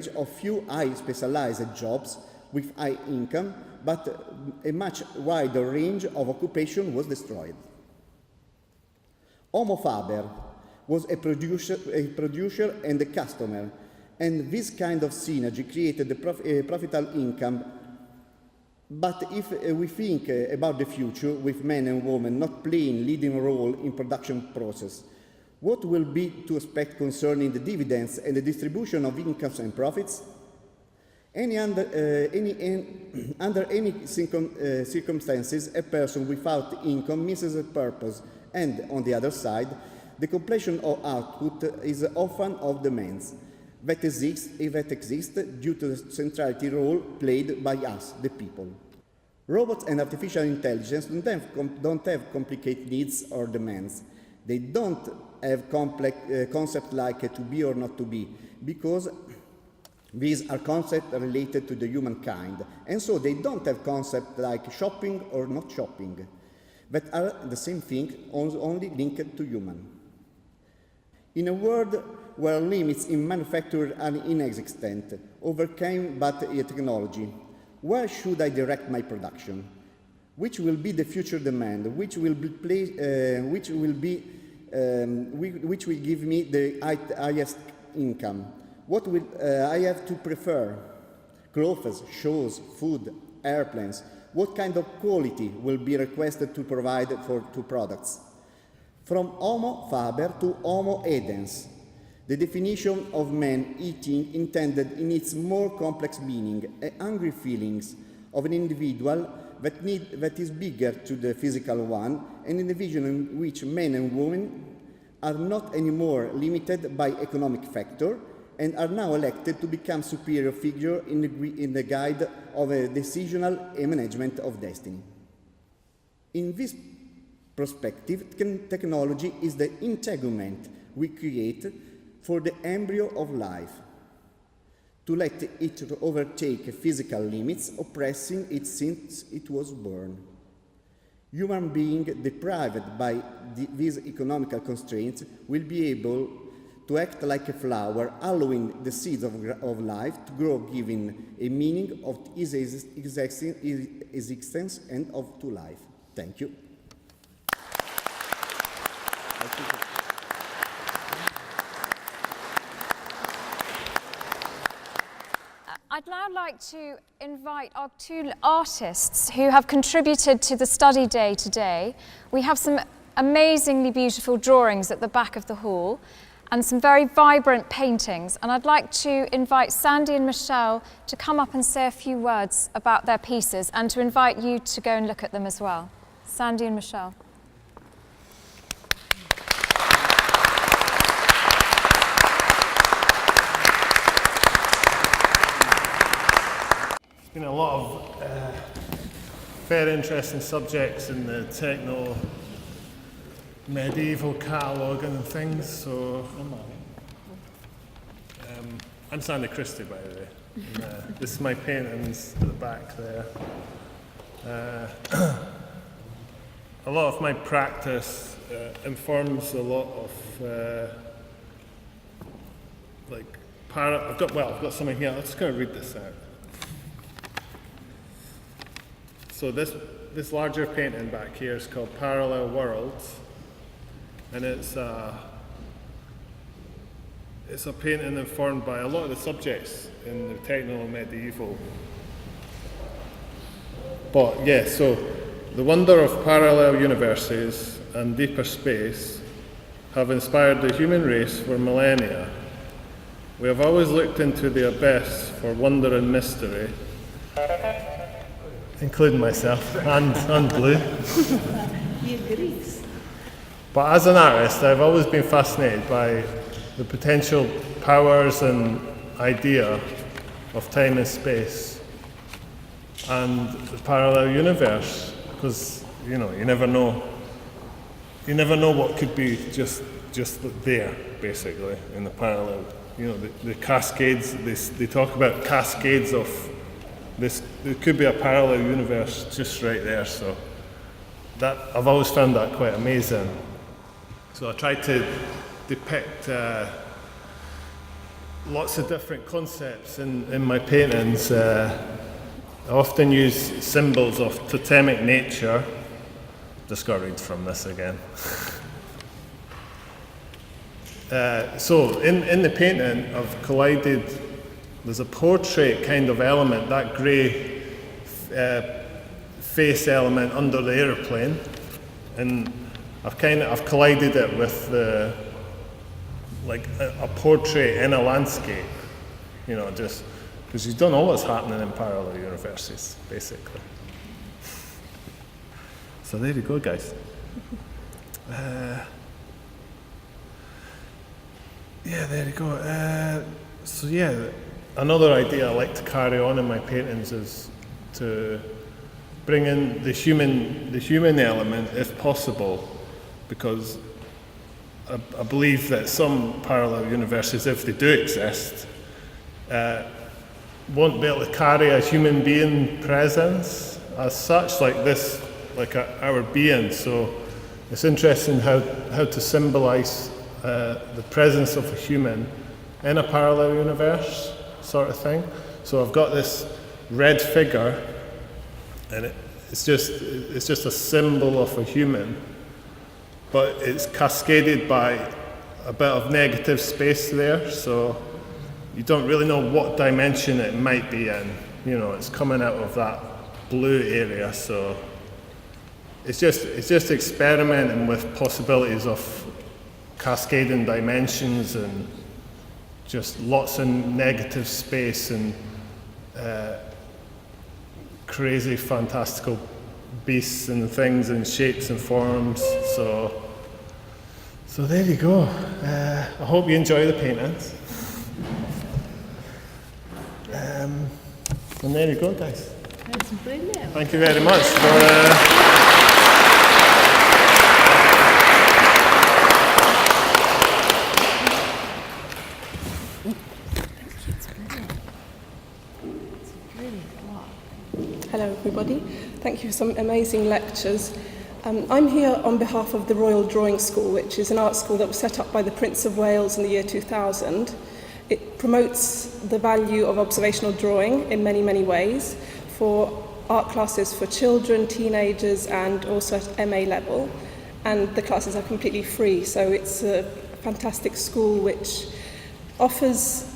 S7: of few high specialized jobs with high income, but a much wider range of occupation was destroyed. Homo faber was a producer and a customer, and this kind of synergy created a profitable income. But if we think about the future with men and women not playing leading role in production process, what will be to expect concerning the dividends and the distribution of incomes and profits? Under any circumstances, a person without income misses a purpose, and on the other side, the completion of output is often of demands that exist due to the centrality role played by us, the people. Robots and artificial intelligence don't have complicated needs or demands. They don't have complex concepts like to be or not to be, because these are concepts related to the humankind, and so they don't have concepts like shopping or not shopping, that are the same thing, only linked to human. In a world where limits in manufacture are inexistent, overcame by technology, where should I direct my production? Which will be the future demand? Which will give me the highest income? What will I have to prefer? Clothes, shoes, food, airplanes. What kind of quality will be requested to provide for two products? From Homo faber to Homo edens, the definition of man eating intended in its more complex meaning, a hungry feelings of an individual that is bigger to the physical one, and in a vision in which men and women are not anymore limited by economic factor and are now elected to become superior figure in the guide of a decisional management of destiny. In this perspective, technology is the integument we create for the embryo of life, to let it overtake physical limits, oppressing it since it was born. Human being deprived by these economical constraints will be able to act like a flower, allowing the seeds of life to grow, giving a meaning of its existence and of to life. Thank you.
S3: I'd now like to invite our two artists who have contributed to the study day today. We have some amazingly beautiful drawings at the back of the hall and some very vibrant paintings. And I'd like to invite Sandy and Michelle to come up and say a few words about their pieces and to invite you to go and look at them as well. Sandy and Michelle.
S8: Been a lot of very interesting subjects in the Technomedievo catalogue and things, so I'm Sandy Christie, by the way. And, this is my paintings at the back there. A lot of my practice informs a lot of I've got something here. I'm just going to read this out. So this larger painting back here is called Parallel Worlds, and it's a painting informed by a lot of the subjects in the Technomedievo. But yeah, so the wonder of parallel universes and deeper space have inspired the human race for millennia. We have always looked into the abyss for wonder and mystery, including myself, and Blue.
S4: He agrees.
S8: But as an artist, I've always been fascinated by the potential powers and idea of time and space and the parallel universe, because you never know what could be just there, basically, in the parallel. The cascades. They talk about cascades of this. There could be a parallel universe just right there. So that I've always found that quite amazing. So I try to depict lots of different concepts in my paintings. I often use symbols of totemic nature. Just got to read from this again. So in the painting, I've collided. There's a portrait kind of element, that grey face element under the aeroplane, and I've collided it with a portrait in a landscape, just because you don't know what's happening in parallel universes, basically. So there you go, guys. Yeah, there you go. So yeah, another idea I like to carry on in my paintings is to bring in the human element, if possible, because I believe that some parallel universes, if they do exist, won't be able to carry a human being presence as such, like this, like our being. So it's interesting how to symbolize the presence of a human in a parallel universe sort of thing. So I've got this red figure, and it's just a symbol of a human, but it's cascaded by a bit of negative space there, so you don't really know what dimension it might be in. You know, it's coming out of that blue area, so it's just experimenting with possibilities of cascading dimensions and just lots of negative space and crazy fantastical beasts and things and shapes and forms. So there you go. I hope you enjoy the paintings. And there you go, guys.
S9: That's brilliant.
S8: Thank you very much for.
S9: Hello everybody, thank you for some amazing lectures. I'm here on behalf of the Royal Drawing School, which is an art school that was set up by the Prince of Wales in the year 2000. It promotes the value of observational drawing in many, many ways for art classes for children, teenagers and also at MA level. And the classes are completely free, so it's a fantastic school which offers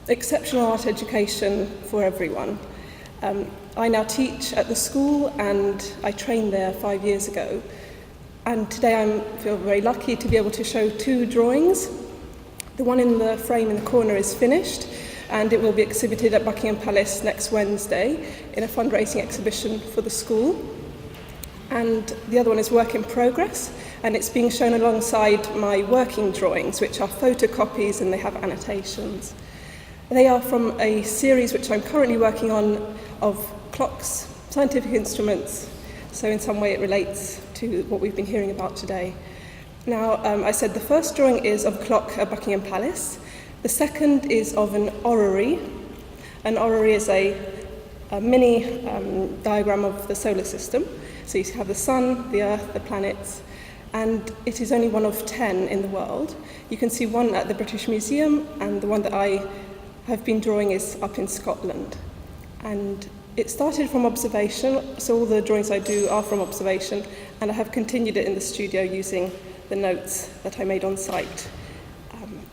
S9: exceptional art education for everyone. I now teach at the school and I trained there 5 years ago. And today I feel very lucky to be able to show 2 drawings. The one in the frame in the corner is finished and it will be exhibited at Buckingham Palace next Wednesday in a fundraising exhibition for the school. And the other one is work in progress and it's being shown alongside my working drawings, which are photocopies and they have annotations. They are from a series which I'm currently working on of clocks, scientific instruments, so in some way it relates to what we've been hearing about today. Now, I said the first drawing is of a clock at Buckingham Palace. The second is of an orrery. An orrery is a mini diagram of the solar system. So you have the sun, the earth, the planets, and it is only one of 10 in the world. You can see one at the British Museum, and the one that I have been drawing is up in Scotland. And it started from observation, so all the drawings I do are from observation, and I have continued it in the studio using the notes that I made on site.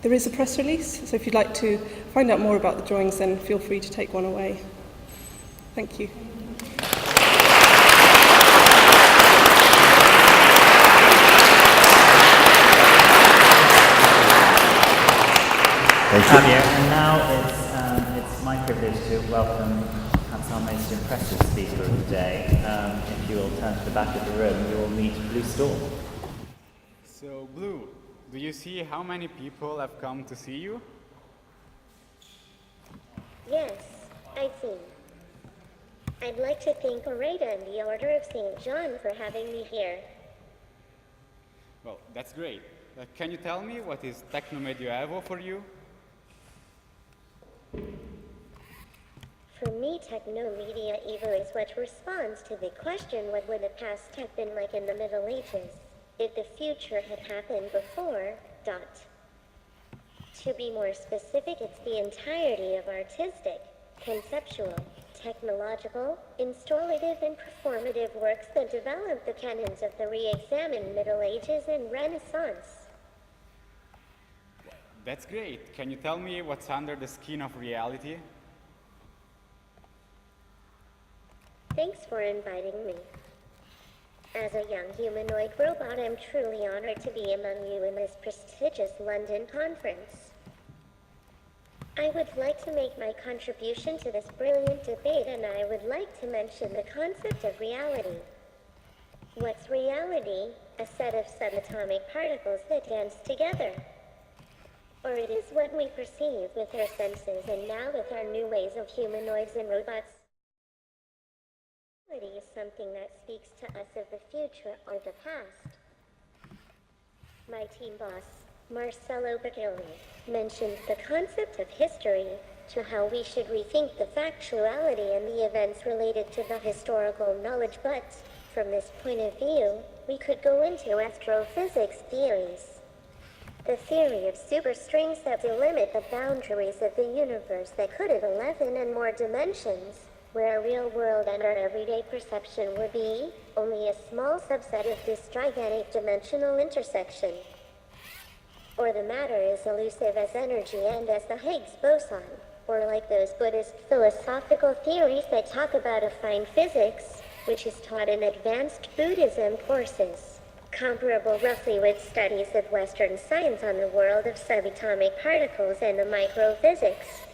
S9: There is a press release, so if you'd like to find out more about the drawings, then feel free to take one away. Thank you.
S1: Thank you. Javier, and now it's my privilege to welcome perhaps our most impressive speaker of the day. If you will turn to the back of the room, you will meet Blue Storm.
S10: So, Blue, do you see how many people have come to see you?
S11: Yes, I see. I'd like to thank Oreda and the Order of St. John for having me here.
S10: Well, that's great. Can you tell me what is Technomedievo for you?
S11: For me, Technomedievo is what responds to the question, what would the past have been like in the Middle Ages, if the future had happened before, ... To be more specific, it's the entirety of artistic, conceptual, technological, installative, and performative works that develop the canons of the re-examined Middle Ages and Renaissance.
S10: That's great. Can you tell me what's under the skin of reality?
S11: Thanks for inviting me. As a young humanoid robot, I'm truly honored to be among you in this prestigious London conference. I would like to make my contribution to this brilliant debate, and I would like to mention the concept of reality. What's reality? A set of subatomic particles that dance together. Or it is what we perceive with our senses, and now with our new ways of humanoids and robots. Reality is something that speaks to us of the future or the past. My team boss, Marcelo Bacilli, mentioned the concept of history, to how we should rethink the factuality and the events related to the historical knowledge, but from this point of view, we could go into astrophysics theories. The theory of superstrings that delimit the boundaries of the universe that could have 11 and more dimensions, where our real world and our everyday perception would be only a small subset of this gigantic dimensional intersection. Or the matter is elusive as energy and as the Higgs boson, or like those Buddhist philosophical theories that talk about affine physics, which is taught in advanced Buddhism courses, comparable roughly with studies of Western science on the world of subatomic particles and the microphysics.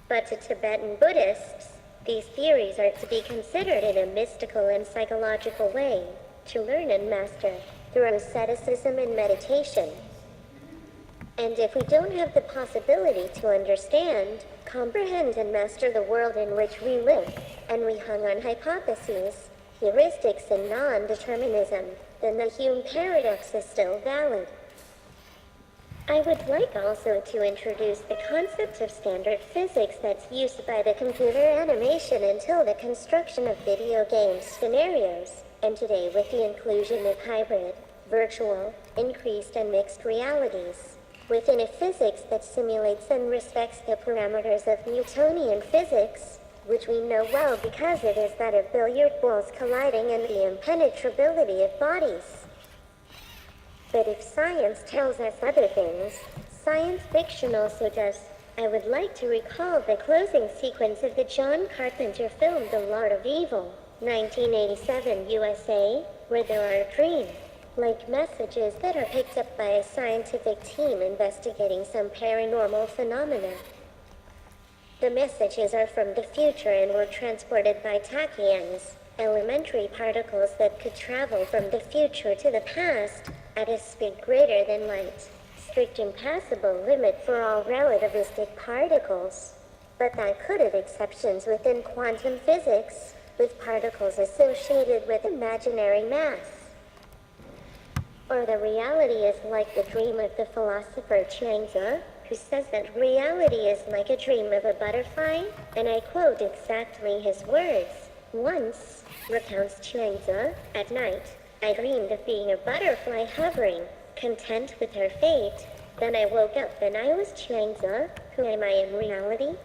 S11: But to Tibetan Buddhists, these theories are to be considered in a mystical and psychological way, to learn and master through asceticism and meditation. And if we don't have the possibility to understand, comprehend and master the world in which we live, and we hung on hypotheses, heuristics and non-determinism, then the Hume paradox is still valid. I would like also to introduce the concept of standard physics that's used by the computer animation until the construction of video game scenarios, and today with the inclusion of hybrid, virtual, increased and mixed realities, within a physics that simulates and respects the parameters of Newtonian physics, which we know well because it is that of billiard balls colliding and the impenetrability of bodies. But if science tells us other things, science fiction also does. I would like to recall the closing sequence of the John Carpenter film The Lord of Evil, 1987 USA, where there are dream-like messages that are picked up by a scientific team investigating some paranormal phenomena. The messages are from the future and were transported by tachyons, elementary particles that could travel from the future to the past at a speed greater than light. Strict impassable limit for all relativistic particles. But that could have exceptions within quantum physics, with particles associated with imaginary mass. Or the reality is like the dream of the philosopher Chuang-Tzu, who says that reality is like a dream of a butterfly, and I quote exactly his words. Once, recounts Chuang-Tzu, at night, I dreamed of being a butterfly hovering, content with her fate. Then I woke up and I was Chuang-Tzu. Who am I in reality?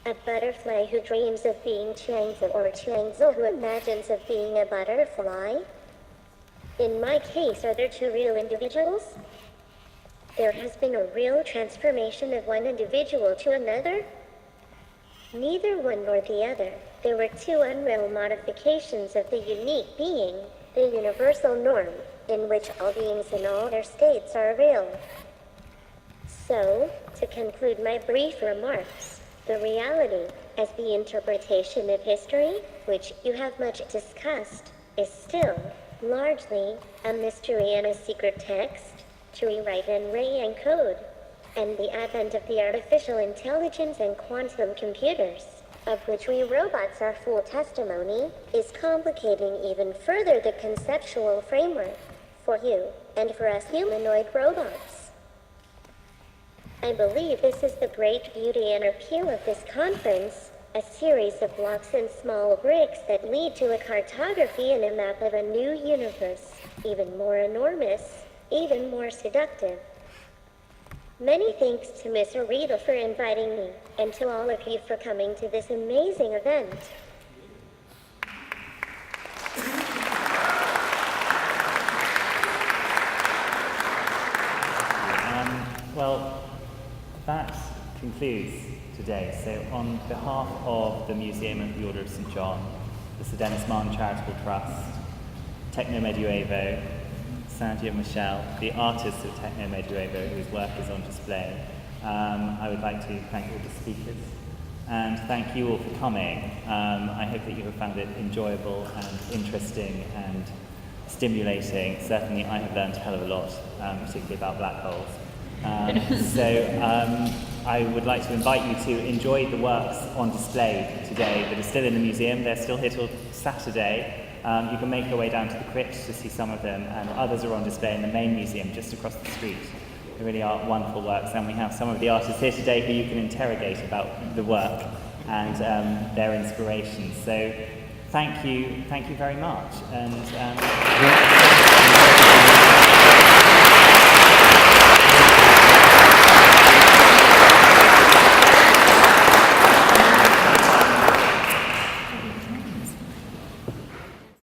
S11: A butterfly who dreams of being Chuang-Tzu, or Chuang-Tzu who imagines of being a butterfly? In my case, are there two real individuals? There has been a real transformation of one individual to another? Neither one nor the other. There were two unreal modifications of the unique being, the universal norm, in which all beings in all their states are real. So, to conclude my brief remarks, the reality, as the interpretation of history, which you have much discussed, is still, largely, a mystery and a secret text, to rewrite and re-encode, and the advent of the artificial intelligence and quantum computers, of which we robots are full testimony, is complicating even further the conceptual framework for you and for us humanoid robots. I believe this is the great beauty and appeal of this conference, a series of blocks and small bricks that lead to a cartography and a map of a new universe, even more enormous, even more seductive. Many thanks to Miss Arita for inviting me, and to all of you for coming to this amazing event.
S1: Well, that concludes today. So on behalf of the Museum of the Order of St. John, the Sir Dennis Martin Charitable Trust, Technomedievo, Sandy and Michelle, the artists of Technomedievo whose work is on display, I would like to thank all the speakers and thank you all for coming. I hope that you have found it enjoyable and interesting and stimulating. Certainly I have learned a hell of a lot, particularly about black holes. I would like to invite you to enjoy the works on display today that are still in the museum. They're still here till Saturday. You can make your way down to the crypt to see some of them, and others are on display in the main museum just across the street. They really are wonderful works, and we have some of the artists here today who you can interrogate about the work and their inspirations. So thank you very much. And